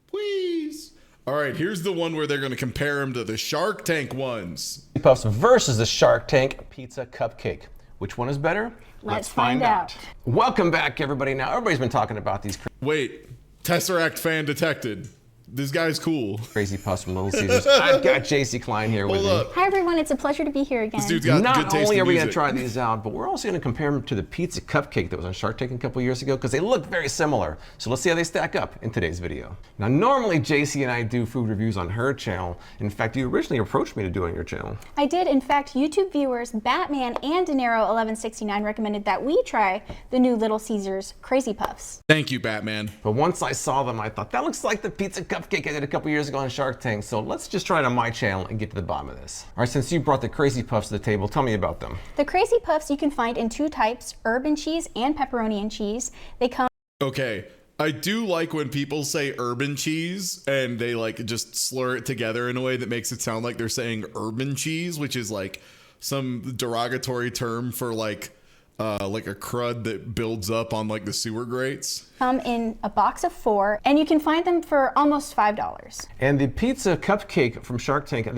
Please. All right, here's the one where they're going to compare him to the Shark Tank ones. Puffs versus the Shark Tank Pizza Cupcake. Which one is better? Let's find out. Welcome back, everybody. Now, everybody's been talking about these Wait, Tesseract fan detected. This guy's cool. Crazy Puffs from Little Caesars. I've got JC Klein here with me. Hi, everyone. It's a pleasure to be here again. This dude's got Not good taste only in are we going to music. try these out, but we're also going to compare them to the Pizza Cupcake that was on Shark Tank a couple years ago because they look very similar. So let's see how they stack up in today's video. Now, normally JC and I do food reviews on her channel. In fact, you originally approached me to do it on your channel. I did. In fact, YouTube viewers Batman and Dinero1169 recommended that we try the new Little Caesars Crazy Puffs. Thank you, Batman. But once I saw them, I thought, that looks like the Pizza Cupcake I did a couple years ago on Shark Tank, so let's just try it on my channel and get to the bottom of this. All right, since you brought the Crazy Puffs to the table, tell me about them. The Crazy Puffs you can find in 2 types, herb and cheese and pepperoni and cheese. They come Okay, I do like when people say urban cheese and they like just slur it together in a way that makes it sound like they're saying urban cheese, which is like some derogatory term for like a crud that builds up on like the sewer grates. come in a box of 4, and you can find them for almost $5. And the Pizza Cupcake from Shark Tank,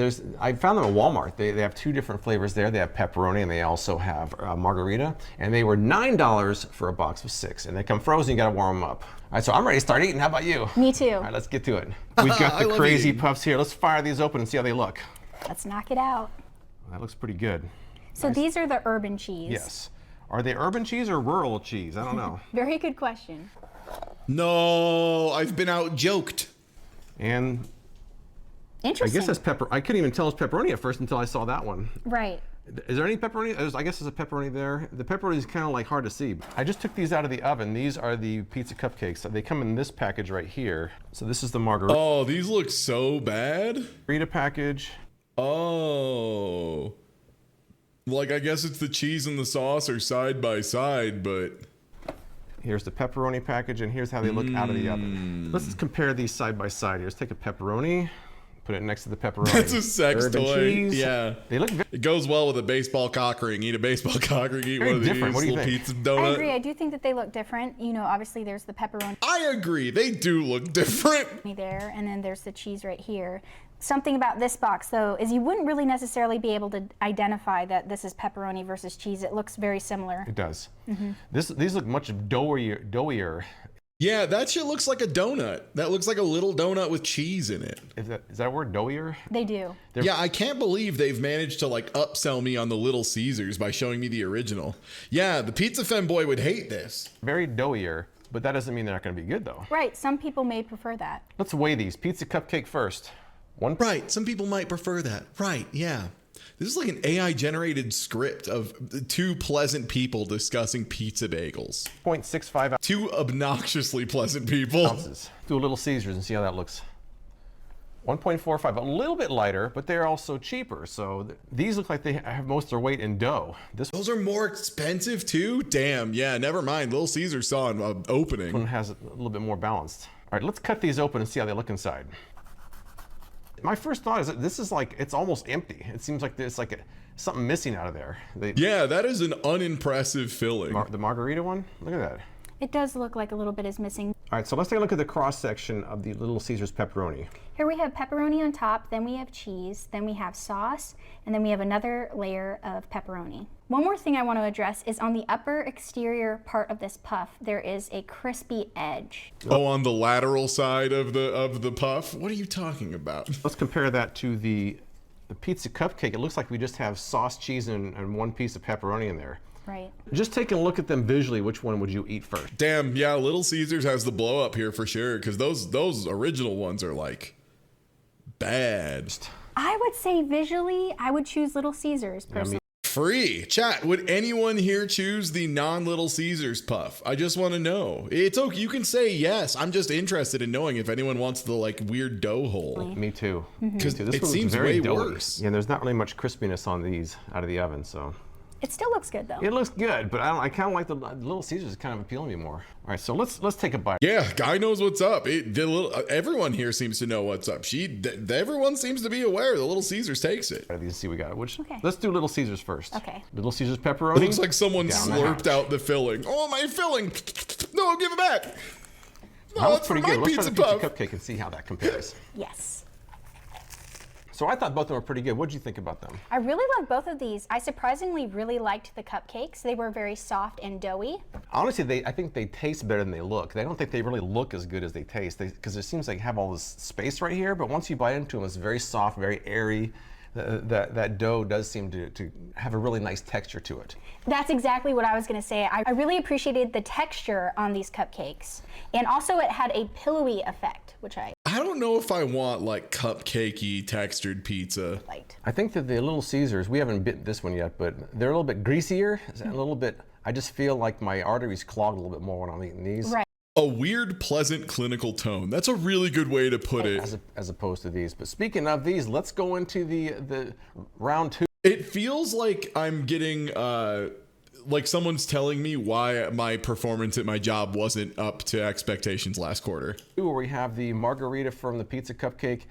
I found them at Walmart. They have 2 different flavors there. They have pepperoni and they also have margarita. And they were $9 for a box of 6. And they come frozen, you gotta warm them up. All right, so I'm ready to start eating. How about you? Me too. All right, let's get to it. We've got the Crazy Puffs here. Let's fire these open and see how they look. Let's knock it out. That looks pretty good. So these are the urban cheese. Yes. Are they urban cheese or rural cheese? I don't know. Very good question. No, I've been out joked. And Interesting. I guess that's pepper. I couldn't even tell it's pepperoni at first until I saw that one. Right. Is there any pepperoni? I guess there's a pepperoni there. The pepperoni is kind of like hard to see. I just took these out of the oven. These are the pizza cupcakes. They come in this package right here. So this is the margarita. Oh, these look so bad. Margarita package. Oh. Like, I guess it's the cheese and the sauce are side by side, but... Here's the pepperoni package, and here's how they look out of the oven. Let's compare these side by side here. Let's take a pepperoni, put it next to the pepperoni. That's a sex Urban toy. cheese. Yeah. They look It goes well with a baseball cock ring. Eat a baseball cock ring, eat Very one of these different. What do you little think? pizza I donut. agree. I do think that they look different. You know, obviously there's the pepperoni I agree. They do look different. there, and then there's the cheese right here. Something about this box, though, is you wouldn't really necessarily be able to identify that this is pepperoni versus cheese. It looks very similar. It does. These look much doughier. Yeah, that shit looks like a donut. That looks like a little donut with cheese in it. Is that a word, doughier? They do. Yeah, I can't believe they've managed to like upsell me on the Little Caesars by showing me the original. Yeah, the pizza femboy would hate this. Very doughier. but that doesn't mean they're not going to be good though. Right, some people may prefer that. Let's weigh these. Pizza cupcake first. Right, some people might prefer that. Right, yeah. This is like an AI-generated script of two pleasant people discussing pizza bagels. 0.65 Two obnoxiously pleasant people. ounces. Do a Little Caesars and see how that looks. 1.45, a little bit lighter, but they're also cheaper. So these look like they have most of their weight in dough. Those are more expensive too? Damn, yeah, never mind. Little Caesar saw an opening. One has a little bit more balanced. All right, let's cut these open and see how they look inside. My first thought is that this is like, it's almost empty. It seems like there's like something missing out of there. Yeah, that is an unimpressive filling. The margarita one, look at that. It does look like a little bit is missing. All right, so let's take a look at the cross section of the Little Caesars pepperoni. Here we have pepperoni on top, then we have cheese, then we have sauce, and then we have another layer of pepperoni. One more thing I want to address is on the upper exterior part of this puff, there is a crispy edge. Oh, on the lateral side of the puff? What are you talking about? Let's compare that to the pizza cupcake. It looks like we just have sauce, cheese, and one piece of pepperoni in there. Right. Just taking a look at them visually, which one would you eat first? Damn, yeah, Little Caesars has the blow up here for sure, because those original ones are like bad. I would say visually, I would choose Little Caesars personally. Free chat. Would anyone here choose the non-Little Caesars puff? I just want to know. It's okay. You can say yes. I'm just interested in knowing if anyone wants the like weird dough hole. Me too. Because This it one seems very way doughy. worse. Yeah, there's not really much crispiness on these out of the oven, so. It still looks good though. It looks good, but I kind of like the Little Caesars. Is kind of appealing to me more. All right, so let's take a bite. Yeah, guy knows what's up. Everyone here seems to know what's up. Everyone seems to be aware the Little Caesars takes it. These see we got it. Okay. Let's do Little Caesars first. Okay. Little Caesars pepperoni. It looks like someone down the slurped hatch. out the filling. Oh, my filling! No, give it back. That No, was it's for pretty my good. Let's pizza try the puff. pizza cupcake and see how that compares. Yes. So I thought both of them were pretty good. What did you think about them? I really love both of these. I surprisingly really liked the cupcakes. They were very soft and doughy. Honestly, I think they taste better than they look. I don't think they really look as good as they taste because it seems like they have all this space right here, but once you bite into them, it's very soft, very airy. That dough does seem to have a really nice texture to it. That's exactly what I was going to say. I really appreciated the texture on these cupcakes. And also it had a pillowy effect, which I don't know if I want like cupcakey textured pizza. liked. I think that the Little Caesars, we haven't bitten this one yet, but they're a little bit greasier, a little bit, I just feel like my arteries clog a little bit more when I'm eating these. Right. A weird, pleasant, clinical tone. That's a really good way to put it. As opposed to these. But speaking of these, let's go into the round two. It feels like I'm getting, like someone's telling me why my performance at my job wasn't up to expectations last quarter. Where we have the margarita from the pizza cupcake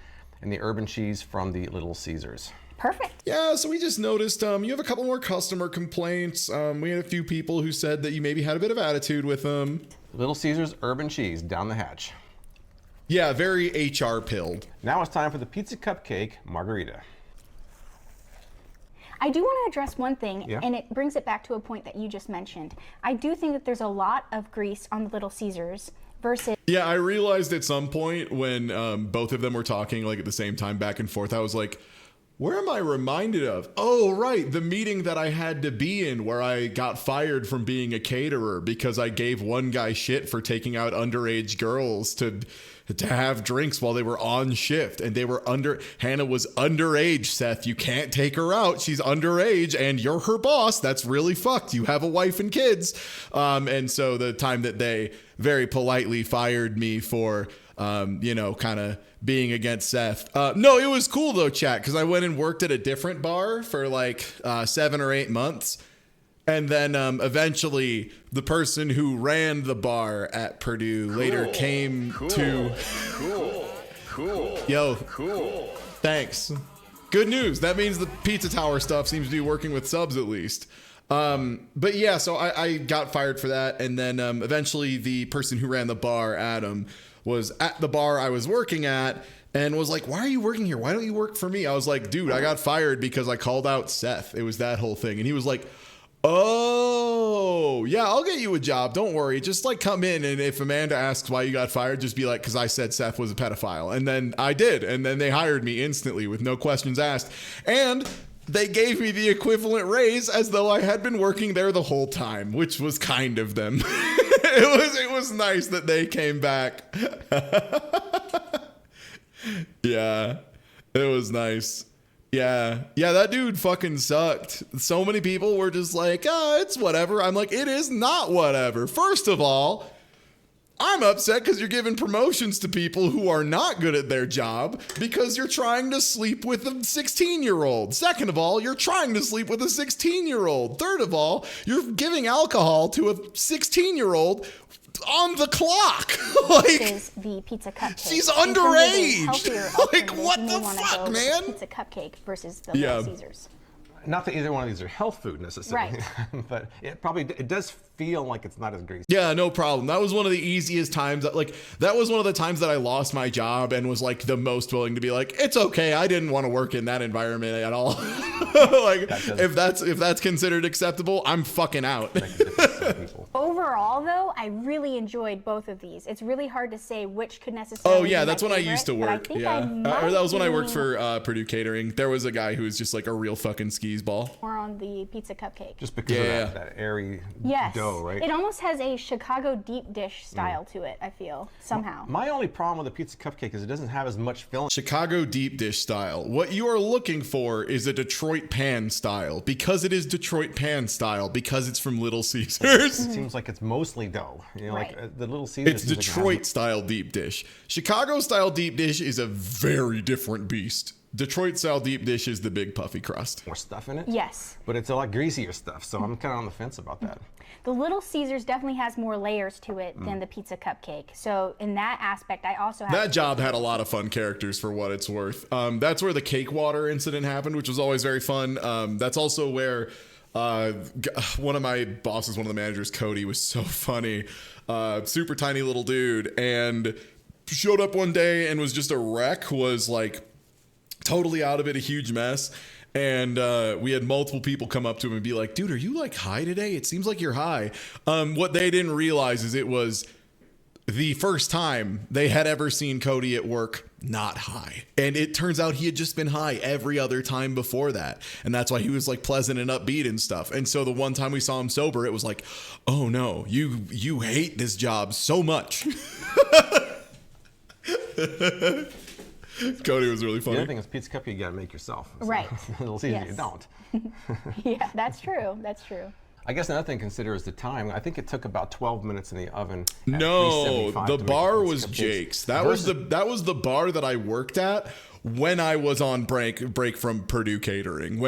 and the urban cheese from the Little Caesars. Perfect. Yeah, so we just noticed you have a couple more customer complaints. We had a few people who said that you maybe had a bit of attitude with them. Little Caesars urban cheese down the hatch. Yeah, very HR pilled. Now it's time for the pizza cupcake margarita. I do want to address one thing, Yeah. and it brings it back to a point that you just mentioned. I do think that there's a lot of grease on the Little Caesars versus... Yeah, I realized at some point when both of them were talking like at the same time back and forth, I was like, where am I reminded of? Oh, right, the meeting that I had to be in where I got fired from being a caterer because I gave one guy shit for taking out underage girls to have drinks while they were on shift, and they were Hannah was underage, Seth. You can't take her out. She's underage and you're her boss. That's really fucked. You have a wife and kids. And so the time that they very politely fired me for, kind of being against Seth. No, it was cool though, chat, because I went and worked at a different bar for like 7 or 8 months. And then eventually the person who ran the bar at Purdue later came to... Yo. Thanks. Good news. That means the Pizza Tower stuff seems to be working with subs at least. But yeah, so I got fired for that. And then eventually the person who ran the bar, Adam, was at the bar I was working at and was like, why are you working here? Why don't you work for me? I was like, dude, I got fired because I called out Seth. It was that whole thing. And he was like, oh, yeah, I'll get you a job. Don't worry. Just like come in. And if Amanda asks why you got fired, just be like, because I said Seth was a pedophile. And then I did. And then they hired me instantly with no questions asked. And they gave me the equivalent raise as though I had been working there the whole time, which was kind of them. It was nice that they came back. Yeah, it was nice. Yeah, that dude fucking sucked. So many people were just like, it's whatever. I'm like, it is not whatever. First of all, I'm upset because you're giving promotions to people who are not good at their job because you're trying to sleep with a 16-year-old. Second of all, you're trying to sleep with a 16-year-old. Third of all, you're giving alcohol to a 16-year-old on the clock. Like, is the pizza cupcake. She's In terms of a underage. healthier Like, alternative, what you the may wanna fuck, go with man? Pizza cupcake versus the Yeah. Little Caesars. Not that either one of these are health food necessarily, Right. but it does feel like it's not as greasy. Yeah, no problem. That was one of the easiest times. That was one of the times that I lost my job and was like the most willing to be like, it's okay. I didn't want to work in that environment at all. Like, if that's considered acceptable, I'm fucking out. Overall, though, I really enjoyed both of these. It's really hard to say which could necessarily. Oh yeah, be that's my when I favorite, used to but I work. think Yeah, I or that was when I might worked be for Purdue Catering. There was a guy who was just like a real fucking skis ball. more on the pizza cupcake. Just because of that airy Yes. dough, right? It almost has a Chicago deep dish style to it, I feel, somehow. My only problem with the pizza cupcake is it doesn't have as much filling. Chicago deep dish style. What you are looking for is a Detroit pan style, because it is Detroit pan style, because it's from Little Caesars. It seems like it's mostly dough. You know, Right. like the Little Caesars. It's seems like it has Detroit style deep dish. Chicago style deep dish is a very different beast. Detroit style deep dish is the big puffy crust. more stuff in it. Yes. But it's a lot greasier stuff, so I'm kind of on the fence about that. The Little Caesars definitely has more layers to it than the pizza cupcake. So in that aspect, I also have That job had a lot of fun characters for what it's worth. That's where the cake water incident happened, which was always very fun. That's also where one of my bosses, one of the managers, Cody, was so funny. Super tiny little dude, and showed up one day and was just a wreck, was like totally out of it, a huge mess. And we had multiple people come up to him and be like, dude, are you like high today? It seems like you're high. What they didn't realize is it was the first time they had ever seen Cody at work not high. And it turns out he had just been high every other time before that. And that's why he was like pleasant and upbeat and stuff. And so the one time we saw him sober, it was like, oh no, you hate this job so much. Cody was really funny. The other thing is pizza cupcake you gotta make yourself. So Right. Little Caesars Yes. you don't. Yeah, that's true. That's true. I guess another thing to consider is the time. I think it took about 12 minutes in the oven. At No, 375 the to make bar pizza was cupcakes. Jake's. That was the bar that I worked at when I was on break from Purdue Catering.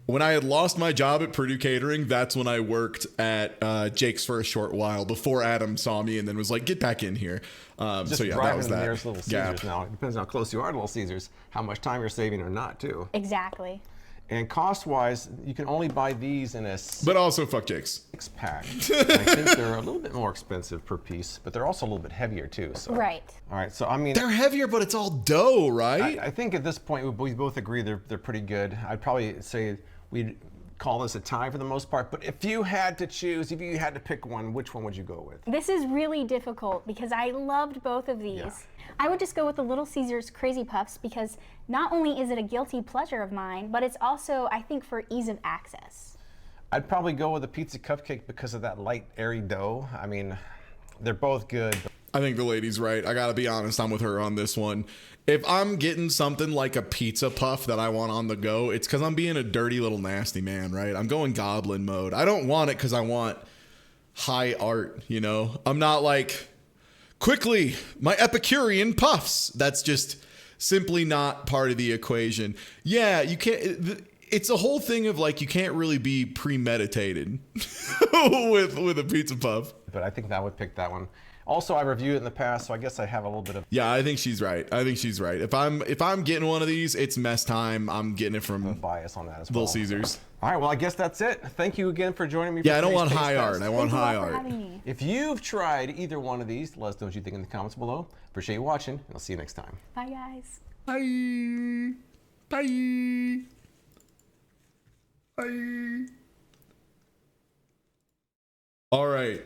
When I had lost my job at Purdue Catering, that's when I worked at Jake's for a short while before Adam saw me and then was like, "Get back in here." Just So yeah, that driving was to the that nearest Little gap. Caesars now. It depends on how close you are to Little Caesars, how much time you're saving or not, too. Exactly. And cost-wise, you can only buy these in a But also, fuck Jake's. 6-pack. I think they're a little bit more expensive per piece, but they're also a little bit heavier, too. So. Right. All right, so I mean... They're heavier, but it's all dough, right? I think at this point, we both agree they're pretty good. I'd probably say we'd call this a tie for the most part, but if you had to choose, if you had to pick one, which one would you go with? This is really difficult because I loved both of these. Yeah. I would just go with the Little Caesars Crazy Puffs because not only is it a guilty pleasure of mine, but it's also, I think, for ease of access. I'd probably go with a pizza cupcake because of that light, airy dough. I mean, they're both good. I think the lady's right. I gotta be honest, I'm with her on this one. If I'm getting something like a pizza puff that I want on the go, it's because I'm being a dirty little nasty man, right? I'm going goblin mode. I don't want it because I want high art, you know? I'm not like, quickly, my Epicurean puffs. That's just simply not part of the equation. Yeah, you can't... It's a whole thing of like, you can't really be premeditated with a pizza puff. But I think I would pick that one. Also, I reviewed it in the past, so I guess I have a little bit of... Yeah, I think she's right. If I'm getting one of these, it's mess time. I'm getting it from bias on that as well. Little Caesars. All right, well, I guess that's it. Thank you again for joining me. Yeah, for I don't today's want Taste high Test. art. I want high art. If you've tried either one of these, let us know what you think in the comments below. Appreciate you watching, and I'll see you next time. Bye, guys. Bye. Bye. Bye. All right.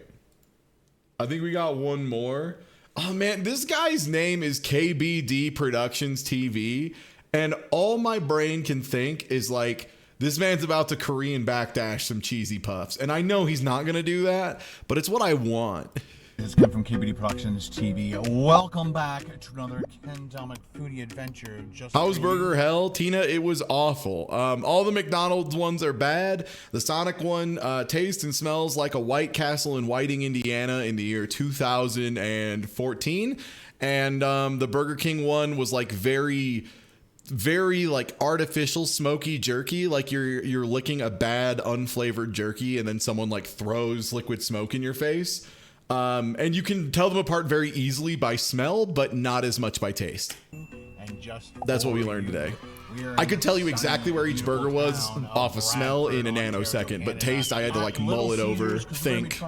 I think we got one more. Oh man, this guy's name is KBD Productions TV, and all my brain can think is like, this man's about to Korean backdash some cheesy puffs. And I know he's not gonna do that, but it's what I want. This is Ken from KBD Productions TV. Welcome back to another Ken Dominic foodie adventure. House burger hell, Tina, it was awful. All the McDonald's ones are bad. The Sonic one tastes and smells like a White Castle in Whiting, Indiana in the year 2014. And the Burger King one was like very like artificial smoky jerky, like you're licking a bad unflavored jerky and then someone like throws liquid smoke in your face. And you can tell them apart very easily by smell, but not as much by taste. And just that's what we learned today. I could tell you exactly where each burger was off of smell in a nanosecond, but taste I had to like mull it over, think,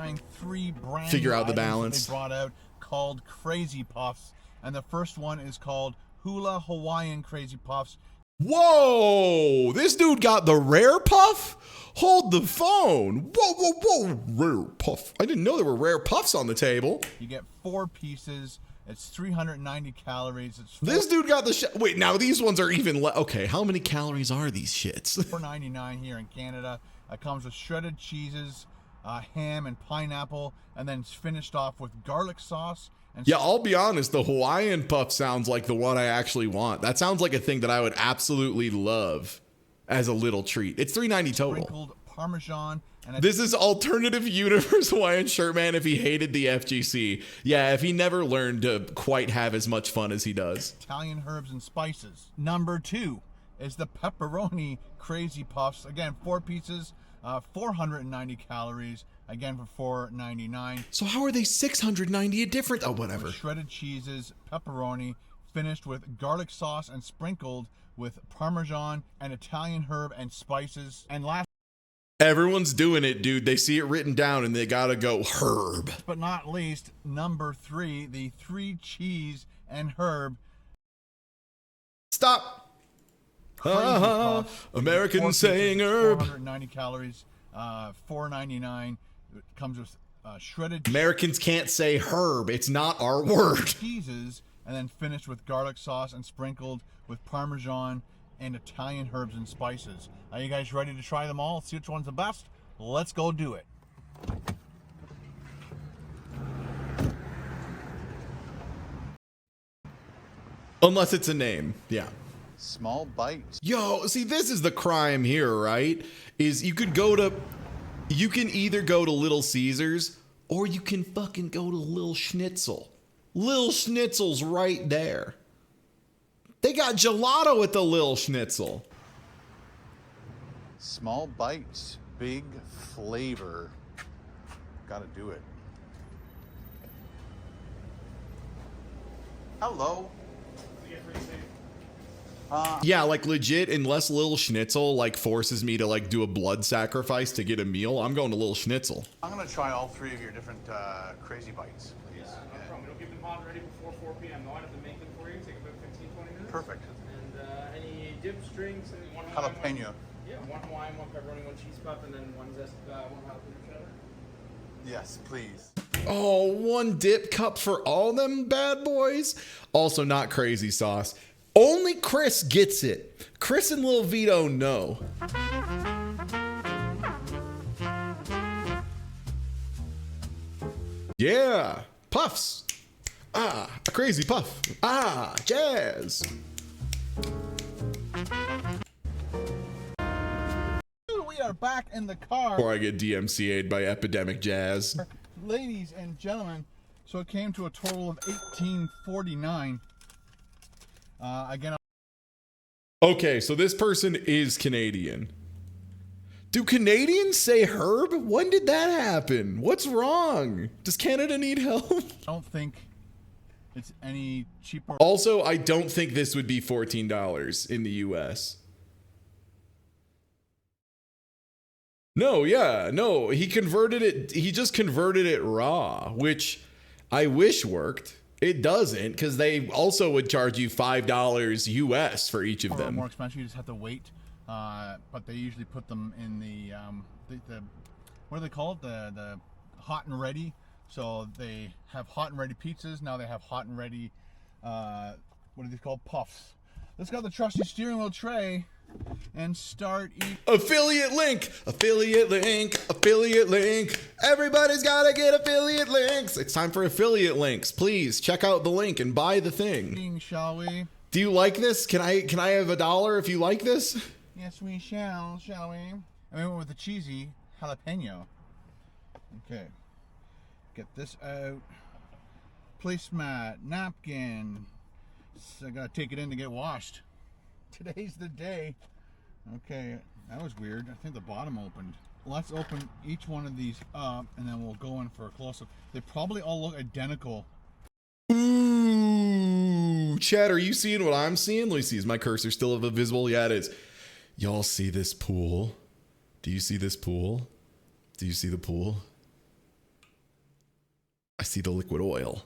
figure out the balance. They brought out called Crazy Puffs, and the first one is called Hula Hawaiian Crazy Puffs. Whoa! This dude got the rare puff? Hold the phone. Whoa. Rare puff. I didn't know there were rare puffs on the table. You get 4 pieces. It's 390 calories. This dude got the wait, now these ones are even okay, how many calories are these shits? $4.99 here in Canada. It comes with shredded cheeses, ham and pineapple, and then it's finished off with garlic sauce. Yeah, I'll be honest, the Hawaiian puff sounds like the one I actually want. That sounds like a thing that I would absolutely love as a little treat. It's $3.90 total. Sprinkled Parmesan. And this is alternative universe Hawaiian shirt man if he hated the FGC. Yeah, if he never learned to quite have as much fun as he does. Italian herbs and spices. Number 2 is the pepperoni crazy puffs. Again, 4 pieces, 490 calories. Again for $4.99. So how are they 690 a different? Oh, whatever. With shredded cheeses, pepperoni, finished with garlic sauce and sprinkled with Parmesan and Italian herb and spices. And last, everyone's doing it, dude. They see it written down and they gotta go herb. But not least, number 3, the 3 cheese and herb. Stop. American saying herb. 490 calories, $4.99. It comes with shredded. Americans can't say herb. It's not our word. Cheeses, and then finished with garlic sauce and sprinkled with Parmesan and Italian herbs and spices. Are you guys ready to try them all? See which one's the best? Let's go do it. Unless it's a name, yeah. Small bites. Yo, see, this is the crime here, right? Is you can either go to Little Caesars or you can fucking go to Lil Schnitzel. Lil Schnitzel's right there. They got gelato at the Lil Schnitzel. Small bites, big flavor. Gotta do it. Hello. Yeah, like legit, unless Lil Schnitzel like forces me to like do a blood sacrifice to get a meal, I'm going to Lil Schnitzel. I'm gonna try all 3 of your different crazy bites, please. No problem. We'll get them hot ready before 4 p.m. No, I have to make them for you. Take about 15, 20 minutes. Perfect. And any dips, drinks, and one Jalapeno. Yeah, 1 Hawaiian, 1 pepperoni, 1 cheese puff, and then 1 jalapeno cheddar. Yes, please. Oh, 1 dip cup for all them bad boys. Also not crazy sauce. Only Chris gets it. Chris and Lil Vito know. Yeah, puffs. Ah, a crazy puff. Ah, jazz. We are back in the car. Before I get DMCA'd by Epidemic Jazz. Ladies and gentlemen, so it came to a total of $18.49. Again. Okay, so this person is Canadian. Do Canadians say herb? When did that happen? What's wrong? Does Canada need help? I don't think it's any cheaper. Also, I don't think this would be $14 in the US. No, yeah, no, he just converted it raw, which I wish worked. It doesn't, because they also would charge you $5 US for each of them. More expensive, you just have to wait. But they usually put them in the what do they call it? The hot and ready. So they have hot and ready pizzas. Now they have hot and ready, what are these called? Puffs. Let's got the trusty steering wheel tray. and start eating. Affiliate link, affiliate link, affiliate link. Everybody's gotta get affiliate links. It's time for affiliate links. Please check out the link and buy the thing. Shall we? Do you like this? Can I have $1 if you like this? Yes, we shall we? I went with the cheesy jalapeno. Okay. Get this out. Placemat, napkin. So I gotta take it in to get washed. Today's the day. Okay, that was weird. I think the bottom opened. Let's open each one of these up and then we'll go in for a close-up. They probably all look identical. Ooh, Chad, are you seeing what I'm seeing? Let me see. Is my cursor still visible? Yeah, it is. Y'all see this pool? Do you see this pool? Do you see the pool? I see the liquid oil.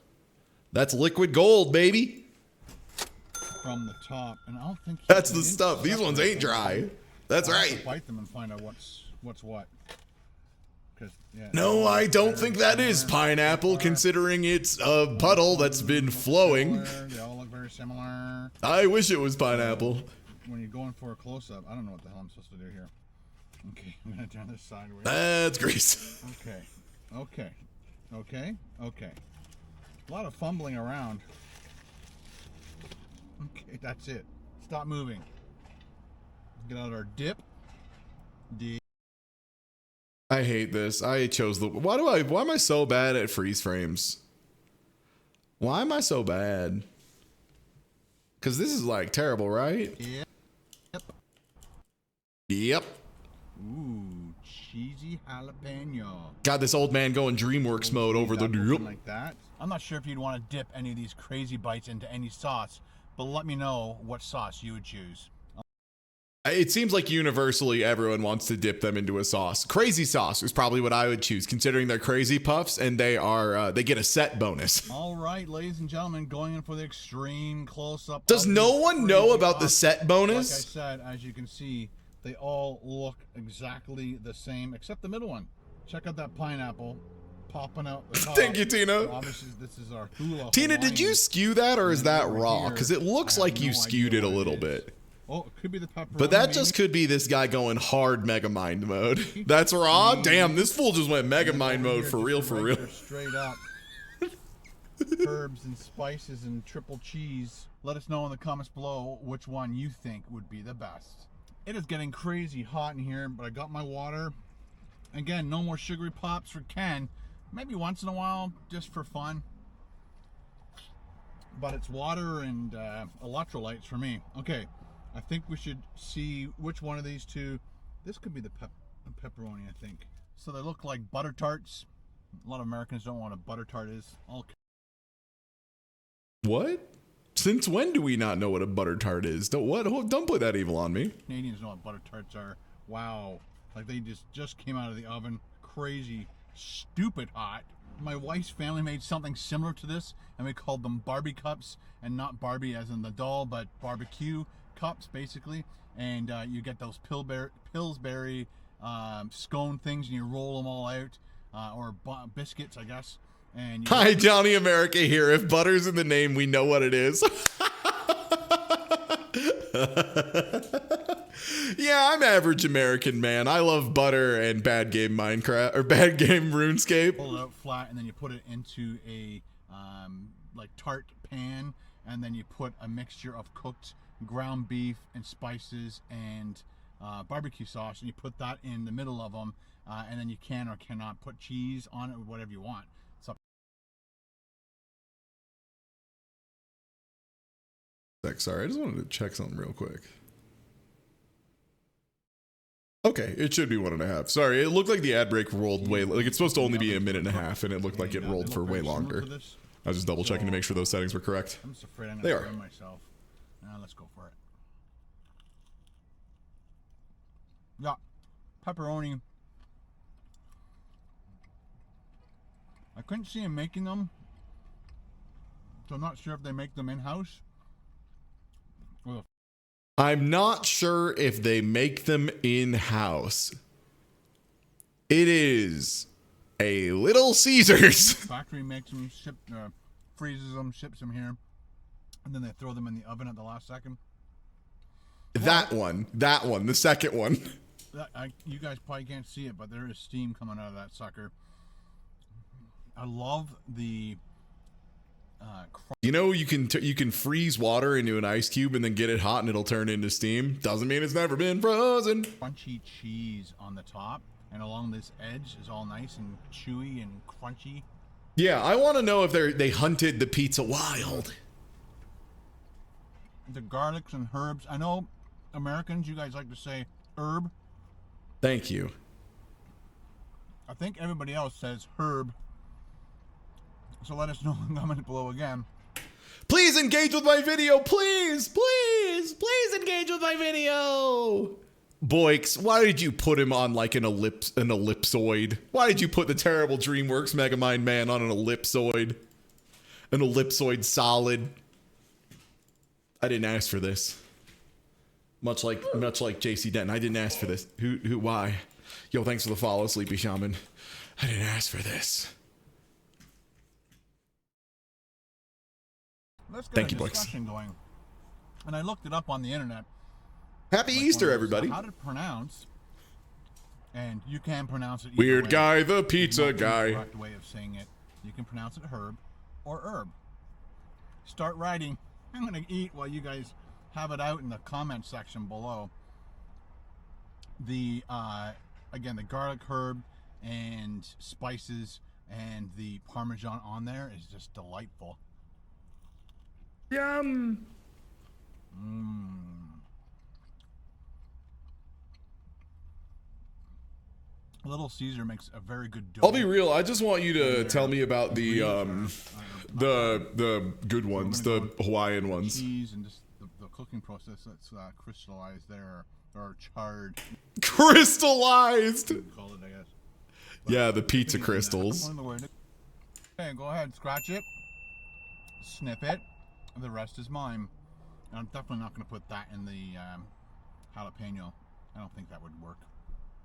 That's liquid gold, baby. From the top, and I don't think that's the stuff. These ones ain't dry. That's I'll have right. to bite them and find out what's what. Yeah. No, I don't think that is pineapple, considering it's a puddle that's been flowing. They all look very similar. I wish it was pineapple. When you're going for a close-up, I don't know what the hell I'm supposed to do here. Okay, I'm gonna turn this sideways. That's grease. Okay. A lot of fumbling around. Okay, that's it. Stop moving. Get out our dip. I hate this. I chose the. Why am I so bad at freeze frames? Why am I so bad? Because this is like terrible, right? Yep. Ooh, cheesy jalapeno. Got this old man going DreamWorks mode over the Open like that. I'm not sure if you'd want to dip any of these crazy bites into any sauce, but let me know what sauce you would choose. It seems like universally everyone wants to dip them into a sauce. Crazy sauce is probably what I would choose, considering they're crazy puffs and they are they get a set bonus. All right, ladies and gentlemen, going in for the extreme close-up. Does no one know about the set bonus? Like I said, as you can see, they all look exactly the same, except the middle one. Check out that pineapple popping out the top. Thank you, Tina. Obviously, this is our hula. Tina, did you skew that or is that raw? Because it looks like you skewed it a little bit. Oh, it could be the pepperoni. But that just could be this guy going hard Megamind mode. That's raw? Damn, this fool just went Megamind mode for real, for real. Straight up. Herbs and spices and triple cheese. Let us know in the comments below which one you think would be the best. It is getting crazy hot in here, but I got my water. Again, no more sugary pops for Ken. Maybe once in a while, just for fun. But it's water and electrolytes for me. Okay. I think we should see which one of these two. This could be the pepperoni, I think. So they look like butter tarts. A lot of Americans don't know what a butter tart is. What? Since when do we not know what a butter tart is? Don't put that evil on me. Canadians know what butter tarts are. Wow. Like they just came out of the oven. Crazy, stupid hot. My wife's family made something similar to this, and we called them Barbie cups, and not Barbie as in the doll, but barbecue cups basically. And you get those Pillsbury scone things, and you roll them all out, or biscuits, I guess. And hi, Johnny America here. If butter's in the name, we know what it is. Yeah, I'm average American, man. I love butter and bad game Minecraft or bad game RuneScape. Pull it out flat, and then you put it into a like tart pan, and then you put a mixture of cooked ground beef and spices and barbecue sauce, and you put that in the middle of them, and then you can or cannot put cheese on it or whatever you want. So sorry, I just wanted to check something real quick. Okay, it should be 1.5. Sorry, it looked like the ad break rolled way, like it's supposed to only be 1.5 minutes, and it looked like it rolled for way longer. I was just double checking to make sure those settings were correct. I'm just afraid I'm they gonna are. burn myself. Now let's go for it. Yeah, pepperoni. I couldn't see him making them, so I'm not sure if they make them in-house. I'm not sure if they make them in-house. It is a Little Caesars. Factory makes them, freezes them, ships them here, and then they throw them in the oven at the last second. That one, the second one. You guys probably can't see it, but there is steam coming out of that sucker. I love the You know, you can freeze water into an ice cube and then get it hot and it'll turn into steam. Doesn't mean it's never been frozen. crunchy cheese on the top, and along this edge is all nice and chewy and crunchy. Yeah, I want to know if they hunted the pizza wild. The garlics and herbs. I know Americans, you guys like to say herb. Thank you. I think everybody else says herb. So let us know in the comments below again. Please engage with my video. Please engage with my video. Boyks, why did you put him on like an ellipsoid? Why did you put the terrible DreamWorks Megamind man on an ellipsoid? An ellipsoid solid. I didn't ask for this. Much like JC Denton, I didn't ask for this. Who, why? Yo, thanks for the follow, Sleepy Shaman. I didn't ask for this. Let's get Thank a you, Boyks. discussion going. And I looked it up on the internet. Happy Easter, everybody. How to pronounce, and you can pronounce it either Weird way. guy, the pizza There's no guy. correct way of saying it. You can pronounce it herb or herb. Start writing. I'm gonna eat while you guys have it out in the comment section below. The again, the garlic, herb, and spices, and the Parmesan on there is just delightful. Yum. Little Caesar makes a very good dough. I'll be real. I just want you to tell me about the good ones, the Hawaiian ones. Cheese and just the cooking process that's crystallized there, or charred. Crystallized. Call it, I guess. Yeah, the pizza crystals. Okay, go ahead, scratch it, snip it. The rest is mine. And I'm definitely not going to put that in the jalapeno. I don't think that would work.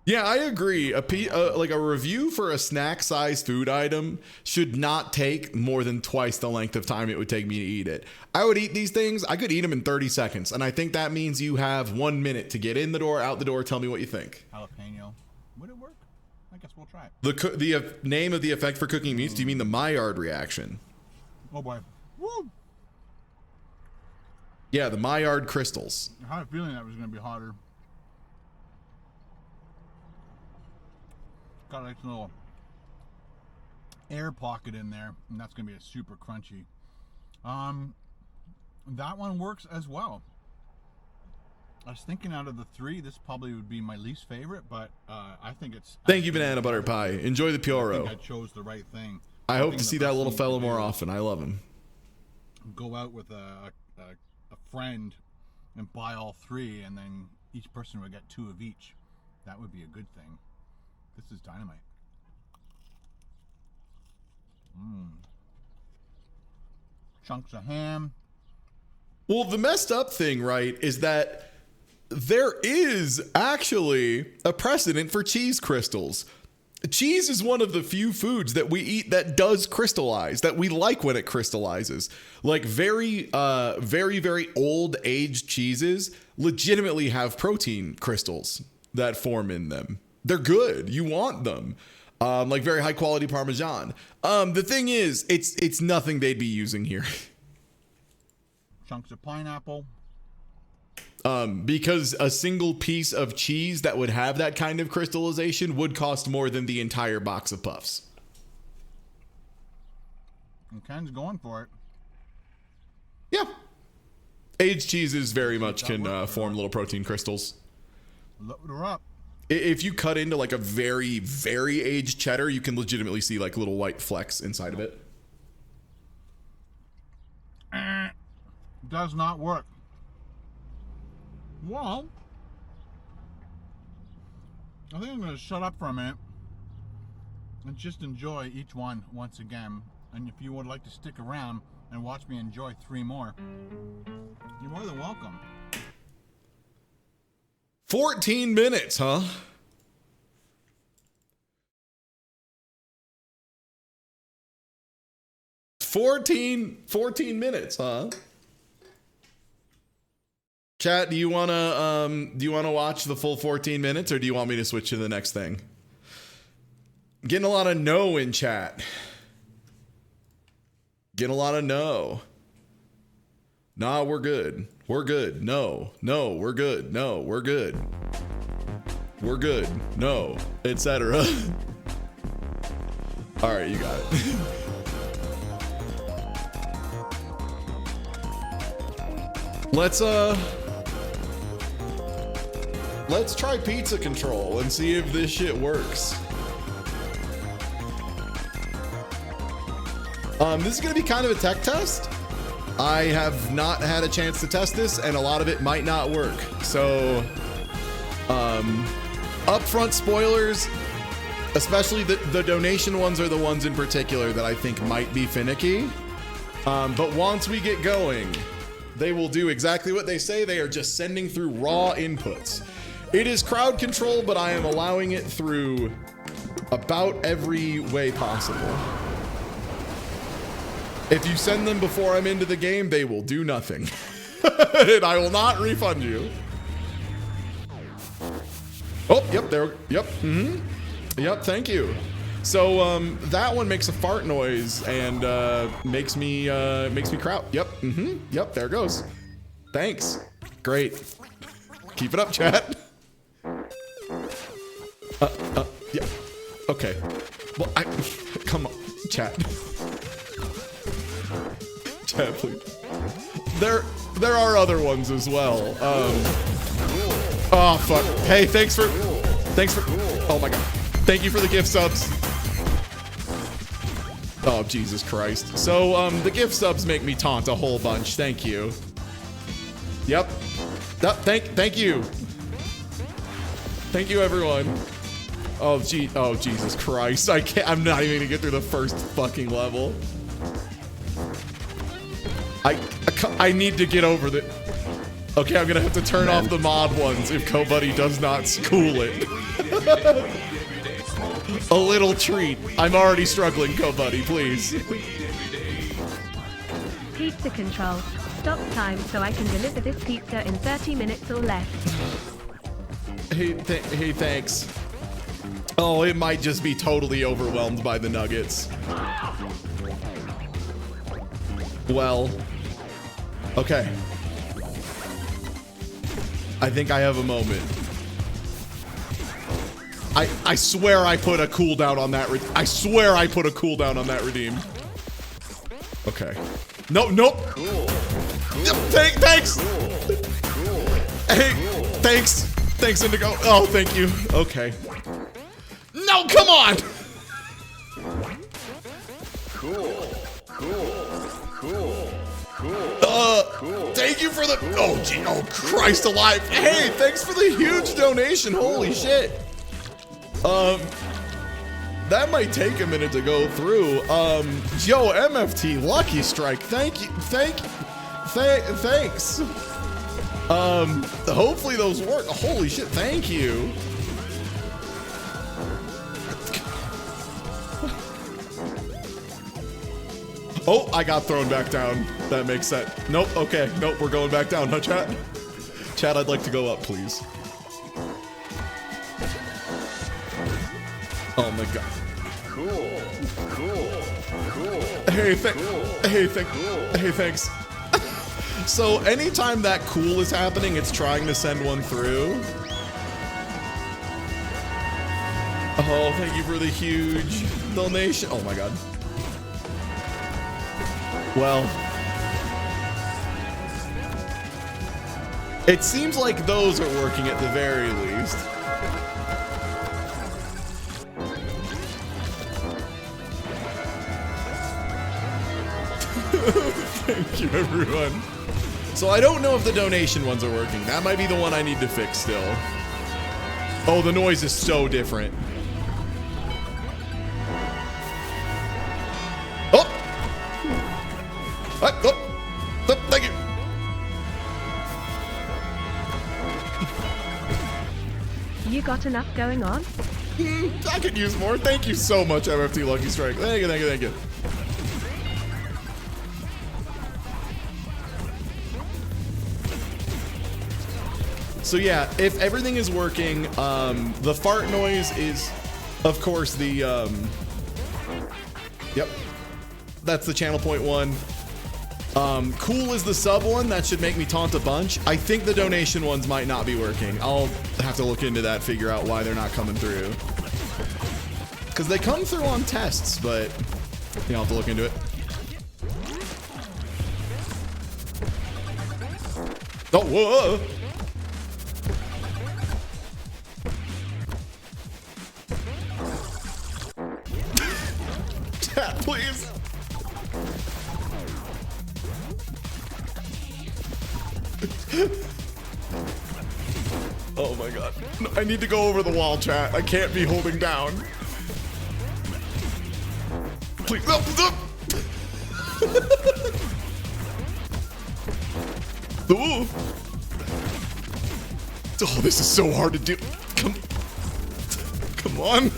Yeah, I agree. Like a review for a snack-sized food item should not take more than twice the length of time it would take me to eat it. I would eat these things. I could eat them in 30 seconds, and I think that means you have 1 minute to get in the door, out the door. Tell me what you think. Jalapeno. Would it work? I guess we'll try it. The name of the effect for cooking meats. Do you mean the Maillard reaction? Oh boy. Woo! Yeah, the Maillard crystals. I had a feeling that was going to be hotter. Got like a little air pocket in there, and that's going to be a super crunchy. That one works as well. I was thinking out of the three, this probably would be my least favorite, but I think it's... Thank you, Banana Butter Pie. Enjoy the I think Puro. I chose the right thing. I hope think to the see that best little thing fellow to more do often. I love him. Go out with a friend and buy all three, and then each person would get 2 of each. That would be a good thing. This is dynamite. Chunks of ham. Well, the messed up thing, right, is that there is actually a precedent for cheese crystals. Cheese is one of the few foods that we eat that does crystallize, that we like when it crystallizes. Like very old aged cheeses legitimately have protein crystals that form in them. They're good. You want them. Like very high quality Parmesan. The thing is, it's nothing they'd be using here. Chunks of pineapple. Because a single piece of cheese that would have that kind of crystallization would cost more than the entire box of puffs. And Ken's going for it. Yeah. Aged cheeses very much can form little protein crystals. Load her up. If you cut into like a very, very aged cheddar, you can legitimately see like little white flecks inside of it. Does not work. Well, I think I'm going to shut up for a minute and just enjoy each one once again. And if you would like to stick around and watch me enjoy 3 more, you're more than welcome. 14 minutes, huh? Fourteen minutes, huh? Chat, do you wanna watch the full 14 minutes, or do you want me to switch to the next thing? Getting a lot of no in chat. Getting a lot of no. Nah, we're good. We're good. No, we're good. No, we're good. We're good. No, etc. All right, you got it. Let's try pizza control and see if this shit works. This is gonna be kind of a tech test. I have not had a chance to test this, and a lot of it might not work. So, upfront spoilers, especially the donation ones are the ones in particular that I think might be finicky. But once we get going, they will do exactly what they say. They are just sending through raw inputs. It is crowd control, but I am allowing it through about every way possible. If you send them before I'm into the game, they will do nothing. And I will not refund you. Oh, yep, there, yep, yep, thank you. So, that one makes a fart noise and, makes me crowd. Yep, yep, there it goes. Thanks. Great. Keep it up, chat. Yeah, okay. Well, come on, chat. Chat, please. There are other ones as well. Oh, fuck. Hey, thanks for, oh my God. Thank you for the gift subs. Oh, Jesus Christ. So, the gift subs make me taunt a whole bunch. Thank you. Yep. Thank you. Thank you, everyone. Oh, Jesus Christ. I'm not even gonna get through the first fucking level. I need to get over the... Okay, I'm gonna have to turn off the mod ones if CoBuddy does not school it. A little treat. I'm already struggling, CoBuddy, please. Pizza control. Stop time so I can deliver this pizza in 30 minutes or less. Hey, thanks. Oh, it might just be totally overwhelmed by the nuggets. Well, okay. I think I have a moment. I swear I put a cooldown on that. I swear I put a cooldown on that redeem. Okay. Nope. Cool. Thanks. Cool. Hey, thanks. Thanks, Indigo. Oh, thank you. Okay. No, come on. Cool. Thank you for the, oh Christ alive. Hey, thanks for the huge donation. Holy shit. That might take a minute to go through. Yo, MFT Lucky Strike. Thank you. Thanks. Hopefully those work. Holy shit. Thank you. Oh, I got thrown back down. That makes sense. Nope. Okay. Nope. We're going back down, huh, chat? Chat, I'd like to go up, please. Oh my God. Cool. Hey, thanks. So anytime that cool is happening, it's trying to send one through. Oh, thank you for the huge donation. Oh my God. Well, it seems like those are working at the very least. Thank you, everyone. So I don't know if the donation ones are working. That might be the one I need to fix still. Oh, the noise is so different. Thank you. You got enough going on? I could use more. Thank you so much, MFT Lucky Strike. Thank you. So yeah, if everything is working, the fart noise is, of course, the, yep, that's the channel point one. Cool is the sub one. That should make me taunt a bunch. I think the donation ones might not be working. I'll have to look into that, figure out why they're not coming through. Because they come through on tests, but I'll have to look into it. Oh, whoa! Chat, please. Oh my god. No, I need to go over the wall, chat. I can't be holding down. Please. No, no. Ooh. Oh, this is so hard to do. Come on.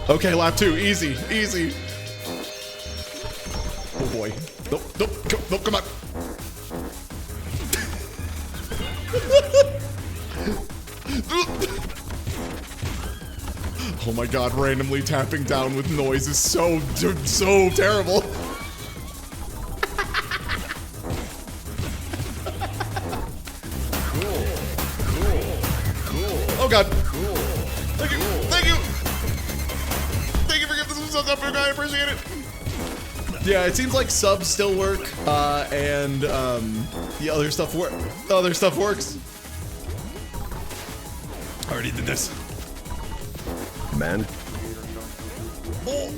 Okay, lap 2. Easy, easy. Oh boy. Nope, nope, nope, come on. Oh my god, randomly tapping down with noise is so terrible. Oh god. Thank you, thank you. Thank you for giving this subs up, I appreciate it. Yeah, it seems like subs still work, and the other stuff works. I already did this. Man. Oh.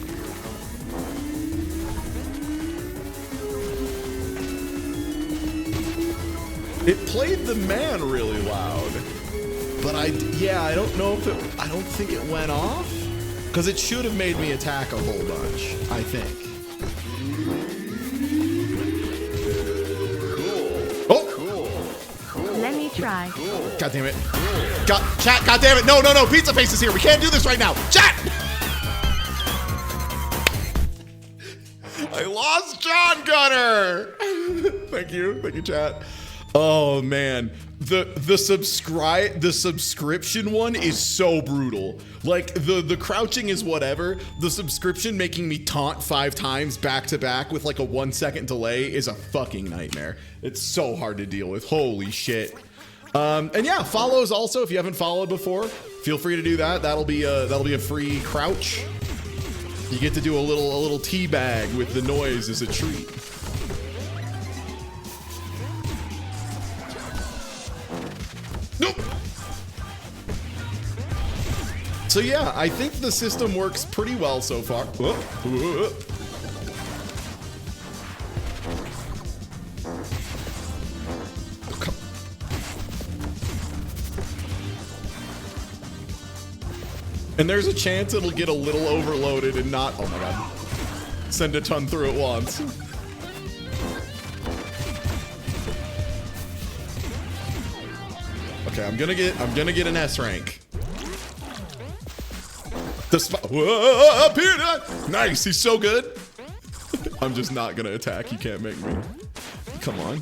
It played the man really loud, but I don't know if I don't think it went off, because it should have made me attack a whole bunch, I think. Let me try. God damn it. Chat, god damn it. No, no, no. Pizza Face is here. We can't do this right now. Chat! I lost John Gunner. Thank you. Thank you, chat. Oh, man. The subscription one is so brutal. Like, the crouching is whatever. The subscription making me taunt 5 times back to back with like a 1-second delay is a fucking nightmare. It's so hard to deal with. Holy shit. And yeah, follows also. If you haven't followed before, feel free to do that. That'll be a free crouch. You get to do a little tea bag with the noise as a treat. Nope. So yeah, I think the system works pretty well so far. Whoa. Whoa. And there's a chance it'll get a little overloaded and not, oh my god, send a ton through at once. Okay, I'm gonna get an S rank. The spot. Whoa, Peter! Nice, he's so good. I'm just not gonna attack. You can't make me. Come on.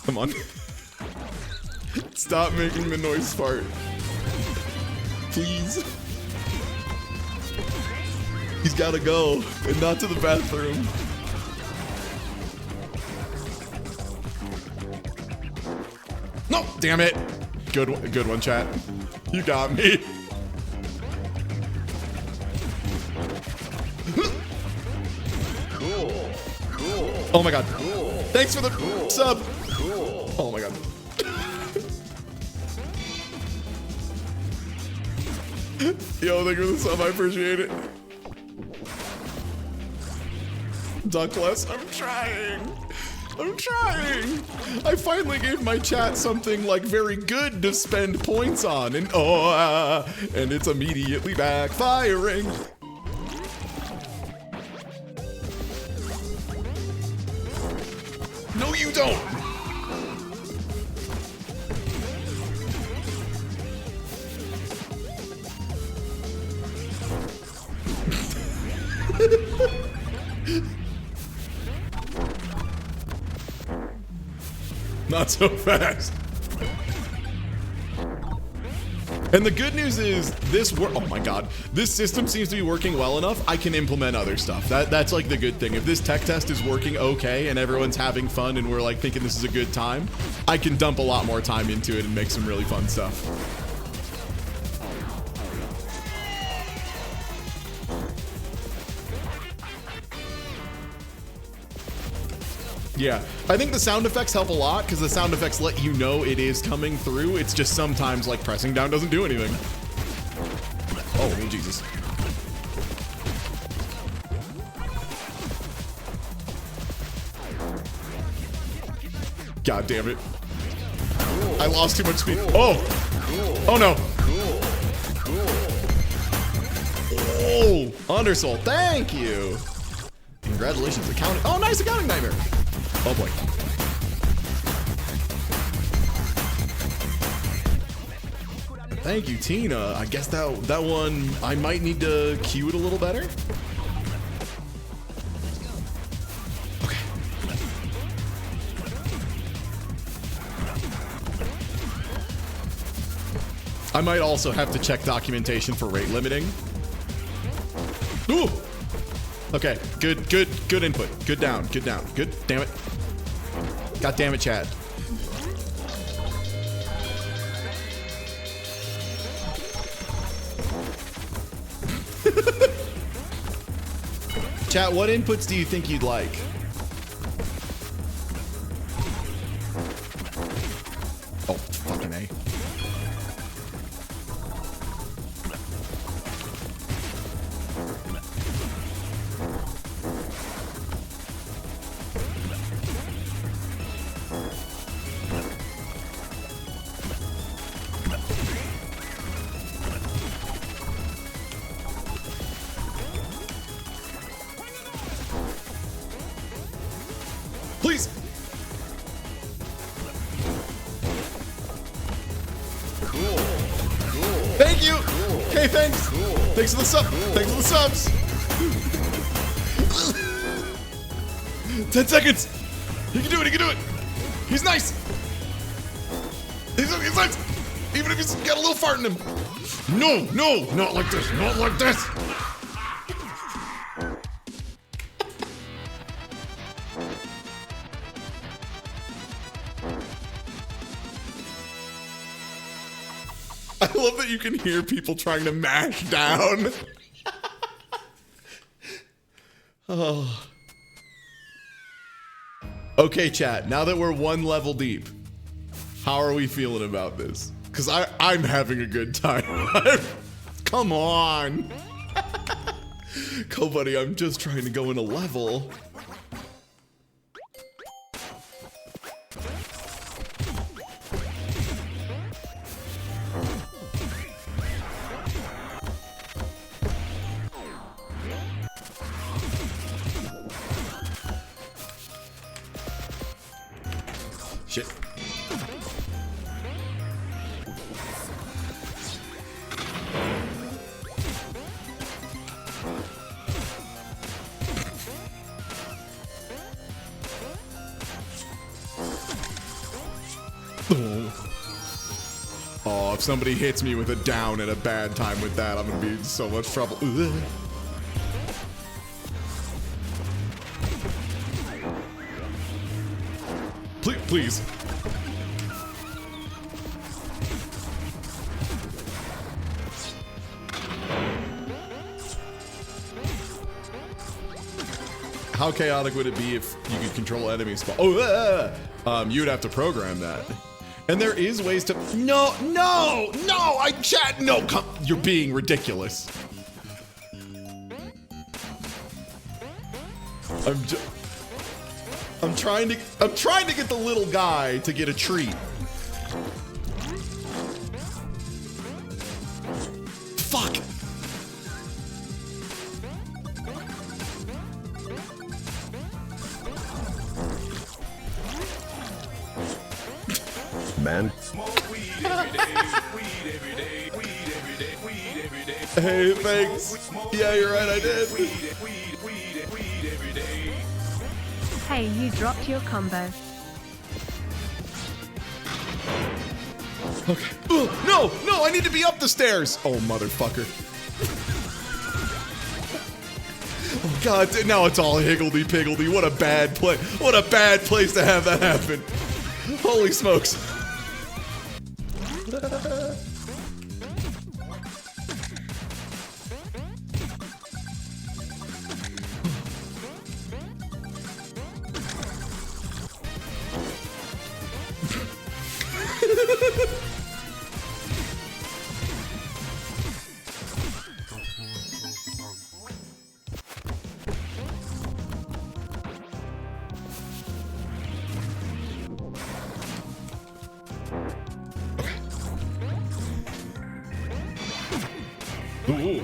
Come on. Stop making the noise fart. Please. He's gotta go, and not to the bathroom. No, damn it. Good one, chat. You got me. Cool. Cool. Oh my god. Cool. Thanks for the sub. Cool. Oh my god. Yo, thank you for the sub. I appreciate it. Duckless, I'm trying. I'm trying. I finally gave my chat something like very good to spend points on, and and it's immediately backfiring. No, you don't. not so fast. And the good news is oh my god, this system seems to be working well enough. I can implement other stuff. That's like the good thing. If this tech test is working okay and everyone's having fun and we're like thinking this is a good time, I can dump a lot more time into it and make some really fun stuff. Yeah, I think the sound effects help a lot because the sound effects let you know it is coming through. It's just sometimes like pressing down doesn't do anything. Oh, Jesus. God damn it. I lost too much speed. Oh! Oh no! Oh! Undersoul, thank you! Congratulations, accounting. Oh, nice accounting nightmare! Oh boy. Thank you, Tina. I guess that one, I might need to cue it a little better. Okay. I might also have to check documentation for rate limiting. Ooh! Okay, good input. Good down, good, damn it. God damn it, Chad. Chat, what inputs do you think you'd like? Oh, fucking A. Please. Cool. Thank you. Okay, thanks. Thanks for the sub. Thanks for the subs. 10 seconds. He can do it. He can do it. He's nice. He's nice. Even if he's got a little fart in him. No, not like this. Not like this. I love that you can hear people trying to mash down. Oh. Okay, chat, now that we're one level deep, how are we feeling about this? Because I'm having a good time. Come on. Go, buddy, I'm just trying to go in a level. Shit. Oh, if somebody hits me with a down at a bad time with that, I'm gonna be in so much trouble. Ugh. Please. How chaotic would it be if you could control enemy spawn? Oh, you'd have to program that. And there is ways to. No, come. You're being ridiculous. I'm trying to get the little guy to get a treat. Fuck. Man. Hey, thanks. Yeah, you're right, I did. Hey, you dropped your combo. Okay. Ugh, no, I need to be up the stairs. Oh, motherfucker. Oh, God, now it's all higgledy-piggledy. What a bad play. What a bad place to have that happen. Holy smokes. Ooh.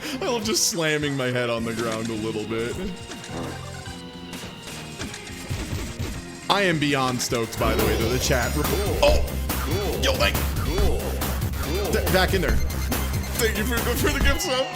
I love just slamming my head on the ground a little bit. I am beyond stoked, by the way, though. The chat. Oh! Cool. Yo, thank you. Back in there. Thank you for the gift sub.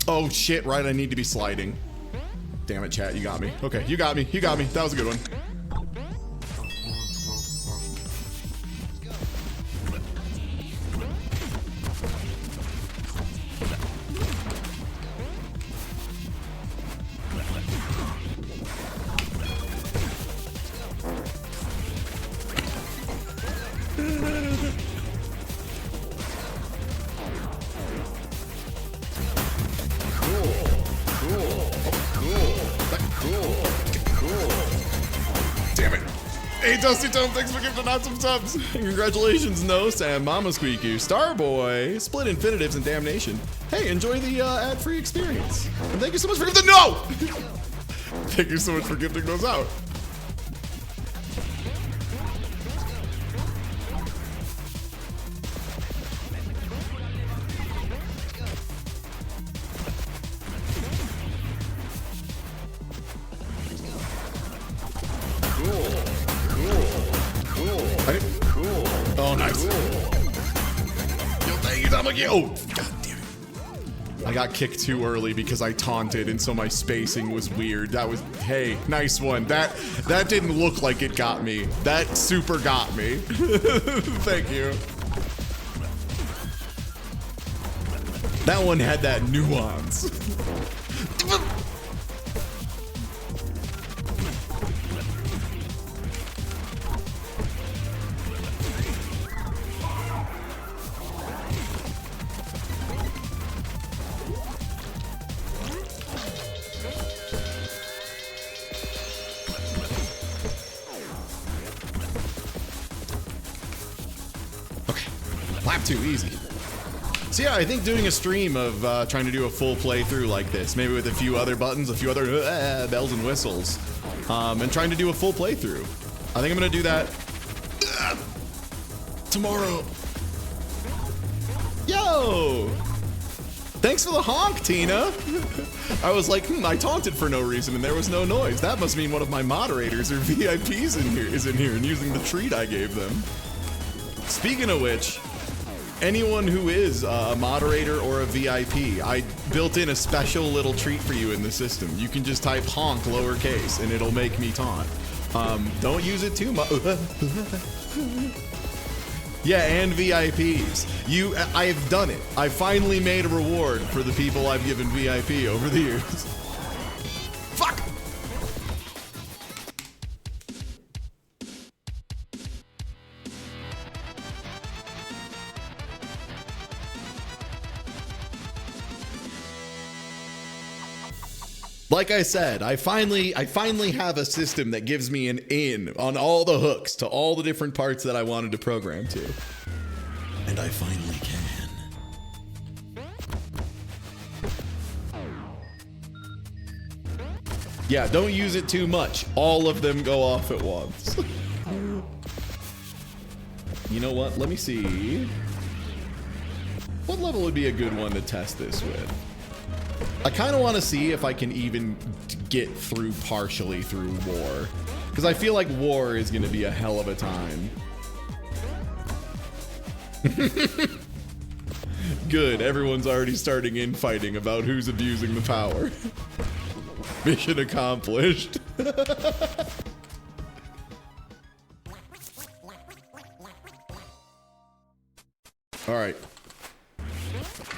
Oh shit, right, I need to be sliding. Damn it, chat, you got me. Okay, you got me. That was a good one. Hey, Dusty Tome, thanks for gifting out some subs. Congratulations, No, Sam, Mama Squeaky, Starboy, Split Infinitives, and Damnation. Hey, enjoy the ad-free experience. And thank you so much for gifting. No! Thank you so much for gifting those out. Oh, nice. Yo, thank you, Dominic. Oh, God damn it. I got kicked too early because I taunted, and so my spacing was weird. That was, hey, nice one. That didn't look like it got me. That super got me. Thank you. That one had that nuance. Lap 2, easy. So yeah, I think doing a stream of trying to do a full playthrough like this, maybe with a few other buttons, a few other bells and whistles, and trying to do a full playthrough. I think I'm gonna do that tomorrow. Yo! Thanks for the honk, Tina. I was like, I taunted for no reason and there was no noise. That must mean one of my moderators or VIPs is in here and using the treat I gave them. Speaking of which, anyone who is a moderator or a VIP, I built in a special little treat for you in the system. You can just type honk lowercase and it'll make me taunt. Don't use it too much. Yeah, and VIPs. I've done it. I finally made a reward for the people I've given VIP over the years. Fuck! Like I said, I finally have a system that gives me an in on all the hooks to all the different parts that I wanted to program to. And I finally can. Yeah, don't use it too much. All of them go off at once. You know what? Let me see. What level would be a good one to test this with? I kind of want to see if I can even get through partially through war. Because I feel like war is going to be a hell of a time. Good, everyone's already starting infighting about who's abusing the power. Mission accomplished. All right.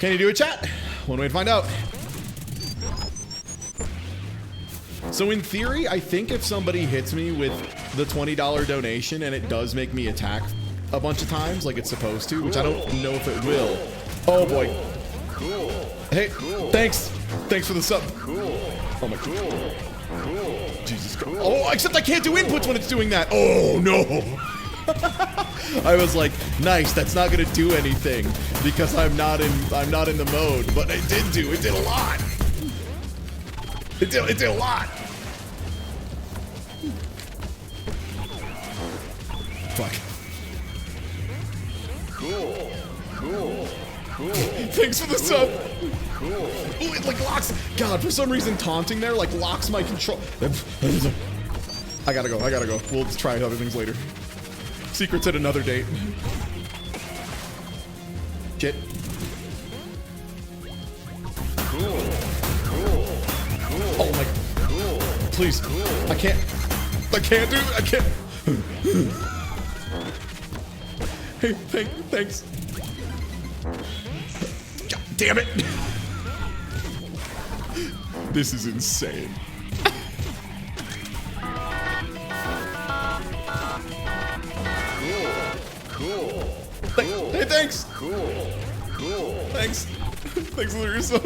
Can you do a chat? One way to find out. So in theory, I think if somebody hits me with the $20 donation and it does make me attack a bunch of times like it's supposed to, which I don't know if it will. Oh boy. Cool. Hey, thanks. Thanks for the sub. Cool. Oh my god. Cool. Jesus Christ. Oh, except I can't do inputs when it's doing that. Oh no. I was like, nice, that's not gonna do anything because I'm not in the mode, but it did a lot. It did a lot. Fuck. Cool. Cool. Cool. Thanks for the sub. Cool. Ooh, it like locks. God, for some reason taunting there like locks my control. I gotta go. We'll try other things later. Secrets at another date. Shit. Cool. Cool. Cool. Oh my. Cool. Please. Cool. I can't do it. I can't. Hey, thanks. God damn it. This is insane. Cool. Hey, thanks. Cool. Cool. Thanks. Thanks for yourself.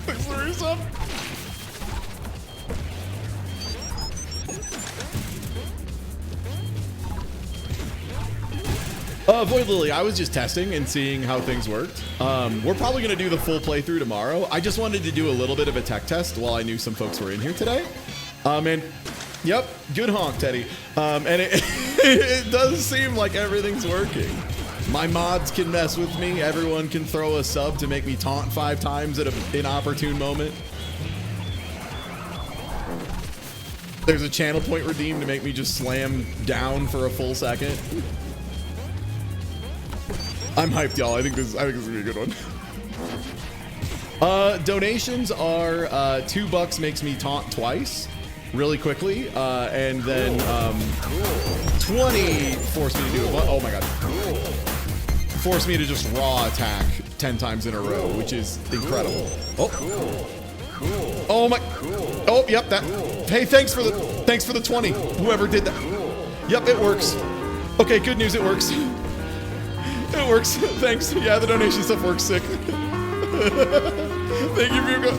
Thanks for yourself. Void Lily, I was just testing and seeing how things worked. We're probably going to do the full playthrough tomorrow. I just wanted to do a little bit of a tech test while I knew some folks were in here today. And yep, good honk, Teddy. And it does seem like everything's working. My mods can mess with me. Everyone can throw a sub to make me taunt 5 times at an inopportune moment. There's a channel point redeemed to make me just slam down for a full second. I'm hyped, y'all. I think this is gonna be a good one. Donations are $2 makes me taunt twice, really quickly, and then 20 force me to do it. Oh my god! Force me to just raw attack 10 times in a row, which is incredible. Oh, oh my! Oh, yep. That. Hey, thanks for the 20. Whoever did that. Yep, it works. Okay, good news. It works. It works. Thanks. Yeah, the donation stuff works sick. Thank you, Virgo.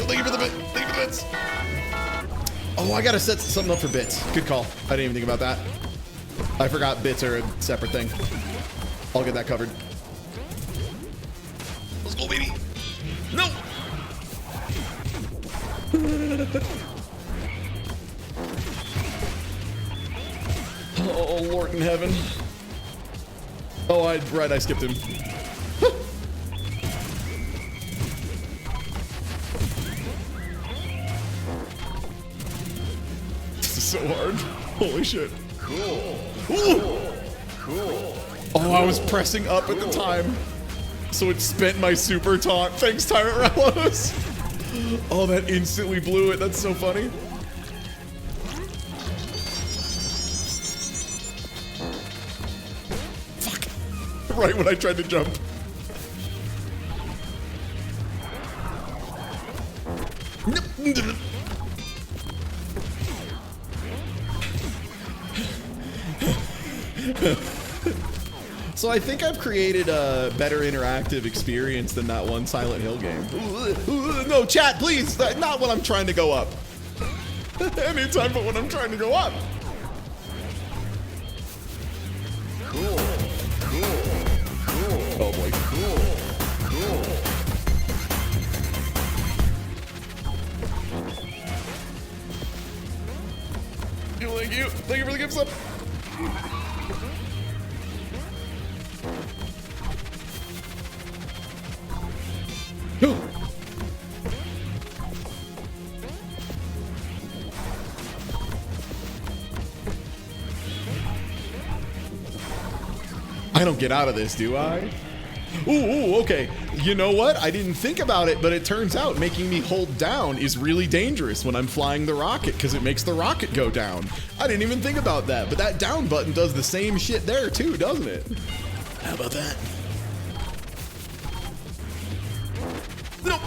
Thank you for the bit. Thank you for the bits. Oh, I gotta set something up for bits. Good call. I didn't even think about that. I forgot bits are a separate thing. I'll get that covered. Let's go, baby. No! Oh, Lord in heaven. Oh, right, I skipped him. This is so hard. Holy shit. Cool. Ooh. Cool. Oh, I was pressing up at the time, so it spent my super taunt. Thanks, Tyrant Relos. Oh, that instantly blew it. That's so funny. Fuck. Right when I tried to jump. So I think I've created a better interactive experience than that one Silent Hill game. No, chat, please. That's not when I'm trying to go up. Anytime but when I'm trying to go up. Cool. Cool. Cool. Oh boy. Cool. Cool. Thank you. Thank you for the gift sub. I don't get out of this, do I? Ooh, okay. You know what? I didn't think about it, but it turns out making me hold down is really dangerous when I'm flying the rocket because it makes the rocket go down. I didn't even think about that, but that down button does the same shit there too, doesn't it? How about that? No.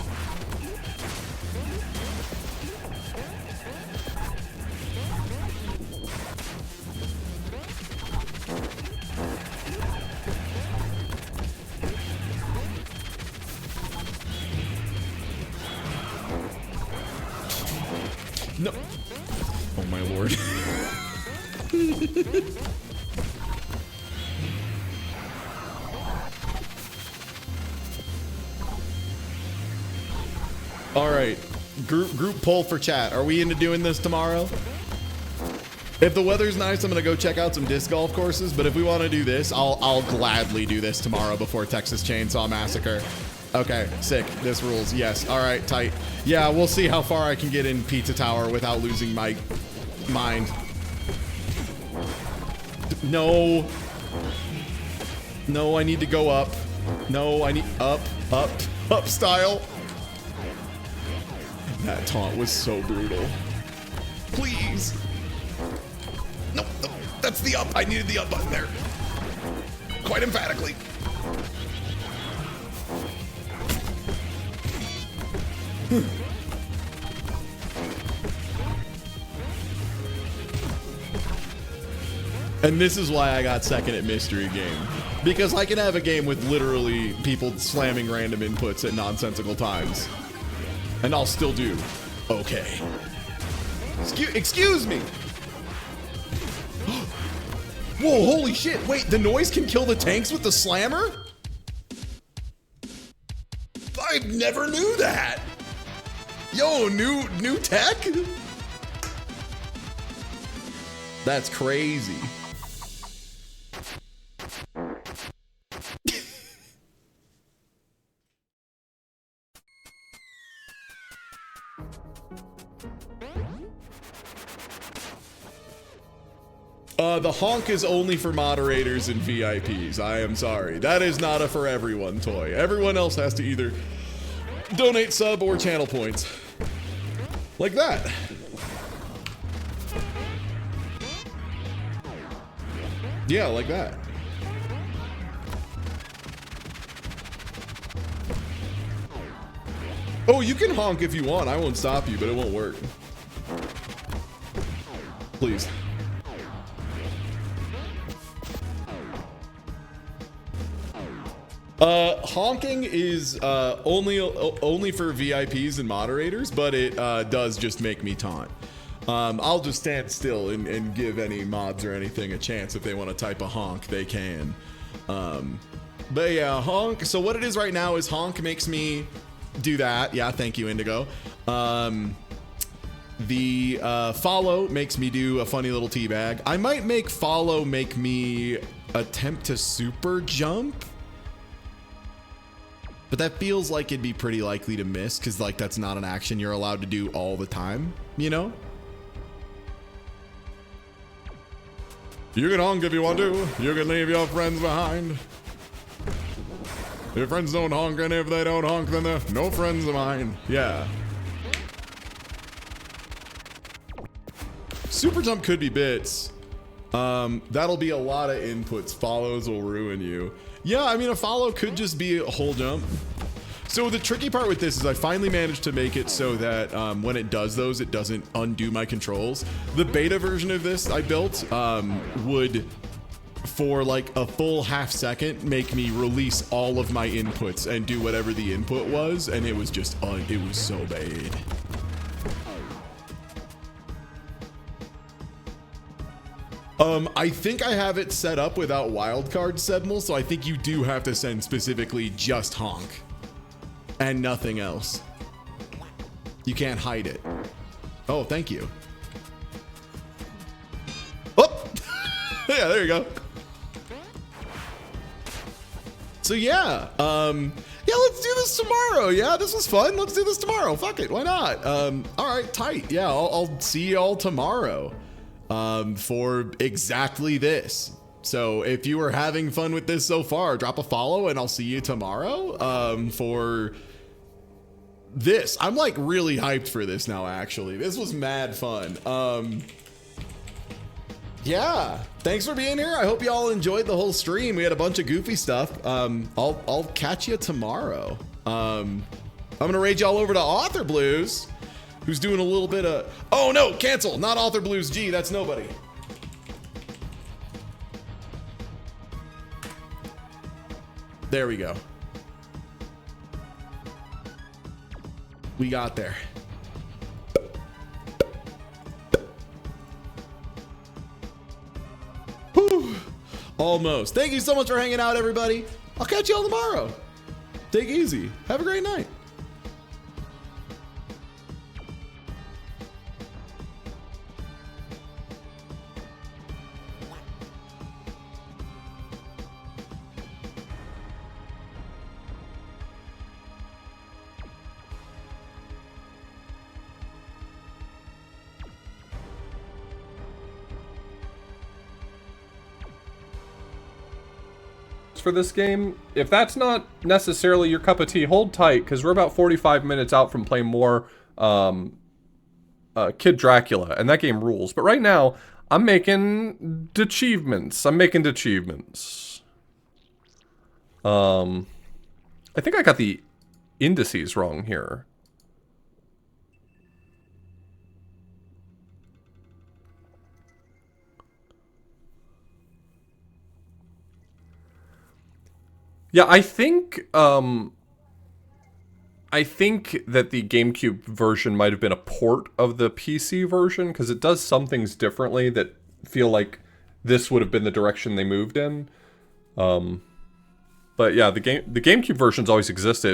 No. Oh my lord. All right. Group poll for chat. Are we into doing this tomorrow? If the weather's nice, I'm gonna go check out some disc golf courses, but if we want to do this, I'll gladly do this tomorrow before Texas Chainsaw Massacre. Okay, sick. This rules. Yes. All right, tight. Yeah, we'll see how far I can get in Pizza Tower without losing my mind. No. No, I need to go up. No, I need up style. That taunt was so brutal. Please. No, that's the up. I needed the up button there. Quite emphatically. And this is why I got second at Mystery Game. Because I can have a game with literally people slamming random inputs at nonsensical times. And I'll still do okay. Excuse me! Whoa, holy shit! Wait, the noise can kill the tanks with the slammer? I never knew that! Yo, new tech? That's crazy. The honk is only for moderators and VIPs. I am sorry. That is not a for everyone toy. Everyone else has to either donate sub or channel points. Like that. Yeah, like that. Oh, you can honk if you want. I won't stop you, but it won't work. Please. Honking is only for VIPs and moderators, but it does just make me taunt. I'll just stand still and give any mods or anything a chance. If they want to type a honk, they can. But yeah, honk. So what it is right now is honk makes me do that. Yeah, thank you, Indigo. The follow makes me do a funny little teabag. I might make follow make me attempt to super jump. But that feels like it'd be pretty likely to miss because like that's not an action you're allowed to do all the time, you know? You can honk if you want to. You can leave your friends behind. If your friends don't honk, and if they don't honk, then they're no friends of mine. Yeah. Super jump could be bits. That'll be a lot of inputs. Follows will ruin you. Yeah, I mean, a follow could just be a whole jump. So the tricky part with this is I finally managed to make it so that when it does those, it doesn't undo my controls. The beta version of this I built would for like a full half second make me release all of my inputs and do whatever the input was, and it was just it was so bad. I think I have it set up without wildcard Sedmal, so I think you do have to send specifically just honk and nothing else. You can't hide it. Oh, thank you. Oh! Yeah, there you go. So yeah, yeah, let's do this tomorrow. Yeah, this was fun. Let's do this tomorrow. Fuck it, why not? All right, tight. Yeah, I'll see y'all tomorrow for exactly this. So if you are having fun with this so far, drop a follow and I'll see you tomorrow for this. I'm like really hyped for this now, actually. This was mad fun. Yeah, thanks for being here. I hope you all enjoyed the whole stream. We had a bunch of goofy stuff. I'll catch you tomorrow. I'm gonna raid y'all over to Author Blues, who's doing a little bit of, oh no, cancel, not Author Blues G, that's nobody. There we go. We got there. Whew. Almost. Thank you so much for hanging out, everybody. I'll catch you all tomorrow. Take it easy. Have a great night. For this game, if that's not necessarily your cup of tea, hold tight, because we're about 45 minutes out from playing more Kid Dracula, and that game rules. But right now, I'm making achievements. I think I got the indices wrong here. Yeah, I think that the GameCube version might have been a port of the PC version, because it does some things differently that feel like this would have been the direction they moved in. But yeah, the GameCube version's always existed.